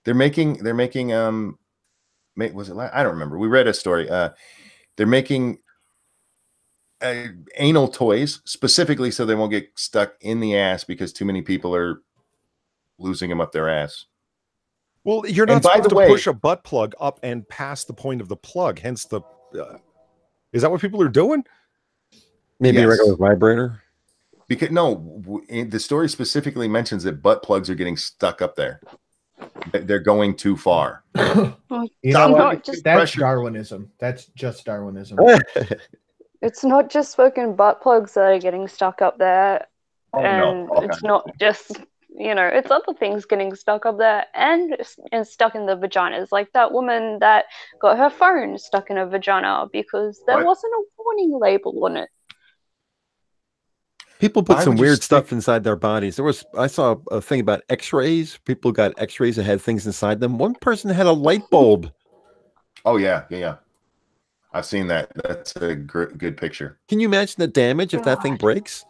A: They're making. Was it? I don't remember. We read a story. They're making anal toys specifically so they won't get stuck in the ass because too many people are losing them up their ass.
E: Well, you're not supposed to push a butt plug up and past the point of the plug. Hence the. Is that what people are doing?
D: Maybe a regular vibrator.
A: Because the story specifically mentions that butt plugs are getting stuck up there. They're going too far.
F: That's Darwinism. That's just Darwinism.
B: It's not just fucking butt plugs that are getting stuck up there. It's not just, it's other things getting stuck up there and stuck in the vaginas. Like that woman that got her phone stuck in a vagina because there wasn't a warning label on it.
D: People put some weird stuff inside their bodies. I saw a thing about x-rays. People got x-rays that had things inside them. One person had a light bulb.
A: Oh, yeah. I've seen that. That's a good picture.
D: Can you imagine the damage if that thing breaks?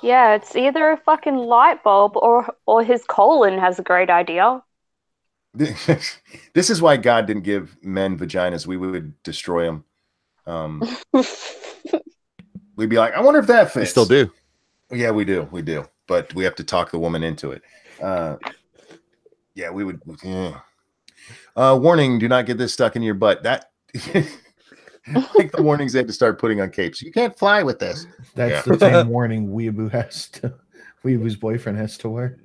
B: Yeah, it's either a fucking light bulb or his colon has a great idea.
A: This is why God didn't give men vaginas. We would destroy them. We'd be like, I wonder if that fits.
D: We still do.
A: Yeah, we do. But we have to talk the woman into it. Yeah, we would. Yeah. Warning, do not get this stuck in your butt. That like the warnings they had to start putting on capes. You can't fly with this.
F: That's the same warning Weeaboo's boyfriend has to wear.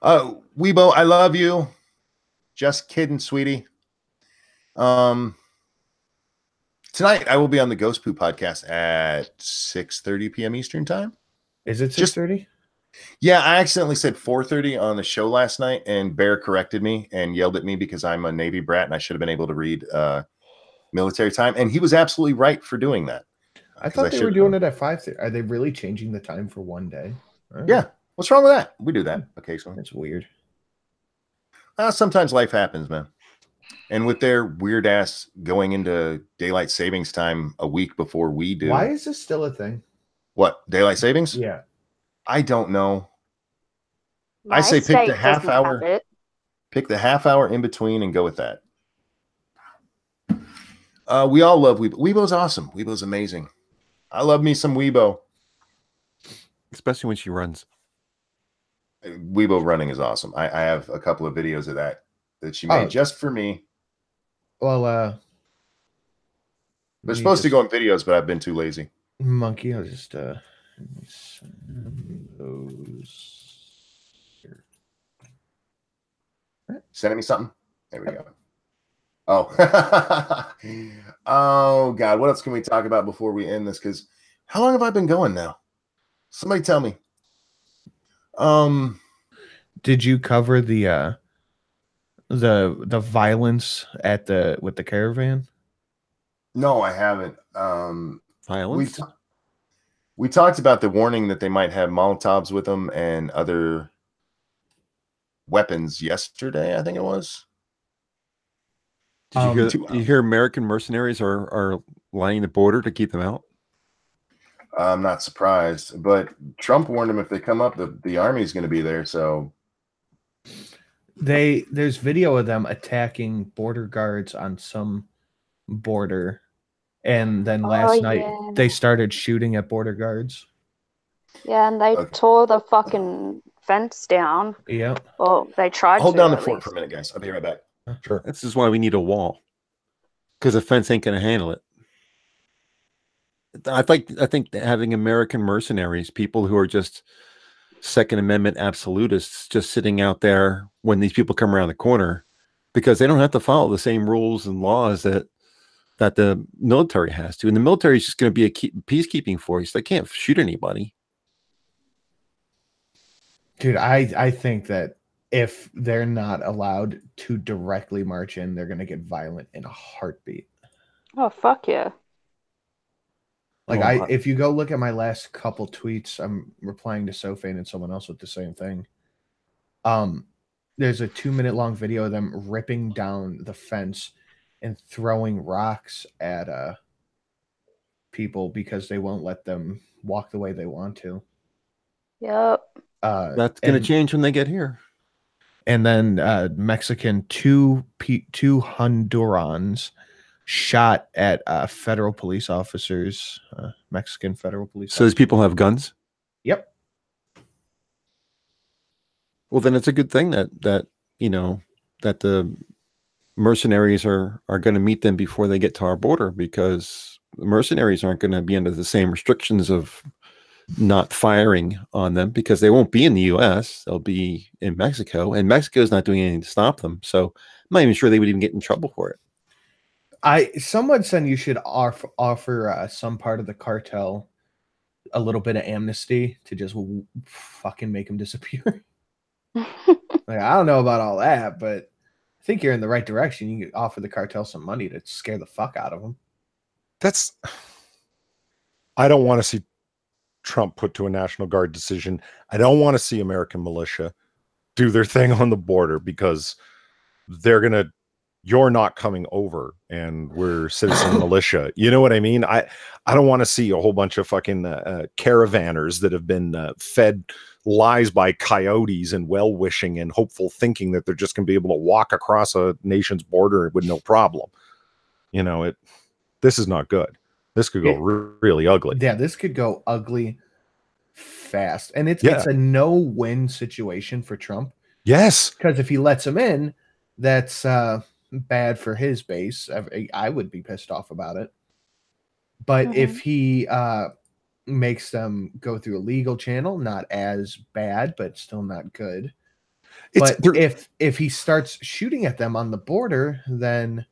A: Weebo, I love you. Just kidding, sweetie. Tonight, I will be on the Ghost Poo podcast at 6:30 p.m. Eastern time.
F: Is it 6:30?
A: Yeah, I accidentally said 4:30 on the show last night, and Bear corrected me and yelled at me because I'm a Navy brat and I should have been able to read military time. And he was absolutely right for doing that.
F: I thought they were doing it at 5:30. Are they really changing the time for one day?
A: Yeah. What's wrong with that? We do that occasionally.
F: That's weird.
A: Sometimes life happens, man. And with their weird ass going into daylight savings time a week before we do.
F: Why is this still a thing?
A: What? Daylight savings?
F: Yeah.
A: I don't know.
B: My
A: I say pick the
B: state
A: half
B: doesn't
A: hour.
B: have it.
A: Pick the half hour in between and go with that. We all love Weibo. Weibo's awesome. Weibo's amazing. I love me some Weibo.
D: Especially when she runs.
A: Weibo running is awesome. I have a couple of videos of that she made just for me.
F: Well,
A: they're supposed to go in videos, but I've been too lazy.
F: Monkey, I'll just
A: sending me something. There we go. Oh, oh God! What else can we talk about before we end this? Because how long have I been going now? Somebody tell me.
F: Did you cover the violence at with the caravan?
A: No, I haven't.
D: Violence?
A: We talked about the warning that they might have Molotovs with them and other weapons yesterday, I think it was.
D: Did you hear American mercenaries are lining the border to keep them out?
A: I'm not surprised, but Trump warned them if they come up, the army is going to be there. So
F: there's video of them attacking border guards on some border, and then last night they started shooting at border guards.
B: Yeah, and they tore the fucking fence down.
F: Yep.
B: Well, they tried.
A: Hold down the fort for a minute, guys. I'll be right back.
D: Sure. This is why we need a wall, because a fence ain't going to handle it. I think having American mercenaries, people who are just Second Amendment absolutists, just sitting out there when these people come around the corner, because they don't have to follow the same rules and laws that the military has to. And the military is just going to be a peacekeeping force. They can't shoot anybody.
F: Dude, I think that if they're not allowed to directly march in, they're going to get violent in a heartbeat.
B: Oh, fuck yeah.
F: Like, if you go look at my last couple tweets, I'm replying to Sofane and someone else with the same thing. There's a 2-minute long video of them ripping down the fence and throwing rocks at people because they won't let them walk the way they want to.
B: Yep.
D: That's going to change when they get here.
F: And then Mexican two Hondurans shot at federal police officers, Mexican federal police.
D: So these people have guns?
F: Yep.
D: Well, then it's a good thing that the mercenaries are going to meet them before they get to our border, because the mercenaries aren't going to be under the same restrictions of not firing on them, because they won't be in the U.S. They'll be in Mexico, and Mexico is not doing anything to stop them. So I'm not even sure they would even get in trouble for it.
F: Someone said you should offer some part of the cartel a little bit of amnesty to just fucking make them disappear. Like, I don't know about all that, but I think you're in the right direction. You can offer the cartel some money to scare the fuck out of them.
E: I don't want to see Trump put to a National Guard decision. I don't want to see American militia do their thing on the border, because you're not coming over and we're citizen militia. You know what I mean? I don't want to see a whole bunch of fucking caravanners that have been fed lies by coyotes and well-wishing and hopeful thinking that they're just going to be able to walk across a nation's border with no problem. This is not good. This could go really ugly.
F: Yeah, this could go ugly fast. And it's a no-win situation for Trump.
E: Yes.
F: Because if he lets him in, that's bad for his base. I would be pissed off about it. But if he makes them go through a legal channel, not as bad, but still not good. But if he starts shooting at them on the border, then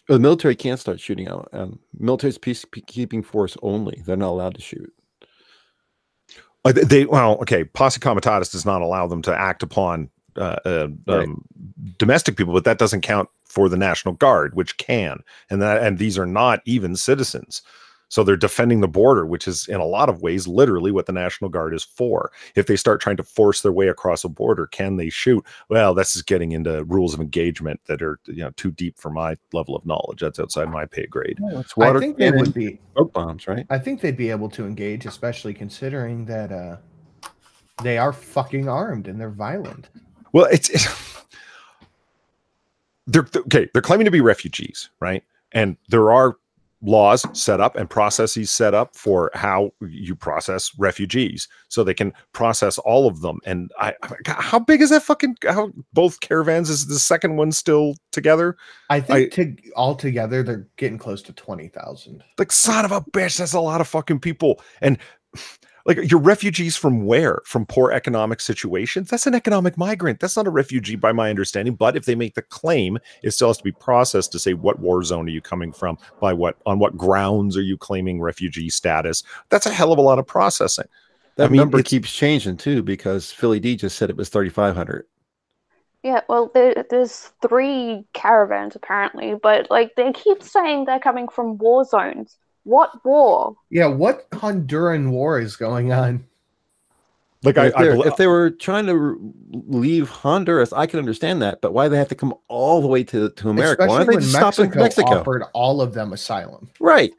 D: The military can't start shooting out. Military's peacekeeping force only. They're not allowed to shoot.
E: Posse Comitatus does not allow them to act upon domestic people, but that doesn't count for the National Guard, which can. And these are not even citizens. So they're defending the border, which is in a lot of ways literally what the National Guard is for. If they start trying to force their way across a border, can they shoot? Well, this is getting into rules of engagement that are too deep for my level of knowledge. That's outside my pay grade.
D: Well, it's water.
F: I think they would be
D: smoke bombs, right?
F: I think they'd be able to engage, especially considering that they are fucking armed and they're violent.
E: Well, they're claiming to be refugees, right? And there are laws set up and processes set up for how you process refugees, so they can process all of them. And how big is that how both caravans? Is the second one still together?
F: I think all together they're getting close to 20,000.
E: Like, son of a bitch, that's a lot of fucking people. And like, you're refugees from where? From poor economic situations? That's an economic migrant. That's not a refugee by my understanding. But if they make the claim, it still has to be processed to say, what war zone are you coming from? On what grounds are you claiming refugee status? That's a hell of a lot of processing.
D: That number keeps changing too, because Philly D just said it was 3,500.
B: Yeah, well, there's 3 caravans apparently, but like they keep saying they're coming from war zones. What war?
F: Yeah, what Honduran war is going on?
E: Like,
D: if they were trying to leave Honduras, I can understand that. But why do they have to come all the way to America?
F: Especially
D: why don't they
F: when
D: just stop in Mexico?
F: Offered all of them asylum.
D: Right.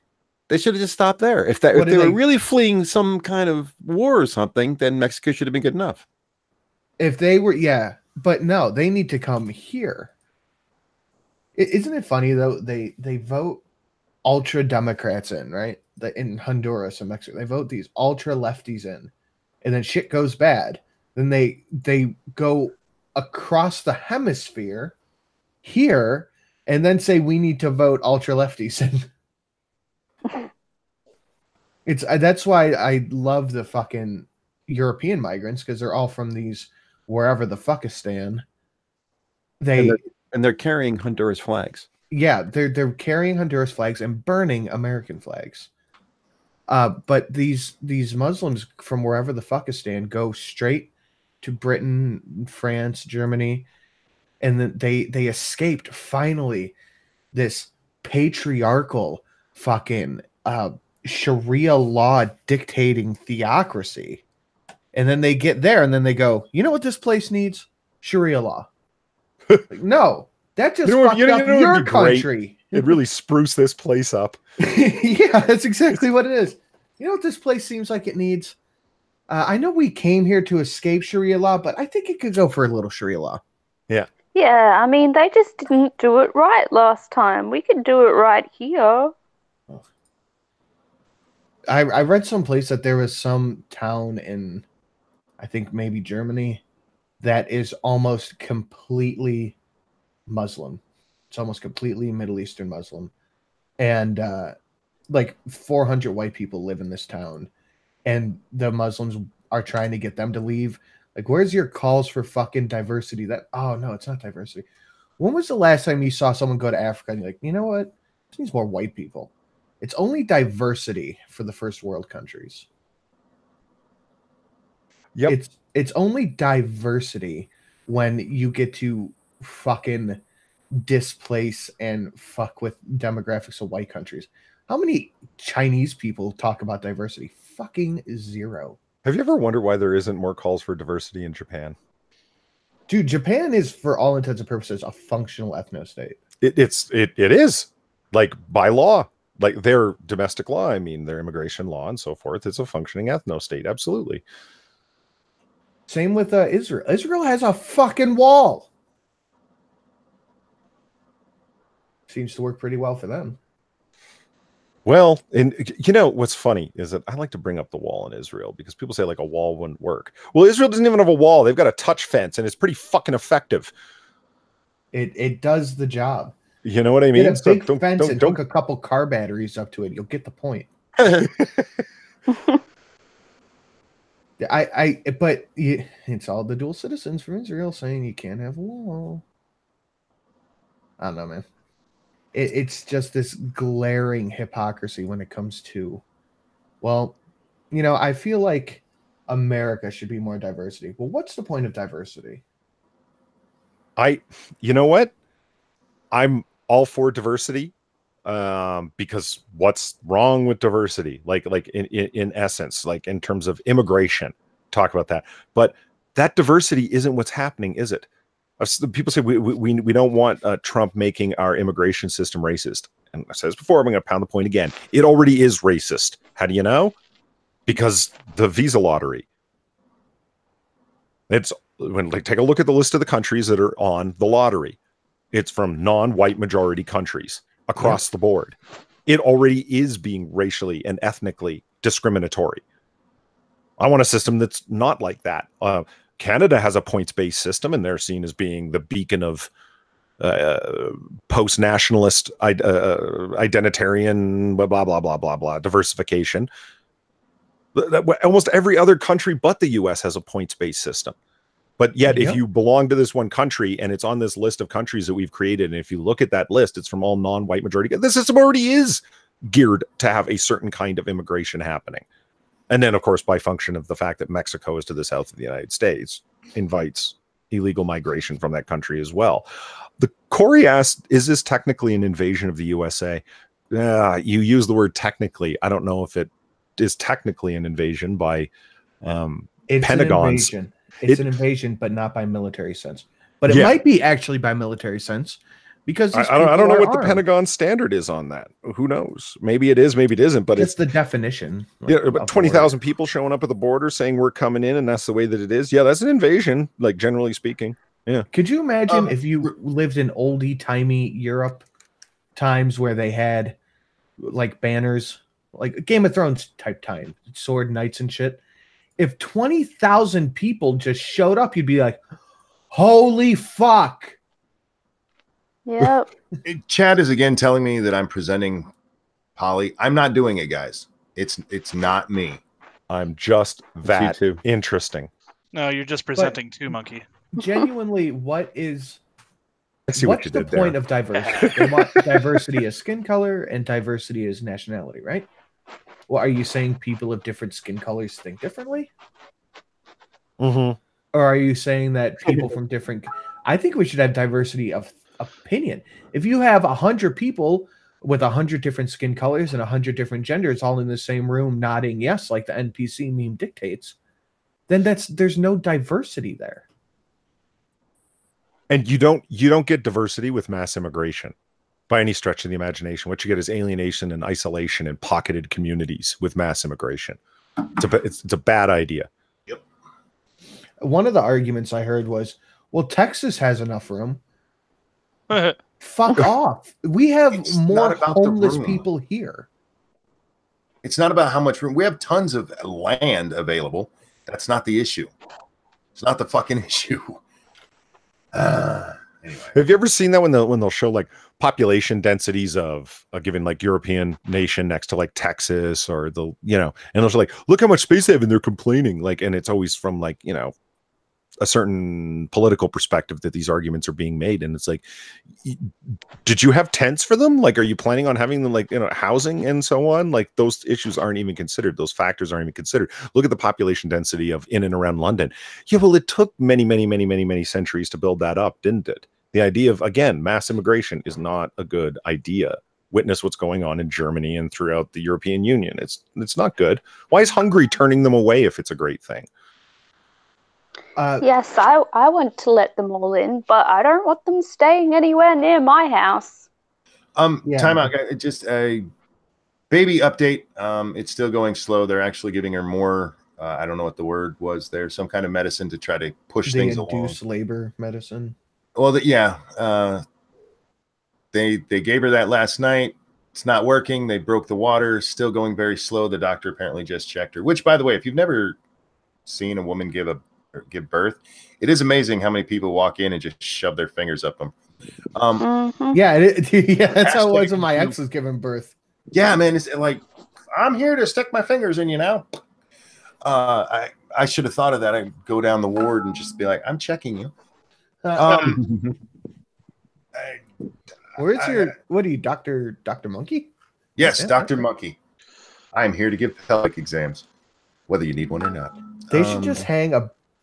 D: They should have just stopped there. If they were really fleeing some kind of war or something, then Mexico should have been good enough.
F: If they were, yeah. But no, they need to come here. Isn't it funny, though? They vote ultra Democrats in, right? In Honduras and Mexico, they vote these ultra lefties in, and then shit goes bad. Then they go across the hemisphere here, and then say we need to vote ultra lefties in. That's why I love the fucking European migrants, because they're all from these wherever the fuckistan.
D: They're carrying Honduras flags.
F: Yeah, they're carrying Honduras flags and burning American flags. But these Muslims from wherever the fuckistan go straight to Britain, France, Germany, and then they escaped finally this patriarchal fucking Sharia law dictating theocracy. And then they get there and then they go, you know what this place needs? Sharia law. Like, no. That just fucked up your country.
E: It really spruced this place up.
F: Yeah, that's exactly what it is. You know what this place seems like it needs? I know we came here to escape Sharia law, but I think it could go for a little Sharia law.
E: Yeah.
B: Yeah, I mean, they just didn't do it right last time. We could do it right here.
F: I read someplace that there was some town in, I think maybe Germany, that is almost completely Muslim. It's almost completely Middle Eastern Muslim. And like 400 white people live in this town. And the Muslims are trying to get them to leave. Like, where's your calls for fucking diversity? Oh, no, it's not diversity. When was the last time you saw someone go to Africa and you're like, you know what? This needs more white people. It's only diversity for the first world countries.
E: Yep.
F: It's only diversity when you get to fucking displace and fuck with demographics of white countries. How many Chinese people talk about diversity? Fucking zero.
E: Have you ever wondered why there isn't more calls for diversity in Japan?
F: Dude, Japan is, for all intents and purposes, a functional ethno-state.
E: It is, like, by law. Like, their domestic law, I mean, their immigration law and so forth. It's a functioning ethno-state, absolutely.
F: Same with Israel. Israel has a fucking wall. Seems to work pretty well for them.
E: Well, and you know what's funny is that I like to bring up the wall in Israel because people say like a wall wouldn't work. Well, Israel doesn't even have a wall. They've got a touch fence, and it's pretty fucking effective.
F: It does the job.
E: You know what I mean?
F: Get a big fence and hook a couple car batteries up to it. You'll get the point. But it's all the dual citizens from Israel saying you can't have a wall. I don't know, man. it's just this glaring hypocrisy when it comes to, well, you know, I feel like America should be more diversity. Well, what's the point of diversity?
E: You know what? I'm all for diversity, because what's wrong with diversity? Like in essence, like in terms of immigration, talk about that. But that diversity isn't what's happening, is it? People say we don't want Trump making our immigration system racist. And I said this before, I'm going to pound the point again. It already is racist. How do you know? Because the visa lottery. It's when take a look at the list of the countries that are on the lottery. It's from non-white majority countries across the board. It already is being racially and ethnically discriminatory. I want a system that's not like that. Canada has a points-based system, and they're seen as being the beacon of post-nationalist, identitarian, blah, blah, blah, blah, blah, blah, diversification. Almost every other country but the U.S. has a points-based system. But yet, if you belong to this one country and it's on this list of countries that we've created, and if you look at that list, it's from all non-white majority. The system already is geared to have a certain kind of immigration happening. And then, of course, by function of the fact that Mexico is to the south of the United States, invites illegal migration from that country as well. The Corey asked, is this technically an invasion of the USA? You use the word technically. I don't know if it is technically an invasion by Pentagon's.
F: It's an invasion, but not by military sense. But it might be actually by military sense, because
E: I don't know what the Pentagon standard is on that. Who knows? Maybe it is, maybe it isn't. But
F: it's the definition.
E: Yeah, but 20,000 people showing up at the border saying we're coming in, and that's the way that it is. Yeah, that's an invasion, like generally speaking. Yeah.
F: Could you imagine if you lived in oldie-timey Europe times where they had like banners, like Game of Thrones type time, sword knights and shit? If 20,000 people just showed up, you'd be like, holy fuck.
B: Yep.
A: Chad is again telling me that I'm presenting Polly. I'm not doing it, guys. It's not me.
E: I'm just that interesting.
C: No, you're just presenting too, Monkey.
F: Genuinely, what's the
E: point
F: there? Of diversity? They want diversity as skin color and diversity as nationality, right? Well, are you saying people of different skin colors think differently?
E: Mm-hmm.
F: Or are you saying that people from different... I think we should have diversity of opinion. If you have 100 people with 100 different skin colors and 100 different genders all in the same room nodding yes like the NPC meme dictates, then there's no diversity there.
E: And you don't get diversity with mass immigration by any stretch of the imagination. What you get is alienation and isolation and pocketed communities with mass immigration. It's a bad idea.
A: Yep.
F: One of the arguments I heard was, well, Texas has enough room. Fuck off. We have more homeless people here.
A: It's not about how much room. We have tons of land available. That's not the issue. It's not the fucking issue. Anyway.
E: Have you ever seen that when they'll show like population densities of a given like European nation next to like Texas or and they'll show like, look how much space they have, and they're complaining, like, and it's always from like, a certain political perspective that these arguments are being made. And it's like, did you have tents for them? Like, are you planning on having them like, housing and so on? Like, those issues aren't even considered. Those factors aren't even considered. Look at the population density of in and around London. Yeah, well, it took many, many, many, many, many centuries to build that up, didn't it? The idea of, again, mass immigration is not a good idea. Witness what's going on in Germany and throughout the European Union. It's not good. Why is Hungary turning them away if it's a great thing?
B: Yes, I want to let them all in, but I don't want them staying anywhere near my house.
A: Time out, guys. Just a baby update. It's still going slow. They're actually giving her more. I don't know what the word was there. Some kind of medicine to try to push things along.
F: Induced labor medicine.
A: Well, they gave her that last night. It's not working. They broke the water. Still going very slow. The doctor apparently just checked her. Which, by the way, if you've never seen a woman give birth, it is amazing how many people walk in and just shove their fingers up them.
F: Yeah, that's how it was when my ex was giving birth.
A: Yeah, man, it's like, I'm here to stick my fingers in you now. I should have thought of that. I'd go down the ward and just be like, I'm checking you.
F: Where's what are you, Dr. Monkey?
A: Yes,
F: Yeah,
A: Dr.
F: okay.
A: Monkey. I'm here to give pelvic exams, whether you need one or not.
F: They should just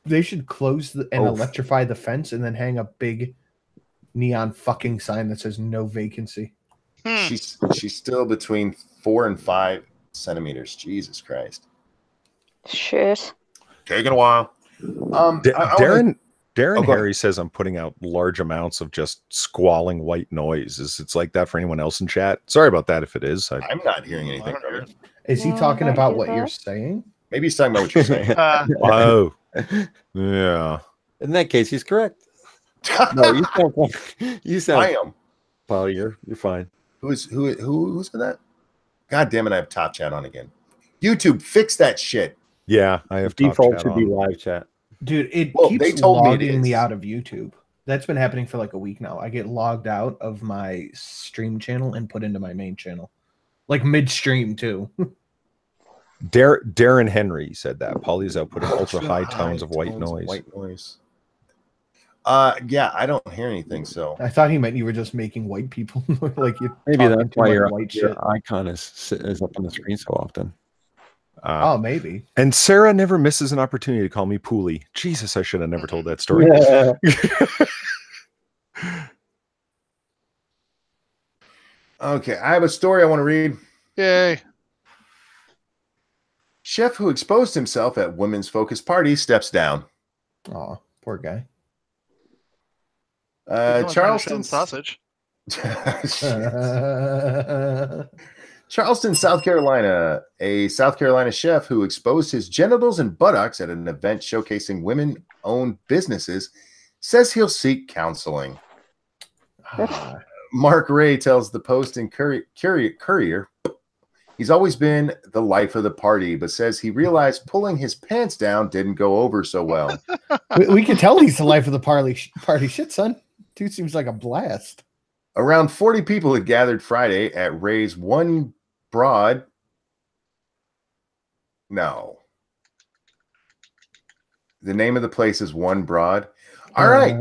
F: they should close and electrify the fence and then hang a big neon fucking sign that says no vacancy.
A: She's still between 4 and 5 centimeters. Jesus Christ.
B: Shit.
A: Taking a while.
E: Darren
A: Oh,
E: Harry says I'm putting out large amounts of just squalling white noise. It's like that for anyone else in chat? Sorry about that if it is.
A: I'm not hearing anything from it.
F: Is he talking about what you're saying?
A: Maybe he's talking about what you're saying.
E: Oh, yeah.
D: In that case, he's correct. No, you sound.
A: I am.
D: Paul, you're fine.
A: Who's that? God damn it! I have top chat on again. YouTube, fix that shit.
E: Yeah, I have
D: default should be live chat.
F: Dude, it
A: they
F: keeps
A: told
F: logging
A: me
F: me out of YouTube. That's been happening for like a week now. I get logged out of my stream channel and put into my main channel, like midstream too.
E: Darren Henry said that. Paulie's outputting ultra high tones of white noise.
A: Yeah, I don't hear anything. So
F: I thought he meant you were just making white people like you.
D: Maybe that's why your
F: shit.
D: icon is up on the screen so often.
F: Oh, maybe.
E: And Sarah never misses an opportunity to call me Poolie. Jesus, I should have never told that story.
A: Okay, I have a story I want to read.
C: Yay.
A: Chef who exposed himself at women's focus party steps down.
F: Oh, poor guy.
A: Charleston
C: sausage.
A: Charleston, South Carolina. A South Carolina chef who exposed his genitals and buttocks at an event showcasing women-owned businesses says he'll seek counseling. Mark Ray tells the Post and Courier he's always been the life of the party, but says he realized pulling his pants down didn't go over so well.
F: we can tell he's the life of the party. Shit, son. Dude seems like a blast.
A: Around 40 people had gathered Friday at Ray's One Broad. No. The name of the place is One Broad. All right.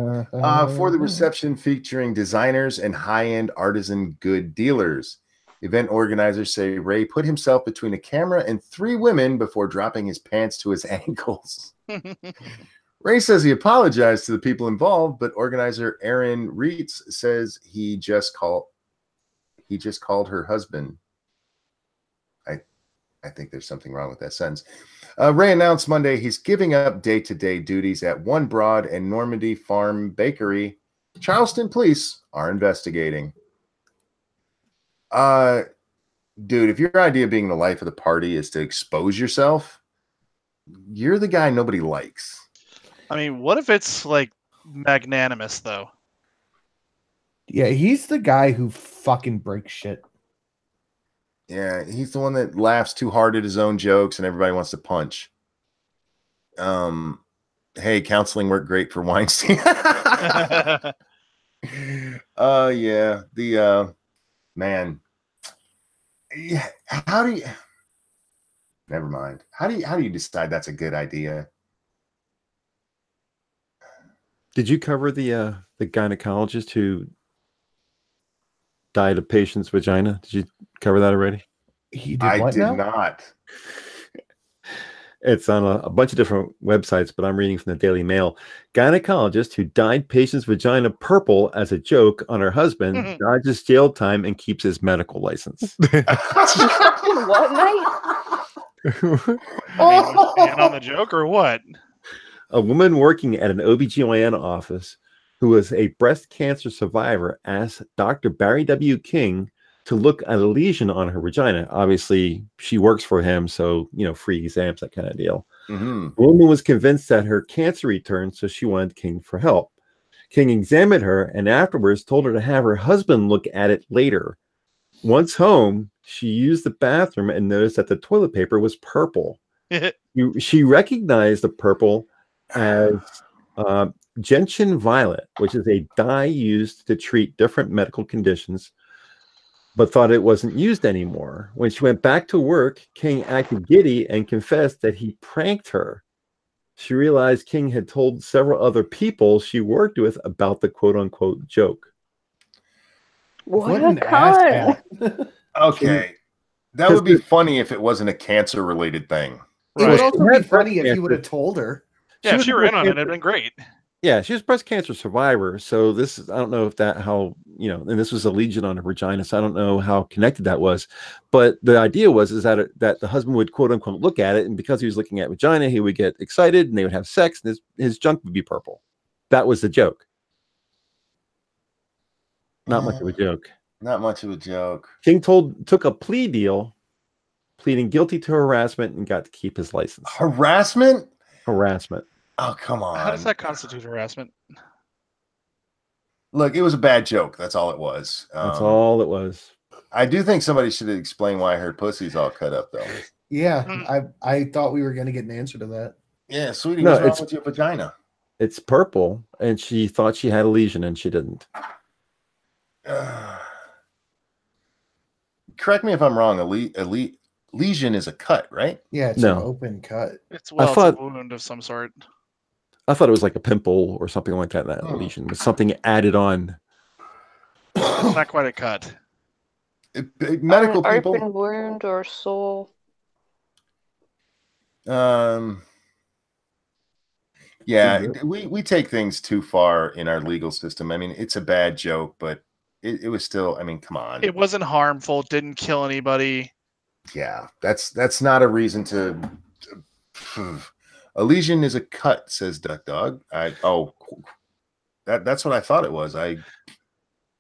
A: For the reception featuring designers and high-end artisan good dealers. Event organizers say Ray put himself between a camera and 3 women before dropping his pants to his ankles. Ray says he apologized to the people involved, but organizer Aaron Reitz says he just called her husband. I think there's something wrong with that sentence. Ray announced Monday he's giving up day-to-day duties at One Broad and Normandy Farm Bakery. Charleston police are investigating. Dude, if your idea of being the life of the party is to expose yourself, you're the guy nobody likes.
C: I mean, what if it's like magnanimous though?
F: Yeah, he's the guy who fucking breaks shit.
A: Yeah, he's the one that laughs too hard at his own jokes and everybody wants to punch. Hey, counseling worked great for Weinstein. Yeah, the man. Yeah, how do you? Never mind. How do you decide that's a good idea?
D: Did you cover the gynecologist who died of patient's vagina? Did you cover that already?
A: I did not.
D: It's on a bunch of different websites, but I'm reading from the Daily Mail. Gynecologist who dyed patient's vagina purple as a joke on her husband dodges jail time and keeps his medical license.
B: What night?
C: I mean, on the joke or what?
D: A woman working at an OBGYN office who was a breast cancer survivor asked Dr. Barry W. King to look at a lesion on her vagina. Obviously, she works for him, so, free exams, that kind of deal. The woman was convinced that her cancer returned, so she wanted King for help. King examined her and afterwards told her to have her husband look at it later. Once home, she used the bathroom and noticed that the toilet paper was purple. She recognized the purple as gentian violet, which is a dye used to treat different medical conditions, but thought it wasn't used anymore. When she went back to work, King acted giddy and confessed that he pranked her. She realized King had told several other people she worked with about the quote-unquote joke.
B: What
F: an
B: a cunt.
F: asshat.
A: Okay. That would be funny if it wasn't a cancer-related thing.
F: It would also be
D: Had
F: funny
D: breast
F: if you would have
D: cancer.
F: told her.
C: Yeah, if
D: was
C: she
D: a
C: were
D: breast
C: in on it,
D: cancer-
C: it'd been great.
D: Yeah, she was a breast cancer survivor. So this is, I don't know if that, how, you know, and this was a lesion on her vagina. So I don't know how connected that was. But the idea was, is that, that the husband would quote unquote look at it. And because he was looking at vagina, he would get excited and they would have sex and his junk would be purple. That was the joke. Not much of a joke.
A: Not much of a joke.
D: King took a plea deal, pleading guilty to harassment and got to keep his license.
A: Harassment?
D: Harassment.
A: Oh, come on.
C: How does that constitute harassment?
A: Look, it was a bad joke. That's all it was.
D: That's all it was.
A: I do think somebody should explain why her pussy's all cut up, though.
F: Yeah, I thought we were going to get an answer to that.
A: Yeah, sweetie,
D: No,
A: what's wrong with your vagina?
D: It's purple, and she thought she had a lesion, and she didn't.
A: Correct me if I'm wrong. A lesion is a cut, right?
F: Yeah, it's
D: No.
F: an open cut.
C: It's
D: I thought-
C: a wound of some sort.
D: I thought it was like a pimple or something like that. That lesion was something added on.
C: It's not quite a cut.
A: Medical
B: An
A: people.
B: open wound or sore.
A: Yeah, we take things too far in our legal system. I mean, it's a bad joke, but it was still, I mean, come on.
C: It wasn't harmful. Didn't kill anybody.
A: Yeah, that's not a reason to. A lesion is a cut, says Duck Dog. That's what I thought it was.
D: All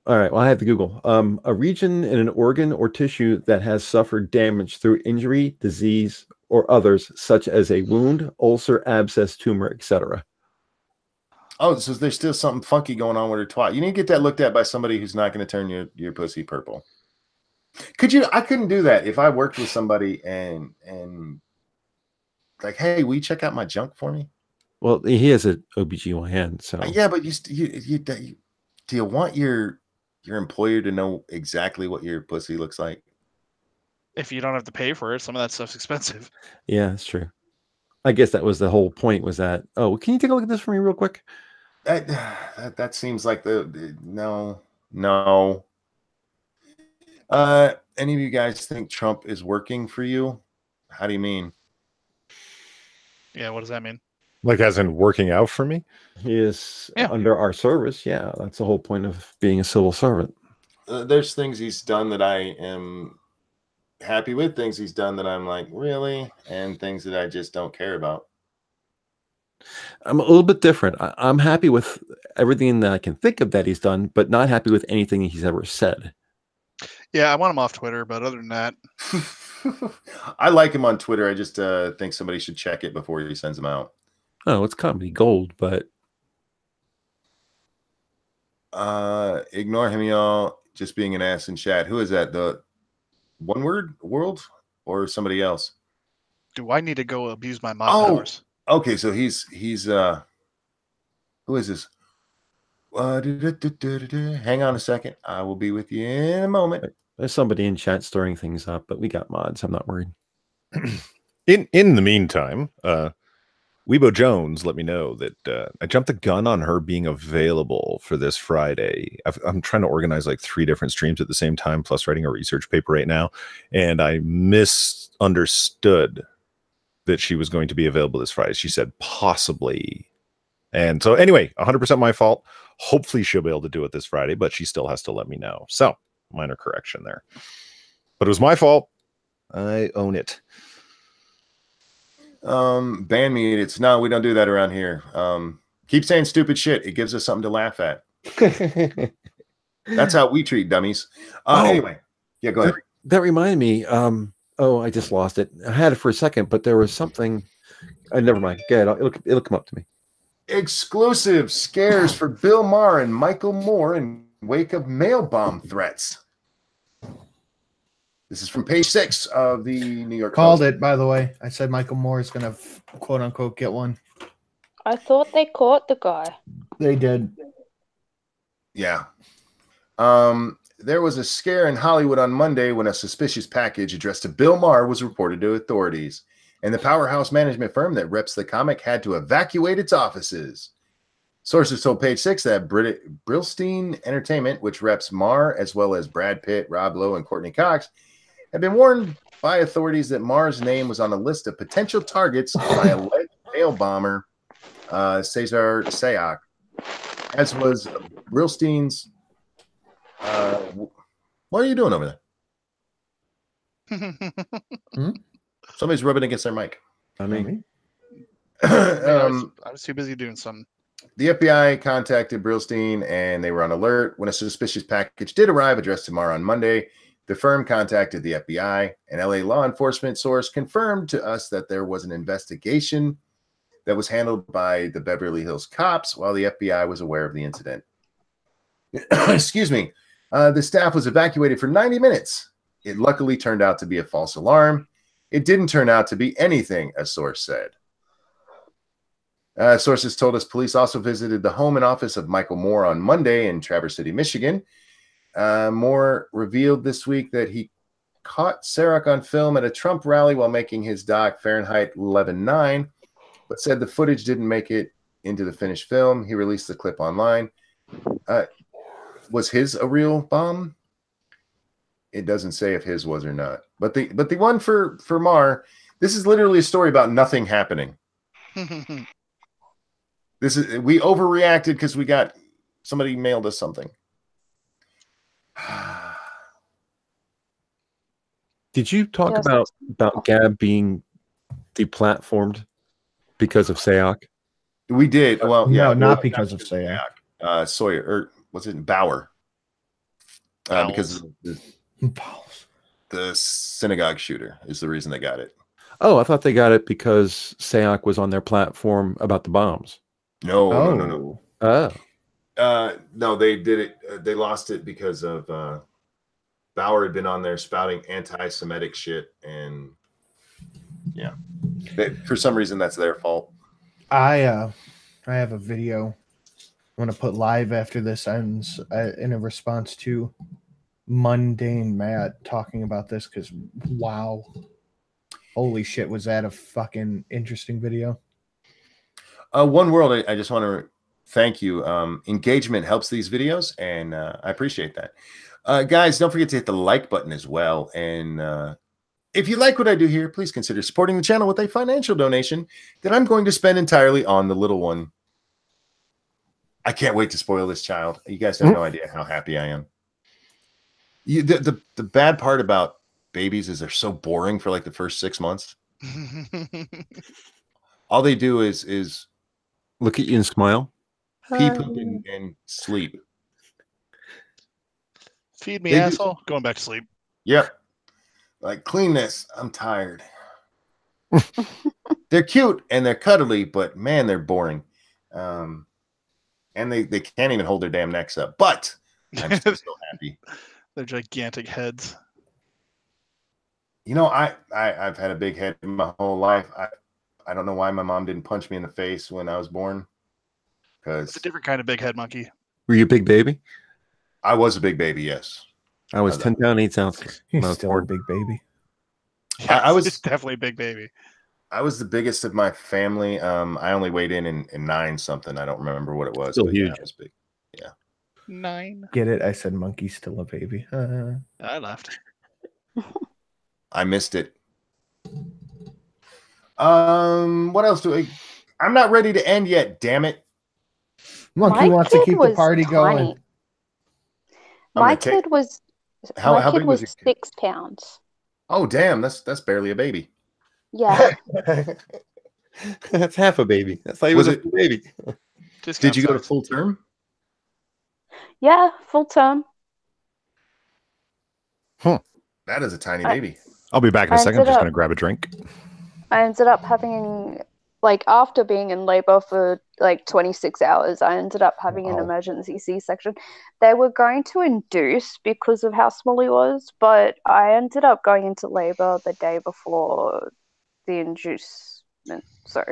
D: right. Well, I have to Google. A region in an organ or tissue that has suffered damage through injury, disease, or others, such as a wound, ulcer, abscess, tumor, etc.
A: Oh, so there's still something funky going on with her twat. You need to get that looked at by somebody who's not going to turn your pussy purple. Could you? I couldn't do that if I worked with somebody and like, hey, will you check out my junk for me?
D: Well, he has an OBGYN, so
A: Yeah, but do you want your employer to know exactly what your pussy looks like?
C: If you don't have to pay for it, some of that stuff's expensive.
D: yeah, that's true. I guess that was the whole point. Was that? Oh, can you take a look at this for me real quick?
A: That seems like no. Any of you guys think Trump is working for you? How do you mean?
C: Yeah, what does that mean?
E: Like as in working out for me?
D: He is under our service. Yeah, that's the whole point of being a civil servant.
A: There's things he's done that I am happy with, things he's done that I'm like, really? And things that I just don't care about.
D: I'm a little bit different. I'm happy with everything that I can think of that he's done, but not happy with anything he's ever said.
C: Yeah, I want him off Twitter, but other than that,
A: I like him on Twitter. I just think somebody should check it before he sends them out.
D: Oh, it's comedy gold, but
A: ignore him, y'all. Just being an ass in chat. Who is that? The one word world or somebody else?
C: do I need to go abuse my mod powers?
A: Okay, so he's who is this? Hang on a second. I will be with you in a moment.
D: there's somebody in chat stirring things up, but we got mods. I'm not worried.
E: In the meantime, Weebo Jones let me know that I jumped the gun on her being available for this Friday. I'm trying to organize like 3 different streams at the same time, plus writing a research paper right now, and I misunderstood that she was going to be available this Friday. She said possibly. And so anyway, 100% my fault. Hopefully she'll be able to do it this Friday, but she still has to let me know. So minor correction there. But it was my fault. I own it.
A: Ban me. No, we don't do that around here. Keep saying stupid shit. It gives us something to laugh at. That's how we treat dummies. Anyway, yeah, go ahead.
D: That reminded me. Oh, I just lost it. I had it for a second, but there was something. Never mind. Go ahead. It'll come up to me.
A: Exclusive scares for Bill Maher and Michael Moore in wake of mail bomb threats. This is from page 6 of the New York
F: Called
A: Post.
F: it, by the way. I said Michael Moore is going to quote unquote get one.
B: I thought they caught the guy.
F: They did.
A: Yeah. There was a scare in Hollywood on Monday when a suspicious package addressed to Bill Maher was reported to authorities, and the powerhouse management firm that reps the comic had to evacuate its offices. Sources told Page Six that Brillstein Entertainment, which reps Marr as well as Brad Pitt, Rob Lowe, and Courtney Cox, had been warned by authorities that Marr's name was on a list of potential targets by alleged mail bomber Cesar Sayoc, as was Brillstein's. What are you doing over there? Somebody's rubbing against their mic.
D: I mean,
C: I was too busy doing something.
A: The FBI contacted Brillstein and they were on alert. When a suspicious package did arrive addressed to Marr on Monday, the firm contacted the FBI. An LA law enforcement source confirmed to us that there was an investigation that was handled by the Beverly Hills cops while the FBI was aware of the incident. Excuse me. The staff was evacuated for 90 minutes. It luckily turned out to be a false alarm. It didn't turn out to be anything, a source said. Sources told us police also visited the home and office of Michael Moore on Monday in Traverse City, Michigan. Moore revealed this week that he caught Sayoc on film at a Trump rally while making his doc Fahrenheit 11/9, but said the footage didn't make it into the finished film. He released the clip online. Was his a real bomb? It doesn't say if his was or not. But the one for Marr, this is literally a story about nothing happening. We overreacted because we got somebody mailed us something.
D: Did you talk about Gab being deplatformed because of Sayoc?
A: We did. Well,
F: no, not because of Sayoc.
A: Sawyer, or was it Bauer? Because of the synagogue shooter is the reason they got it.
D: Oh, I thought they got it because Sayoc was on their platform about the bombs.
A: No.
D: Oh.
A: No, they did it. They lost it because of Bauer had been on there spouting anti-Semitic shit, and for some reason that's their fault.
F: I have a video I'm gonna put live after this ends in a response to Mundane Matt talking about this because wow, holy shit, was that a fucking interesting video?
A: One World, I just want to thank you. Engagement helps these videos, and I appreciate that. Guys, don't forget to hit the like button as well. And if you like what I do here, please consider supporting the channel with a financial donation that I'm going to spend entirely on the little one. I can't wait to spoil this child. You guys have no idea how happy I am. The bad part about babies is they're so boring for like the first 6 months. All they do is
D: look at you and smile,
A: pee, poop, and sleep.
C: Feed me, asshole. Going back to sleep.
A: Yep. Like, clean this. I'm tired. They're cute and they're cuddly, but man, they're boring. And they can't even hold their damn necks up. But I'm still so happy.
C: They're gigantic heads.
A: You know, I've had a big head my whole life. I don't know why my mom didn't punch me in the face when I was born. Because
C: it's a different kind of big head monkey.
D: Were you a big baby?
A: I was a big baby, yes.
D: I was 10 pounds, 8 ounces.
F: He's still a big baby.
C: Yeah,
A: I was
C: definitely a big baby.
A: I was the biggest of my family. I only weighed in 9 something. I don't remember what it was.
D: Still
A: but
D: huge.
A: Yeah, it was big. Yeah.
C: 9.
F: Get it? I said monkey's still a baby.
C: I laughed.
A: I missed it. What else do I'm not ready to end yet, damn it.
F: Monkey wants to keep the party going.
B: My kid was
A: how big was your kid?
B: 6 pounds.
A: Oh damn, that's barely a baby.
B: Yeah.
D: That's half a baby. That's like
A: Was
D: a
A: it-
D: baby.
A: Did you go to full term?
B: Yeah, full term.
A: That is a tiny baby.
E: I'll be back in a second. I'm just going to grab a drink.
B: I ended up having, like, after being in labor for like 26 hours, I ended up having an emergency C-section. They were going to induce because of how small he was, but I ended up going into labor the day before the inducement. So,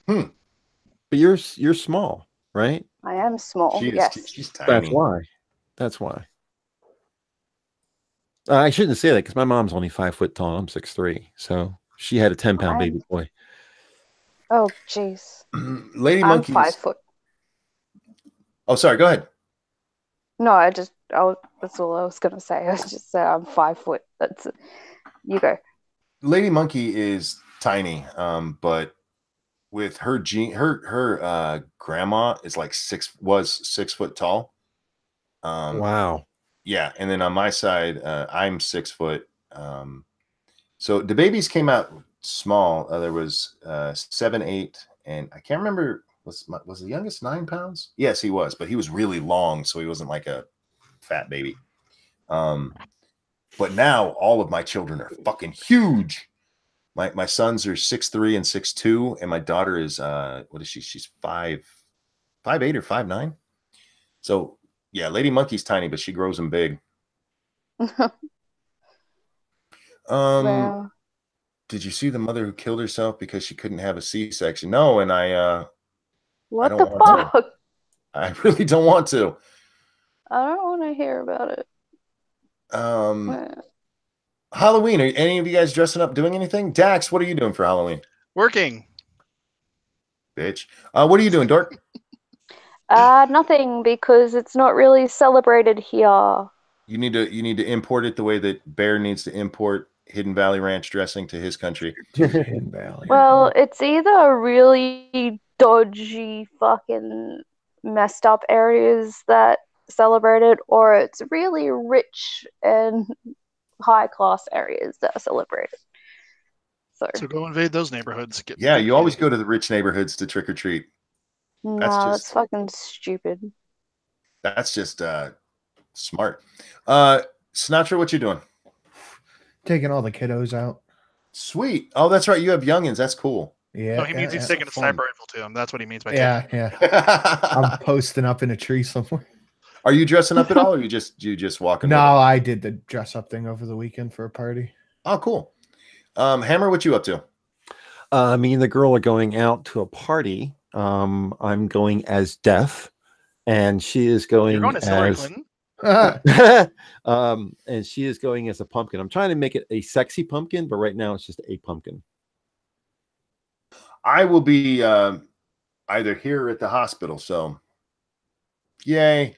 D: But you're small, right?
B: I am small.
A: She's tiny.
D: That's why. I shouldn't say that because my mom's only 5 foot tall. I'm 6'3", so she had a 10-pound baby boy.
B: Oh, jeez.
A: Lady
B: I'm
A: monkeys.
B: 5 foot.
A: Oh, sorry. Go ahead.
B: No, that's all I was gonna say. I was just say I'm 5 foot. That's it. You go.
A: Lady Monkey is tiny, but with her grandma is like 6 foot tall.
D: Wow.
A: Yeah, and then on my side, I'm 6 foot. So the babies came out small. There was 7, 8, and I can't remember. Was the youngest 9 pounds? Yes, he was, but he was really long, so he wasn't like a fat baby. But now all of my children are fucking huge. My sons are 6'3" and 6'2", and my daughter is what is she? She's 5'8" or 5'9". So yeah, Lady Monkey's tiny, but she grows them big.
B: Well,
A: Did you see the mother who killed herself because she couldn't have a C-section? No, and I
B: what
A: don't
B: the
A: want
B: fuck?
A: to. I really don't want to.
B: I don't want to hear about it.
A: Halloween. Are any of you guys dressing up, doing anything? Dax, what are you doing for Halloween?
C: Working.
A: Bitch. What are you doing, Dork?
B: Nothing, because it's not really celebrated here.
A: You need to import it the way that Bear needs to import Hidden Valley Ranch dressing to his country.
F: Hidden Valley.
B: Well, it's either really dodgy, fucking messed up areas that celebrate it, or it's really rich and high class areas that are celebrated.
C: So go invade those neighborhoods.
A: Yeah, you always go to the rich neighborhoods to trick or treat.
B: Nah, that's fucking stupid.
A: That's just smart. Sinatra, what you doing?
F: Taking all the kiddos out.
A: Sweet. Oh, that's right. You have youngins. That's cool.
F: Yeah.
C: No, he means he's taking a sniper rifle to him. That's what he means by
F: yeah. I'm posting up in a tree somewhere.
A: Are you dressing up at all, or you just walking?
F: No, I did the dress up thing over the weekend for a party.
A: Oh, cool. Hammer, what you up to?
D: Me and the girl are going out to a party. I'm going as Death, and she is going,
C: You're going as Hillary Clinton?
D: And she is going as a pumpkin. I'm trying to make it a sexy pumpkin, but right now it's just a pumpkin.
A: I will be either here or at the hospital, so yay.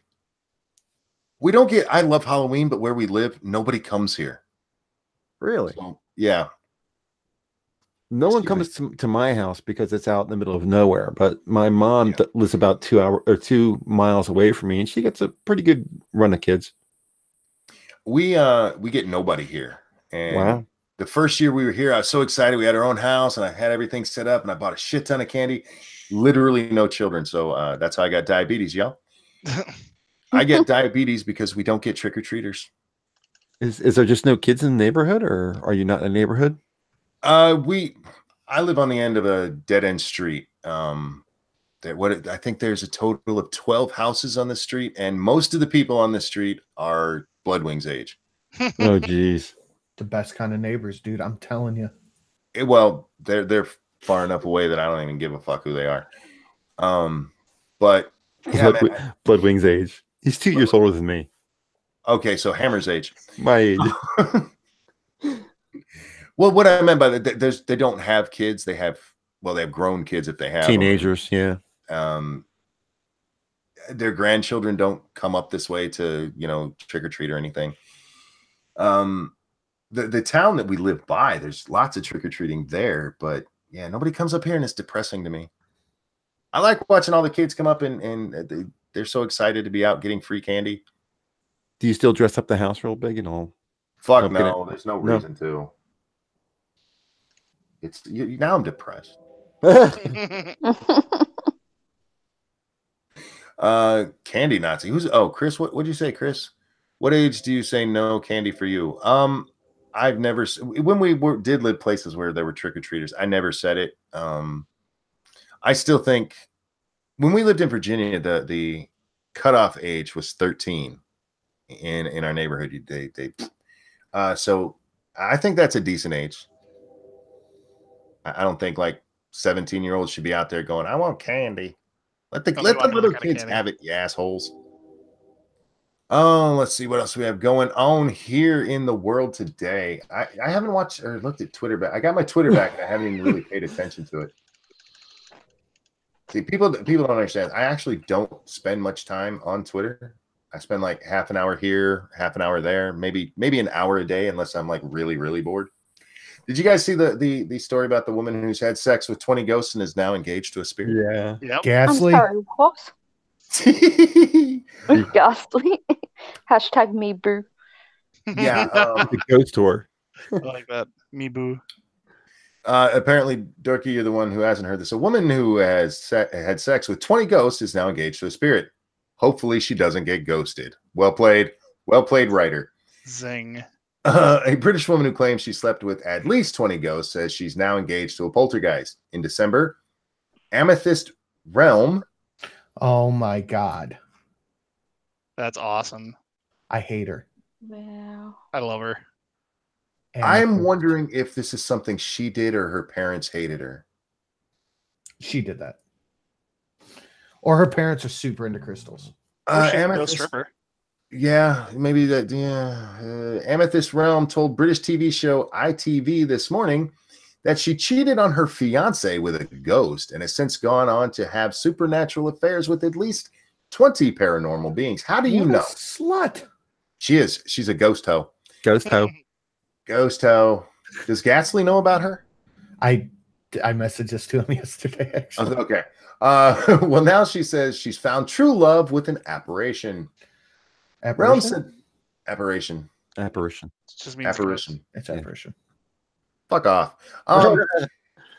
A: We don't get, I love Halloween, but where we live, nobody comes here.
D: Really?
A: So, yeah.
D: No one comes to my house because it's out in the middle of nowhere. But my mom lives about 2 miles away from me, and she gets a pretty good run of kids.
A: We get nobody here. And
D: wow.
A: The first year we were here, I was so excited. We had our own house, and I had everything set up, and I bought a shit ton of candy. Literally no children. So that's how I got diabetes, y'all. I get diabetes because we don't get trick-or-treaters.
D: Is there just no kids in the neighborhood, or are you not in a neighborhood?
A: I live on the end of a dead-end street. I think there's a total of 12 houses on the street, and most of the people on the street are Bloodwing's age.
D: Oh, geez.
F: The best kind of neighbors, dude. I'm telling you.
A: Well, they're far enough away that I don't even give a fuck who they are. But yeah,
D: Bloodwing's age. He's 2 years older than me.
A: Okay, so Hammer's age.
D: My age.
A: Well, what I meant by that, they don't have kids. They have grown kids if they have
D: teenagers.
A: them. Yeah. Their grandchildren don't come up this way to trick or treat or anything. The town that we live by, there's lots of trick or treating there, but yeah, nobody comes up here, and it's depressing to me. I like watching all the kids come up and they're so excited to be out getting free candy.
D: Do you still dress up the house real big and all?
A: Fuck no, there's no reason to. Now I'm depressed. Candy Nazi. Chris? What'd you say, Chris? What age do you say no candy for you? I've never. When we did live places where there were trick or treaters, I never said it. I still think when we lived in Virginia, the cutoff age was 13 in our neighborhood. So I think that's a decent age. I don't think like 17-year-olds should be out there going, I want candy. Let the little kids have it, you assholes. Oh, let's see what else we have going on here in the world today. I haven't watched or looked at Twitter back. I got my Twitter back and I haven't even really paid attention to it. See, people don't understand. I actually don't spend much time on Twitter. I spend like half an hour here, half an hour there, maybe an hour a day, unless I'm like really, really bored. Did you guys see the story about the woman who's had sex with 20 ghosts and is now engaged to a spirit?
D: Yeah.
C: Yep.
F: Ghastly.
B: I'm sorry, what? Ghastly. Hashtag me boo.
A: Yeah.
D: The ghost tour.
C: I like that. Me boo.
A: Apparently, Dorky, you're the one who hasn't heard this. A woman who has had sex with 20 ghosts is now engaged to a spirit. Hopefully, she doesn't get ghosted. Well played, writer.
C: Zing.
A: A British woman who claims she slept with at least 20 ghosts says she's now engaged to a poltergeist. In December, Amethyst Realm.
F: Oh my God.
C: That's awesome.
F: I hate her.
B: Wow.
C: I love her.
A: I'm wondering if this is something she did or her parents hated her.
F: She did that. Or her parents are super into crystals.
C: Or she's a
A: Amethyst,
C: ghost stripper.
A: yeah, maybe that. Yeah, Amethyst Realm told British TV show ITV this morning that she cheated on her fiance with a ghost and has since gone on to have supernatural affairs with at least 20 paranormal beings. How do you
F: What a
A: know?
F: slut.
A: She is. She's a ghost hoe.
D: Ghost hoe.
A: Ghost hoe. Does Ghastly know about her?
F: I messaged this to him yesterday, actually.
A: Okay. Well, now she says she's found true love with an apparition. Realm said apparition.
D: Apparition.
C: It just means
A: Apparition.
F: It's apparition.
A: Fuck off.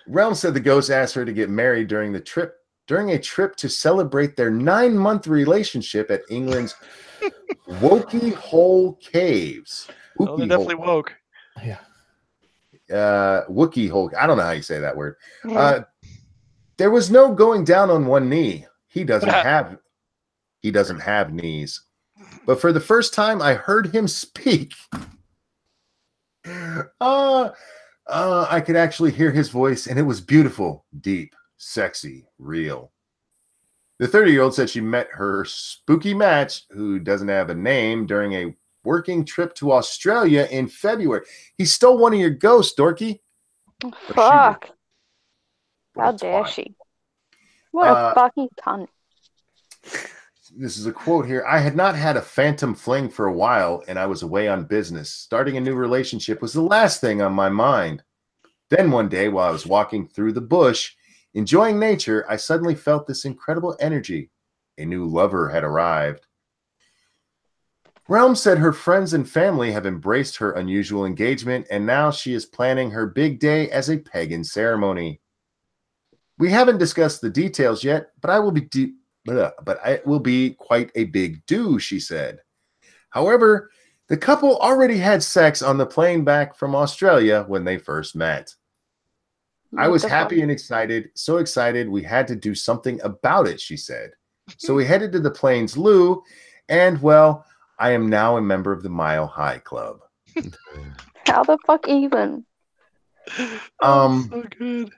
A: Realm said the ghost asked her to get married during a trip to celebrate their 9-month relationship at England's Wokie Hole Caves.
C: Oh, they're definitely woke.
F: Yeah.
A: Wookie Hole. I don't know how you say that word. There was no going down on one knee. He doesn't have knees. But for the first time, I heard him speak. I could actually hear his voice, and it was beautiful, deep, sexy, real. The 30-year-old said she met her spooky match, who doesn't have a name, during a working trip to Australia in February. He stole one of your ghosts, Dorky.
B: Fuck. How
A: That's
B: dare
A: fine.
B: she? What a fucking cunt.
A: This is a quote here. I had not had a phantom fling for a while, and I was away on business. Starting a new relationship was the last thing on my mind. Then one day, while I was walking through the bush, enjoying nature, I suddenly felt this incredible energy. A new lover had arrived. Realm said her friends and family have embraced her unusual engagement, and now she is planning her big day as a pagan ceremony. We haven't discussed the details yet, but it will be quite a big do, she said. However, the couple already had sex on the plane back from Australia when they first met. I was happy and excited, so excited we had to do something about it, she said. So we headed to the plane's loo, and, well, I am now a member of the Mile High Club.
B: How the fuck even?
C: So good.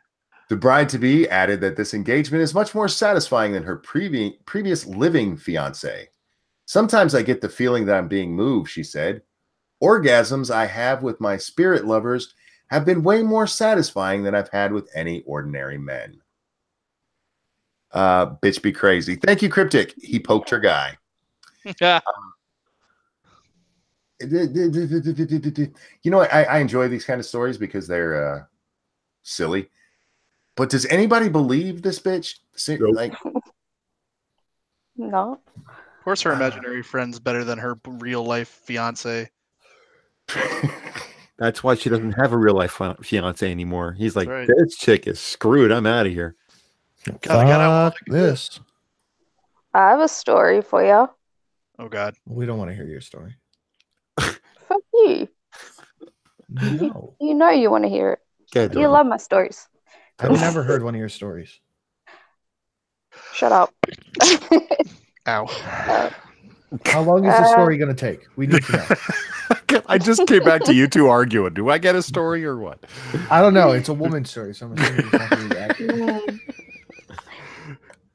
A: The bride-to-be added that this engagement is much more satisfying than her previous living fiancé. Sometimes I get the feeling that I'm being moved, she said. Orgasms I have with my spirit lovers have been way more satisfying than I've had with any ordinary men. Bitch be crazy. Thank you, Cryptic. He poked her guy.
C: Yeah.
A: You know, I enjoy these kind of stories because they're silly. But does anybody believe this bitch?
D: Nope.
A: Like,
B: No.
C: Of course, her imaginary friend's better than her real life fiance.
D: That's why she doesn't have a real life fiance anymore. He's like,
C: right.
D: This chick is screwed. I'm out of here.
F: Fuck this.
B: I have a story for you.
C: Oh God.
F: We don't want to hear your story.
B: Fuck you.
F: No.
B: You know you want to hear it.
D: Good.
B: You love my stories.
F: I've never heard one of your stories.
B: Shut up.
C: Ow.
F: How long is the story going to take? We need to know.
E: I just came back to you two arguing. Do I get a story or what?
F: I don't know. It's a woman's story, so I'm assuming it's not going to be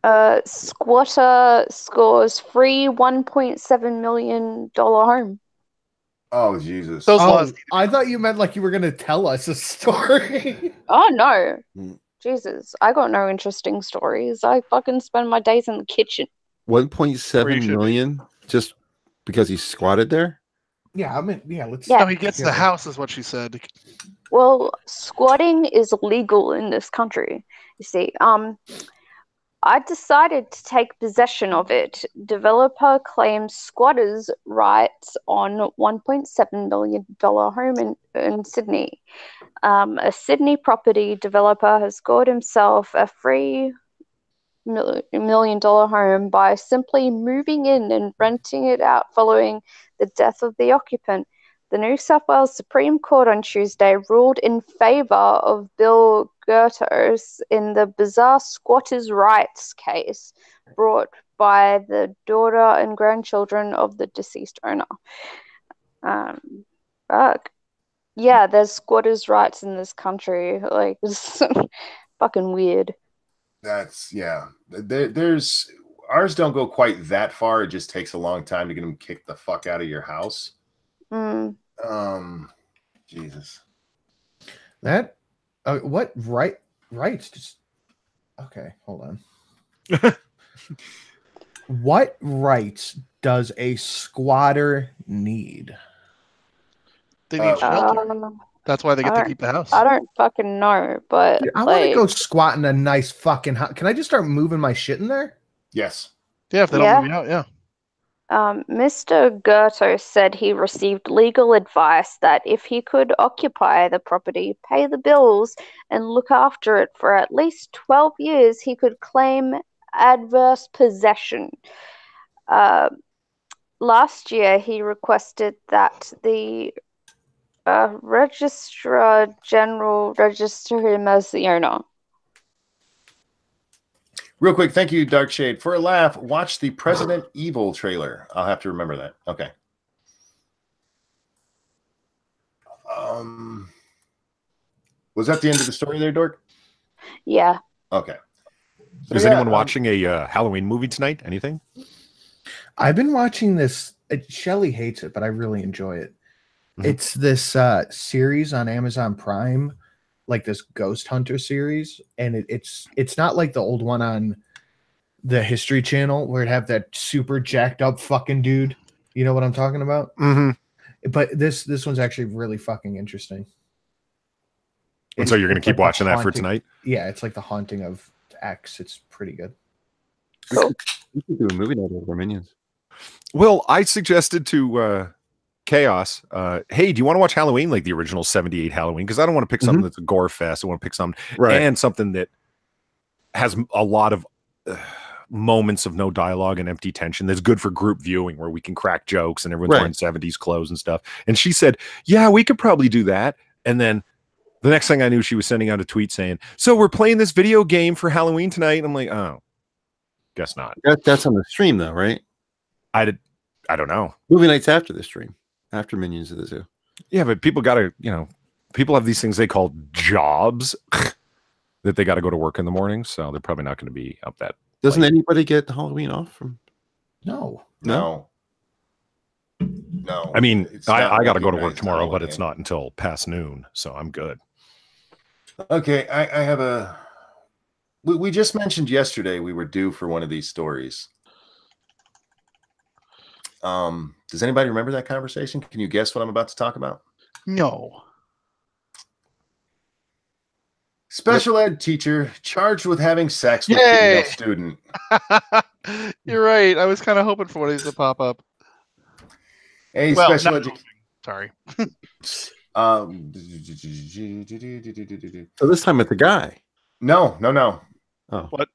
F: accurate.
B: Squatter scores free $1.7 million home.
A: oh, Jesus.
C: Those
F: Oh,
C: laws.
F: I thought you meant like you were going to tell us a story.
B: Oh no. Jesus, I got no interesting stories. I fucking spend my days in the kitchen.
D: 1.7 million just because he squatted there?
F: Yeah, I mean, yeah, let's.
B: Yeah.
C: No, he gets the house, is what she said.
B: Well, squatting is legal in this country. You see, I decided to take possession of it. Developer claims squatters' rights on $1.7 million home in Sydney. A Sydney property developer has scored himself a free $1 million home by simply moving in and renting it out following the death of the occupant. The New South Wales Supreme Court on Tuesday ruled in favour of Bill Gertos in the bizarre squatters' rights case brought by the daughter and grandchildren of the deceased owner. Fuck. Yeah, there's squatters' rights in this country. Like, it's fucking weird.
A: That's there's ours don't go quite that far. It just takes a long time to get them kicked the fuck out of your house. Jesus.
F: That what rights just okay, hold on. What rights does a squatter need?
C: They need shelter. That's why they get to keep the house.
B: I don't fucking know, but
F: Dude, I want to go squat in a nice fucking house. Can I just start moving my shit in there?
A: Yes.
C: Yeah, if they don't move you out, yeah.
B: Mr. Gerto said he received legal advice that if he could occupy the property, pay the bills, and look after it for at least 12 years, he could claim adverse possession. Last year, he requested that the Registrar General register him as the owner.
A: Real quick, thank you, Dark Shade. For a laugh, watch the President Evil trailer. I'll have to remember that. Okay. Was that the end of the story there, Dork?
B: Yeah.
A: Okay. So,
E: is anyone watching a Halloween movie tonight? Anything?
F: I've been watching this. Shelly hates it, but I really enjoy it. Mm-hmm. It's this series on Amazon Prime, like this Ghost Hunter series, and it's not like the old one on the History Channel where it have that super jacked up fucking dude. You know what I'm talking about?
E: Mm-hmm.
F: But this one's actually really fucking interesting.
E: And so you're going to keep watching that for tonight?
F: Yeah, it's like the haunting of X. It's pretty good.
B: Cool.
D: We could do a movie night over Minions.
E: Well, I suggested to Chaos, hey, do you want to watch Halloween, like the original 78 Halloween? Because I don't want to pick something that's a gore fest. I want to pick something and something that has a lot of moments of no dialogue and empty tension that's good for group viewing where we can crack jokes and everyone's wearing 70s clothes and stuff. And she said, yeah, we could probably do that. And then the next thing I knew, she was sending out a tweet saying, so we're playing this video game for Halloween tonight. And I'm like, oh, guess not.
D: That's on the stream though, right?
E: I don't know.
D: Movie night's after the stream, after Minions of the Zoo.
E: Yeah, but people got to, people have these things they call jobs that they got to go to work in the morning. So they're probably not going to be up that.
D: Doesn't anybody get Halloween off from?
F: No.
E: I mean, I got to go to work tomorrow, but it's not until past noon. So I'm good.
A: Okay. I have we just mentioned yesterday we were due for one of these stories. Does anybody remember that conversation? Can you guess what I'm about to talk about?
C: No.
A: Special ed teacher charged with having sex with female student.
C: You're right. I was kind of hoping for one of these to pop up.
A: Special
C: Sorry.
D: So this time it's a guy.
A: No.
D: Oh.
C: What?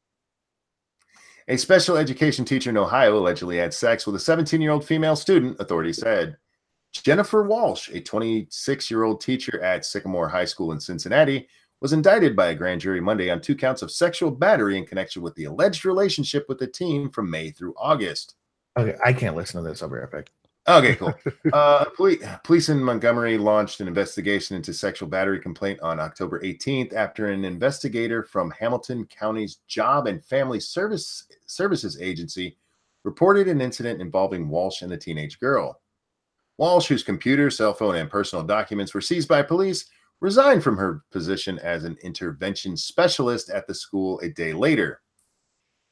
A: A special education teacher in Ohio allegedly had sex with a 17-year-old female student, authorities said. Jennifer Walsh, a 26-year-old teacher at Sycamore High School in Cincinnati, was indicted by a grand jury Monday on 2 counts of sexual battery in connection with the alleged relationship with the teen from May through August.
F: Okay, I can't listen to this. I'll be right back.
A: Okay, cool. Police in Montgomery launched an investigation into sexual battery complaint on October 18th after an investigator from Hamilton County's Job and Family Services Agency reported an incident involving Walsh and the teenage girl. Walsh, whose computer, cell phone, and personal documents were seized by police, resigned from her position as an intervention specialist at the school a day later.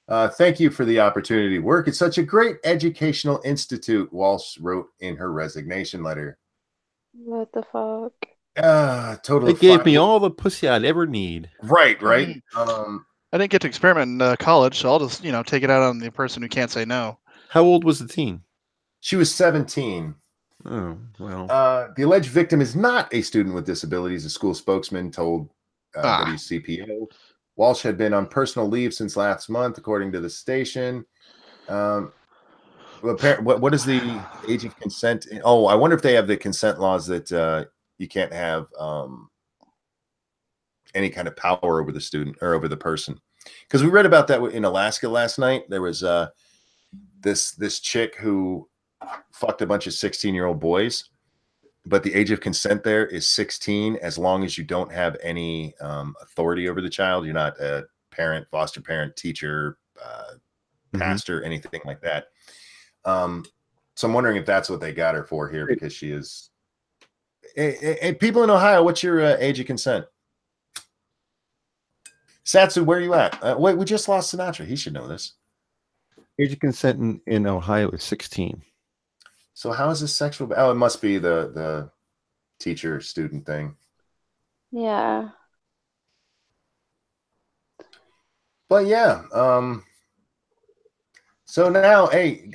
A: Thank you for the opportunity to work. It's such a great educational institute, Walsh wrote in her resignation letter.
B: What the fuck?
A: Total.
D: It gave me all the pussy I'd ever need.
A: Right.
C: I didn't get to experiment in college, so I'll just, take it out on the person who can't say no.
D: How old was the teen?
A: She was 17.
D: Oh, well.
A: The alleged victim is not a student with disabilities, a school spokesman told WCPO. Walsh had been on personal leave since last month, according to the station. What is the age of consent? Oh, I wonder if they have the consent laws that you can't have any kind of power over the student or over the person. Because we read about that in Alaska last night. There was this chick who fucked a bunch of 16-year-old boys, but the age of consent there is 16, as long as you don't have any authority over the child. You're not a parent, foster parent, teacher, pastor, anything like that. So I'm wondering if that's what they got her for here, because she is. Hey, people in Ohio, what's your age of consent? Satsu, where are you at? Wait, we just lost Sinatra. He should know this.
D: Age of consent in Ohio is 16.
A: So how is this sexual? Oh, it must be the teacher student thing.
B: Yeah.
A: But yeah, so now, hey,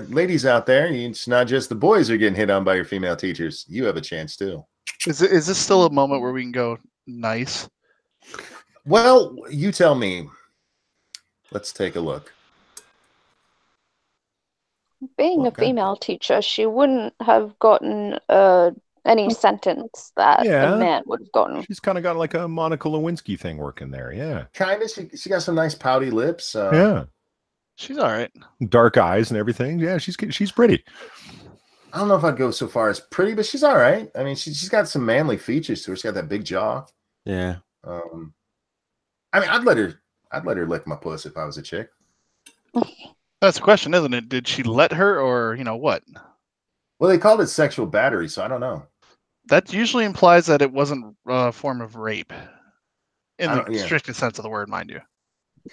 A: ladies out there, it's not just the boys are getting hit on by your female teachers. You have a chance too.
C: Is this still a moment where we can go nice?
A: Well, you tell me. Let's take a look.
B: Being a female teacher, she wouldn't have gotten any sentence that a man would have gotten.
E: She's kind of got like a Monica Lewinsky thing working there. Yeah.
A: Kind of. She got some nice pouty lips.
E: Yeah.
C: She's all right.
E: Dark eyes and everything. Yeah, she's pretty.
A: I don't know if I'd go so far as pretty, but she's all right. I mean, she's got some manly features to her. She's got that big jaw.
D: Yeah.
A: I mean, I'd let her lick my puss if I was a chick.
C: That's the question, isn't it? Did she let her, or what?
A: Well, they called it sexual battery, so I don't know.
C: That usually implies that it wasn't a form of rape, in the strictest sense of the word, mind you.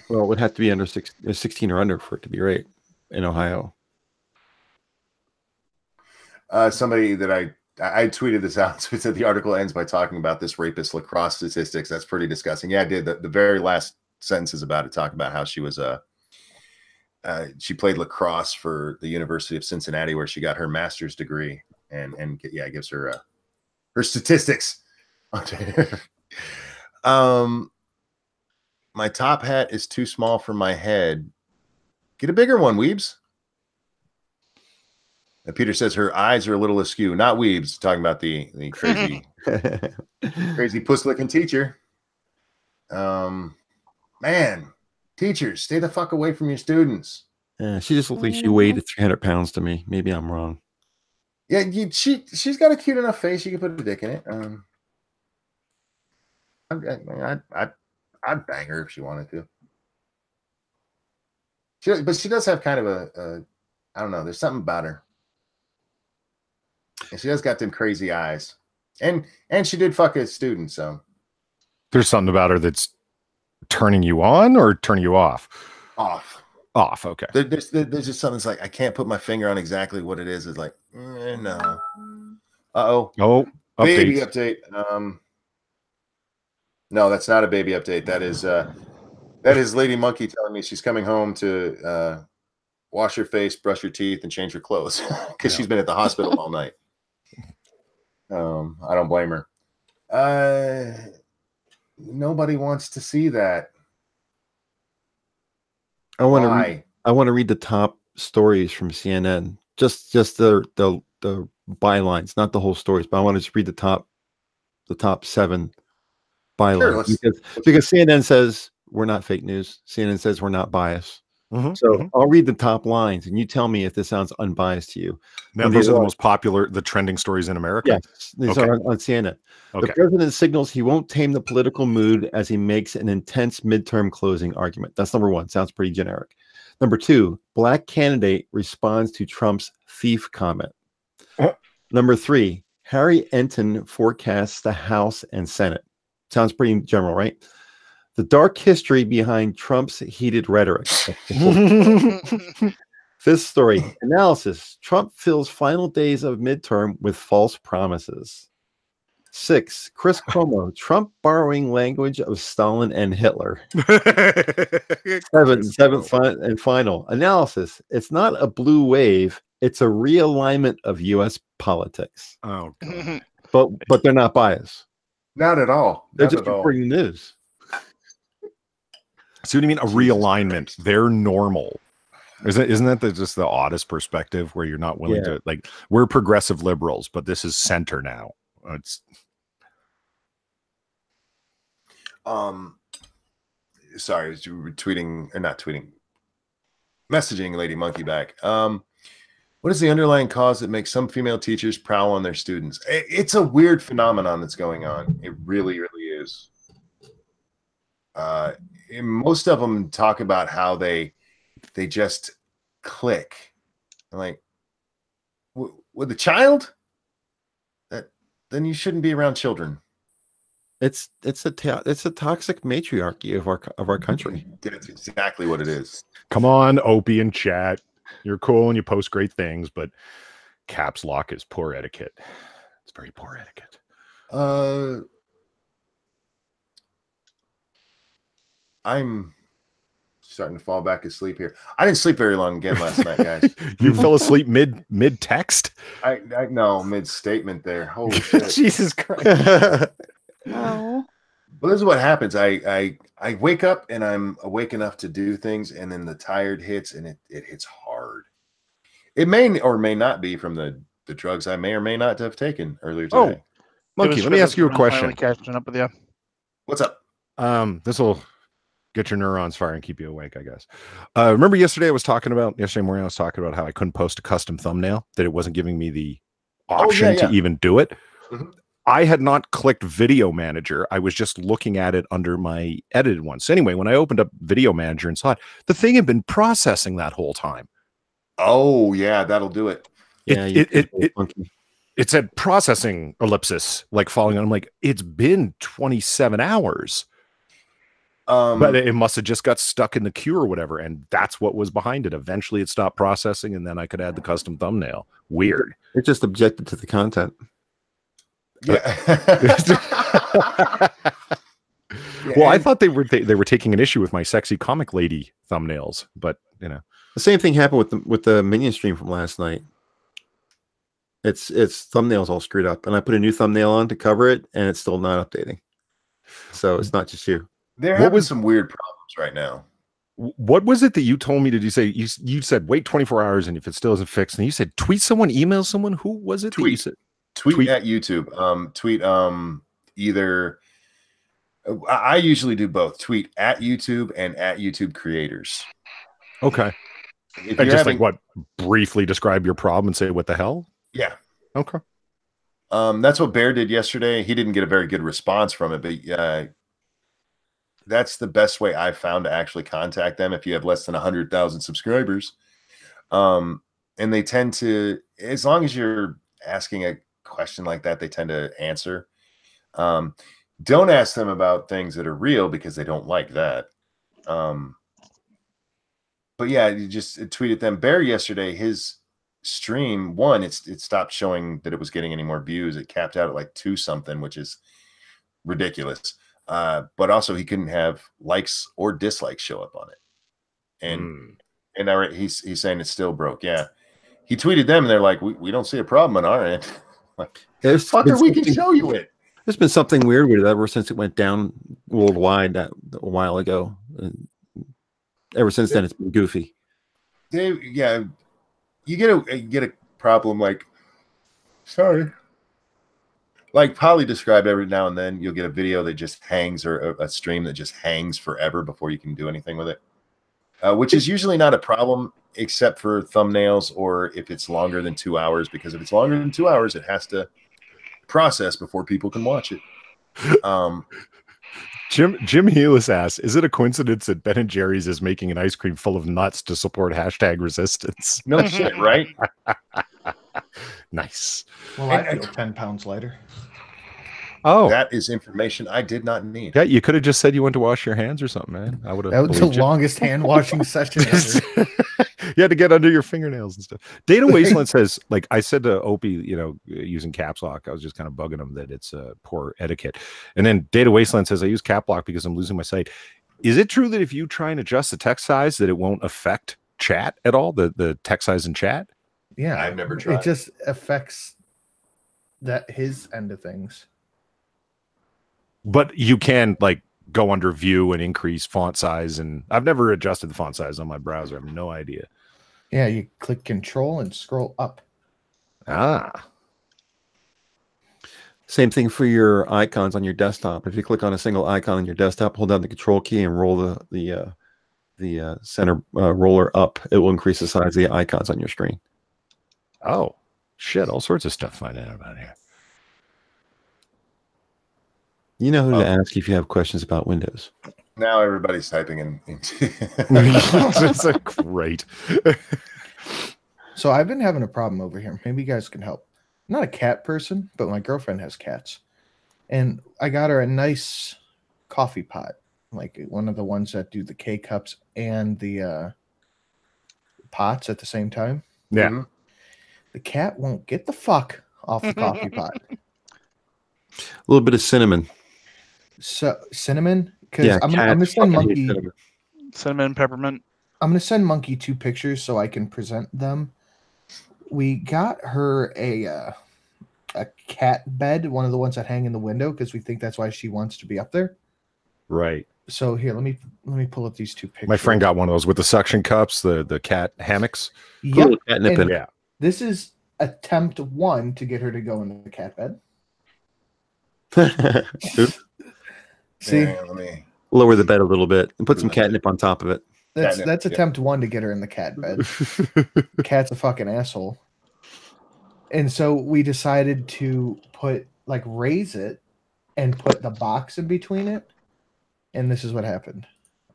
D: Well, it would have to be under 16 or under for it to be rape in Ohio.
A: Somebody that I tweeted this out. So it said the article ends by talking about this rapist lacrosse statistics. That's pretty disgusting. Yeah, I did. The very last sentences about it talk about how she was she played lacrosse for the University of Cincinnati, where she got her master's degree, and it gives her her statistics. My top hat is too small for my head. Get a bigger one, Weebs. And Peter says her eyes are a little askew. Not Weebs, talking about the crazy crazy puss-licking teacher. Man, teachers, stay the fuck away from your students.
D: Yeah, she just looked like she weighed 300 pounds to me. Maybe I'm wrong.
A: Yeah, she's got a cute enough face. You can put a dick in it. I'd bang her if she wanted to. But she does have kind of a I don't know. There's something about her, and she does got them crazy eyes, and she did fuck a student. So
E: there's something about her that's turning you on or turning you off. Off. Okay.
A: There's just something that's like I can't put my finger on exactly what it is. It's like no. Oh, baby update. No, that's not a baby update. That is Lady Monkey telling me she's coming home to wash her face, brush her teeth, and change her clothes because she's been at the hospital all night. I don't blame her. Nobody wants to see that.
D: I want to read the top stories from CNN. Just the bylines, not the whole stories, but I want to just read the top 7 bylines. Sure, because CNN says we're not fake news. CNN says we're not biased. So I'll read the top lines, and you tell me if this sounds unbiased to you.
E: Now, these are the most popular, the trending stories in America?
D: Yes, these are on CNN. Okay. The president signals he won't tame the political mood as he makes an intense midterm closing argument. That's number 1. Sounds pretty generic. Number 2, black candidate responds to Trump's thief comment. Number 3, Harry Enton forecasts the House and Senate. Sounds pretty general, right? The dark history behind Trump's heated rhetoric. Fifth story, analysis. Trump fills final days of midterm with false promises. 6, Chris Cuomo, Trump borrowing language of Stalin and Hitler. 7, seventh and final, analysis. It's not a blue wave. It's a realignment of U.S. politics.
E: Oh, God.
D: But they're not biased.
A: Not at all.
D: They're just reporting the news.
E: See what you mean? A realignment. They're normal. Isn't that just the oddest perspective where you're not willing to, like, we're progressive liberals, but this is center now. It's
A: sorry, you were tweeting or not tweeting, messaging Lady Monkey back. What is the underlying cause that makes some female teachers prowl on their students? It's a weird phenomenon that's going on. It really, really is. Most of them talk about how they just click. Like, with a child, then you shouldn't be around children.
D: It's a toxic matriarchy of our country.
A: That's exactly what it is.
E: Come on, Opie and chat. You're cool and you post great things, but caps lock is poor etiquette. It's very poor etiquette.
A: I'm starting to fall back asleep here. I didn't sleep very long again last night, guys.
E: You fell asleep mid text?
A: I no, mid statement there. Holy shit.
E: Jesus Christ.
B: Oh.
A: Well, this is what happens. I wake up and I'm awake enough to do things, and then the tired hits, and it hits hard. It may or may not be from the drugs I may or may not have taken earlier today.
E: Oh, Monkey, let me ask you a question.
C: Catching up with you.
A: What's up?
E: This will get your neurons firing and keep you awake, I guess. Remember yesterday morning I was talking about how I couldn't post a custom thumbnail, that it wasn't giving me the option to even do it. Mm-hmm. I had not clicked Video Manager. I was just looking at it under my edited one. So anyway, when I opened up Video Manager and saw it, the thing had been processing that whole time.
A: Oh, yeah, that'll do it.
E: It said processing ellipsis, like falling on. I'm like, it's been 27 hours. But it must have just got stuck in the queue or whatever, and that's what was behind it. Eventually it stopped processing, and then I could add the custom thumbnail. Weird.
D: It just objected to the content.
A: Yeah.
E: Well, I thought they were taking an issue with my sexy comic lady thumbnails, but you know,
D: the same thing happened with the minion stream from last night. Its thumbnails all screwed up, and I put a new thumbnail on to cover it, and it's still not updating. So it's not just you.
A: They're having some weird problems right now.
E: What was it that you told me? Did you say you said wait 24 hours, and if it still isn't fixed, and you said tweet someone, email someone? Who was it?
A: Tweet. Tweet at YouTube. Tweet either. I usually do both. Tweet at YouTube and at YouTube creators.
E: Okay.
A: If
E: and just like briefly describe your problem and say what the hell?
A: Yeah.
E: Okay.
A: That's what Bear did yesterday. He didn't get a very good response from it, but that's the best way I've found to actually contact them if you have less than 100,000 subscribers. And they tend to, as long as you're asking a question like that, they tend to answer. Don't ask them about things that are real because they don't like that. But yeah, you just tweet at them. Bear yesterday, his stream, it stopped showing that it was getting any more views. It capped out at like 2 something, which is ridiculous. But also he couldn't have likes or dislikes show up on it. And he's saying it's still broke. Yeah. He tweeted them and they're like, we don't see a problem on our end. Like, fucker, we can show you it.
D: There's been something weird with it ever since it went down worldwide a while ago. Ever since then, it's been goofy.
A: Yeah, you get a problem like, sorry, like Polly described. Every now and then, you'll get a video that just hangs, or a stream that just hangs forever before you can do anything with it, which is usually not a problem, except for thumbnails or if it's longer than 2 hours. Because if it's longer than 2 hours, it has to process before people can watch it.
E: Jim Healis asks, is it a coincidence that Ben & Jerry's is making an ice cream full of nuts to support #resistance?
A: No shit, right?
E: Nice.
F: Well, I feel 10 pounds lighter.
E: Oh,
A: that is information I did not need.
E: yeah. You could have just said you went to wash your hands or something, man. I would have.
F: That was the longest hand washing session ever.
E: You had to get under your fingernails and stuff. Data Wasteland says, like I said to Opie, you know, using caps lock, I was just kind of bugging him that it's poor etiquette. And then Data Wasteland says, I use cap lock because I'm losing my sight. Is it true that if you try and adjust the text size, that it won't affect chat at all? The text size in chat?
F: Yeah,
A: I've never tried.
F: It just affects his end of things.
E: But you can like go under view and increase font size, and I've never adjusted the font size on my browser. I have no idea.
F: Yeah, you click Control and scroll up.
E: Ah.
D: Same thing for your icons on your desktop. If you click on a single icon on your desktop, hold down the Control key and roll the center roller up. It will increase the size of the icons on your screen.
E: Oh, shit. All sorts of stuff finding out about here.
D: You know who to ask if you have questions about Windows.
A: Now everybody's typing in.
E: It's like, great.
F: So I've been having a problem over here. Maybe you guys can help. I'm not a cat person, but my girlfriend has cats. And I got her a nice coffee pot, like one of the ones that do the K-cups and the pots at the same time.
E: Yeah.
A: Mm-hmm.
F: The cat won't get the fuck off the coffee pot.
D: A little bit of cinnamon.
F: So cinnamon? Because
D: Yeah,
F: I'm gonna send Monkey
C: Cinnamon, peppermint.
F: I'm gonna send Monkey 2 pictures so I can present them. We got her a cat bed, one of the ones that hang in the window, because we think that's why she wants to be up there.
E: Right.
F: So here, let me pull up these 2 pictures.
E: My friend got one of those with the suction cups, the cat hammocks.
F: Yep.
D: Catnip in it.
E: Yeah.
F: This is attempt 1 to get her to go in the cat bed. See,
A: Yeah, let me...
D: Lower the bed a little bit and put some catnip on top of it.
F: that's attempt 1 to get her in the cat bed. Cat's a fucking asshole. And so we decided to raise it and put the box in between it. And this is what happened.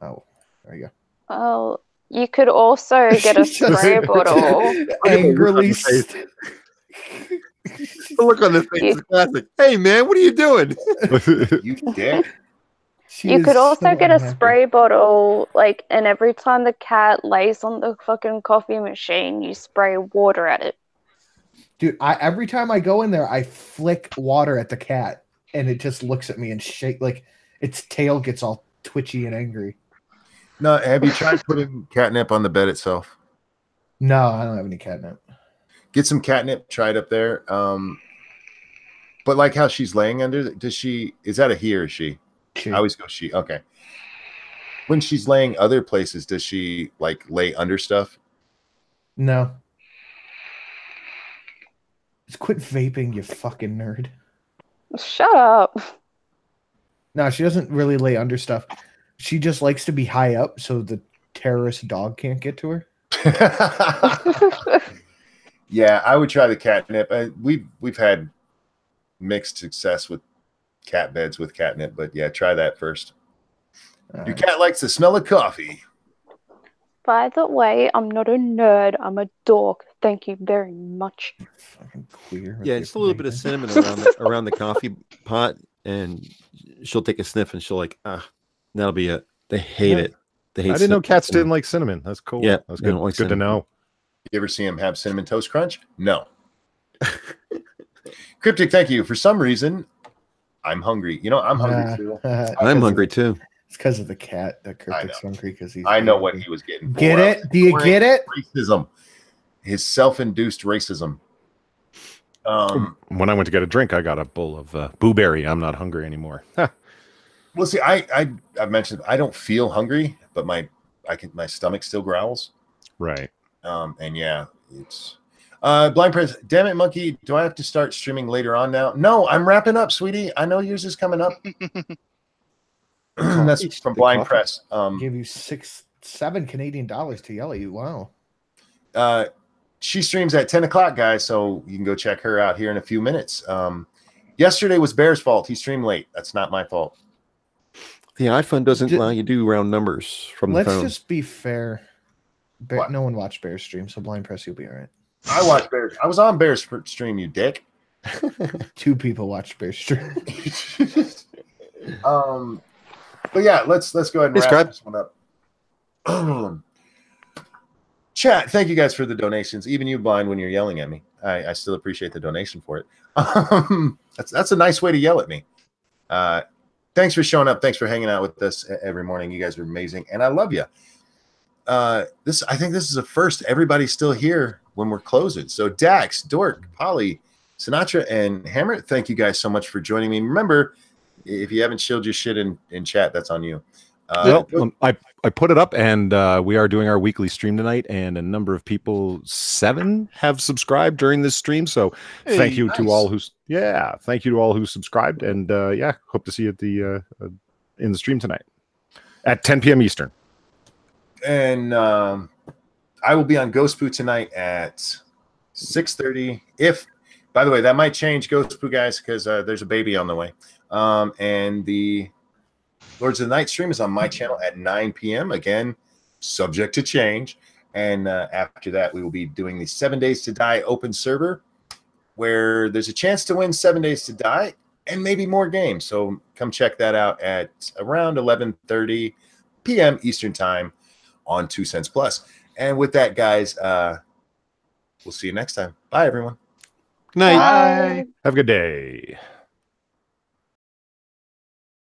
F: Oh, there you go.
B: Oh, you could also get a spray bottle.
F: Angrily.
D: The look on this face is classic. Hey, man, what are you doing?
A: You dick.
B: You could also get a spray bottle, and every time the cat lays on the fucking coffee machine, you spray water at it.
F: Dude, every time I go in there, I flick water at the cat, and it just looks at me and shake, its tail gets all twitchy and angry.
A: No, have you tried putting catnip on the bed itself?
F: No, I don't have any catnip.
A: Get some catnip, try it up there. But like how she's laying under, is that a he or she?
F: She.
A: I always go she. Okay. When she's laying other places, does she lay under stuff?
F: No. Just quit vaping, you fucking nerd.
B: Shut up.
F: No, she doesn't really lay under stuff. She just likes to be high up so the terrorist dog can't get to her.
A: Yeah, I would try the catnip. We've had mixed success with cat beds with catnip, but yeah, try that first. Your cat likes the smell of coffee.
B: By the way, I'm not a nerd. I'm a dork. Thank you very much.
F: Fucking queer.
D: Yeah, just a little bit of cinnamon around the coffee pot, and she'll take a sniff, and she'll that'll be it. They hate it. They hate.
E: I didn't know cats didn't like cinnamon. That's cool.
D: Yeah,
E: that's good.
D: Like
E: good to know.
A: You ever see him have cinnamon toast crunch? No. Cryptic, thank you. For some reason, I'm hungry. I'm hungry too.
D: I'm hungry too.
F: It's because of the cat that Cryptic's hungry because he's.
A: I know what he was getting.
F: Get it? Do you get it?
A: Racism. His self-induced racism.
E: When I went to get a drink, I got a bowl of blueberry. I'm not hungry anymore.
A: Well, see, I've mentioned I don't feel hungry, but my stomach still growls.
E: Right.
A: And yeah, it's Blind Press. Damn it, Monkey. Do I have to start streaming later on now? No, I'm wrapping up, sweetie. I know yours is coming up. That's from Blind Press.
F: Give you $7 Canadian to yell at you. Wow.
A: She streams at 10 o'clock, guys, so you can go check her out here in a few minutes. Yesterday was Bear's fault. He streamed late. That's not my fault.
D: The iPhone doesn't allow you to do round numbers from the phone.
F: Let's just be fair. No one watched Bear's stream, so Blind Press, you'll be all right.
A: I watched Bears. I was on Bears stream, you dick.
F: 2 people watched Bears stream.
A: But yeah, let's go ahead and wrap
D: Scribe.
A: this one up. Chat, thank you guys for the donations. Even you, Blind, when you're yelling at me, I still appreciate the donation for it. That's a nice way to yell at me. Thanks for showing up. Thanks for hanging out with us every morning. You guys are amazing, and I love you. I think this is a first. Everybody's still here when we're closing. So Dax, Dork, Polly, Sinatra, and Hammer, thank you guys so much for joining me. Remember, if you haven't shilled your shit in chat, that's on you.
E: I put it up, and we are doing our weekly stream tonight, and a number of people, 7, have subscribed during this stream. So thank you to all who subscribed, and hope to see you at the in the stream tonight at 10 p.m. Eastern.
A: And I will be on Ghost Poo tonight at 6:30. By the way, that might change, Ghost Poo guys, because there's a baby on the way. And the Lords of the Night stream is on my channel at 9 p.m. Again, subject to change. And after that, we will be doing the 7 Days to Die open server, where there's a chance to win 7 Days to Die and maybe more games. So come check that out at around 11:30 p.m. Eastern time on 2 Cents Plus. And with that, guys, we'll see you next time. Bye, everyone.
D: Good night.
B: Bye.
E: Have a good day.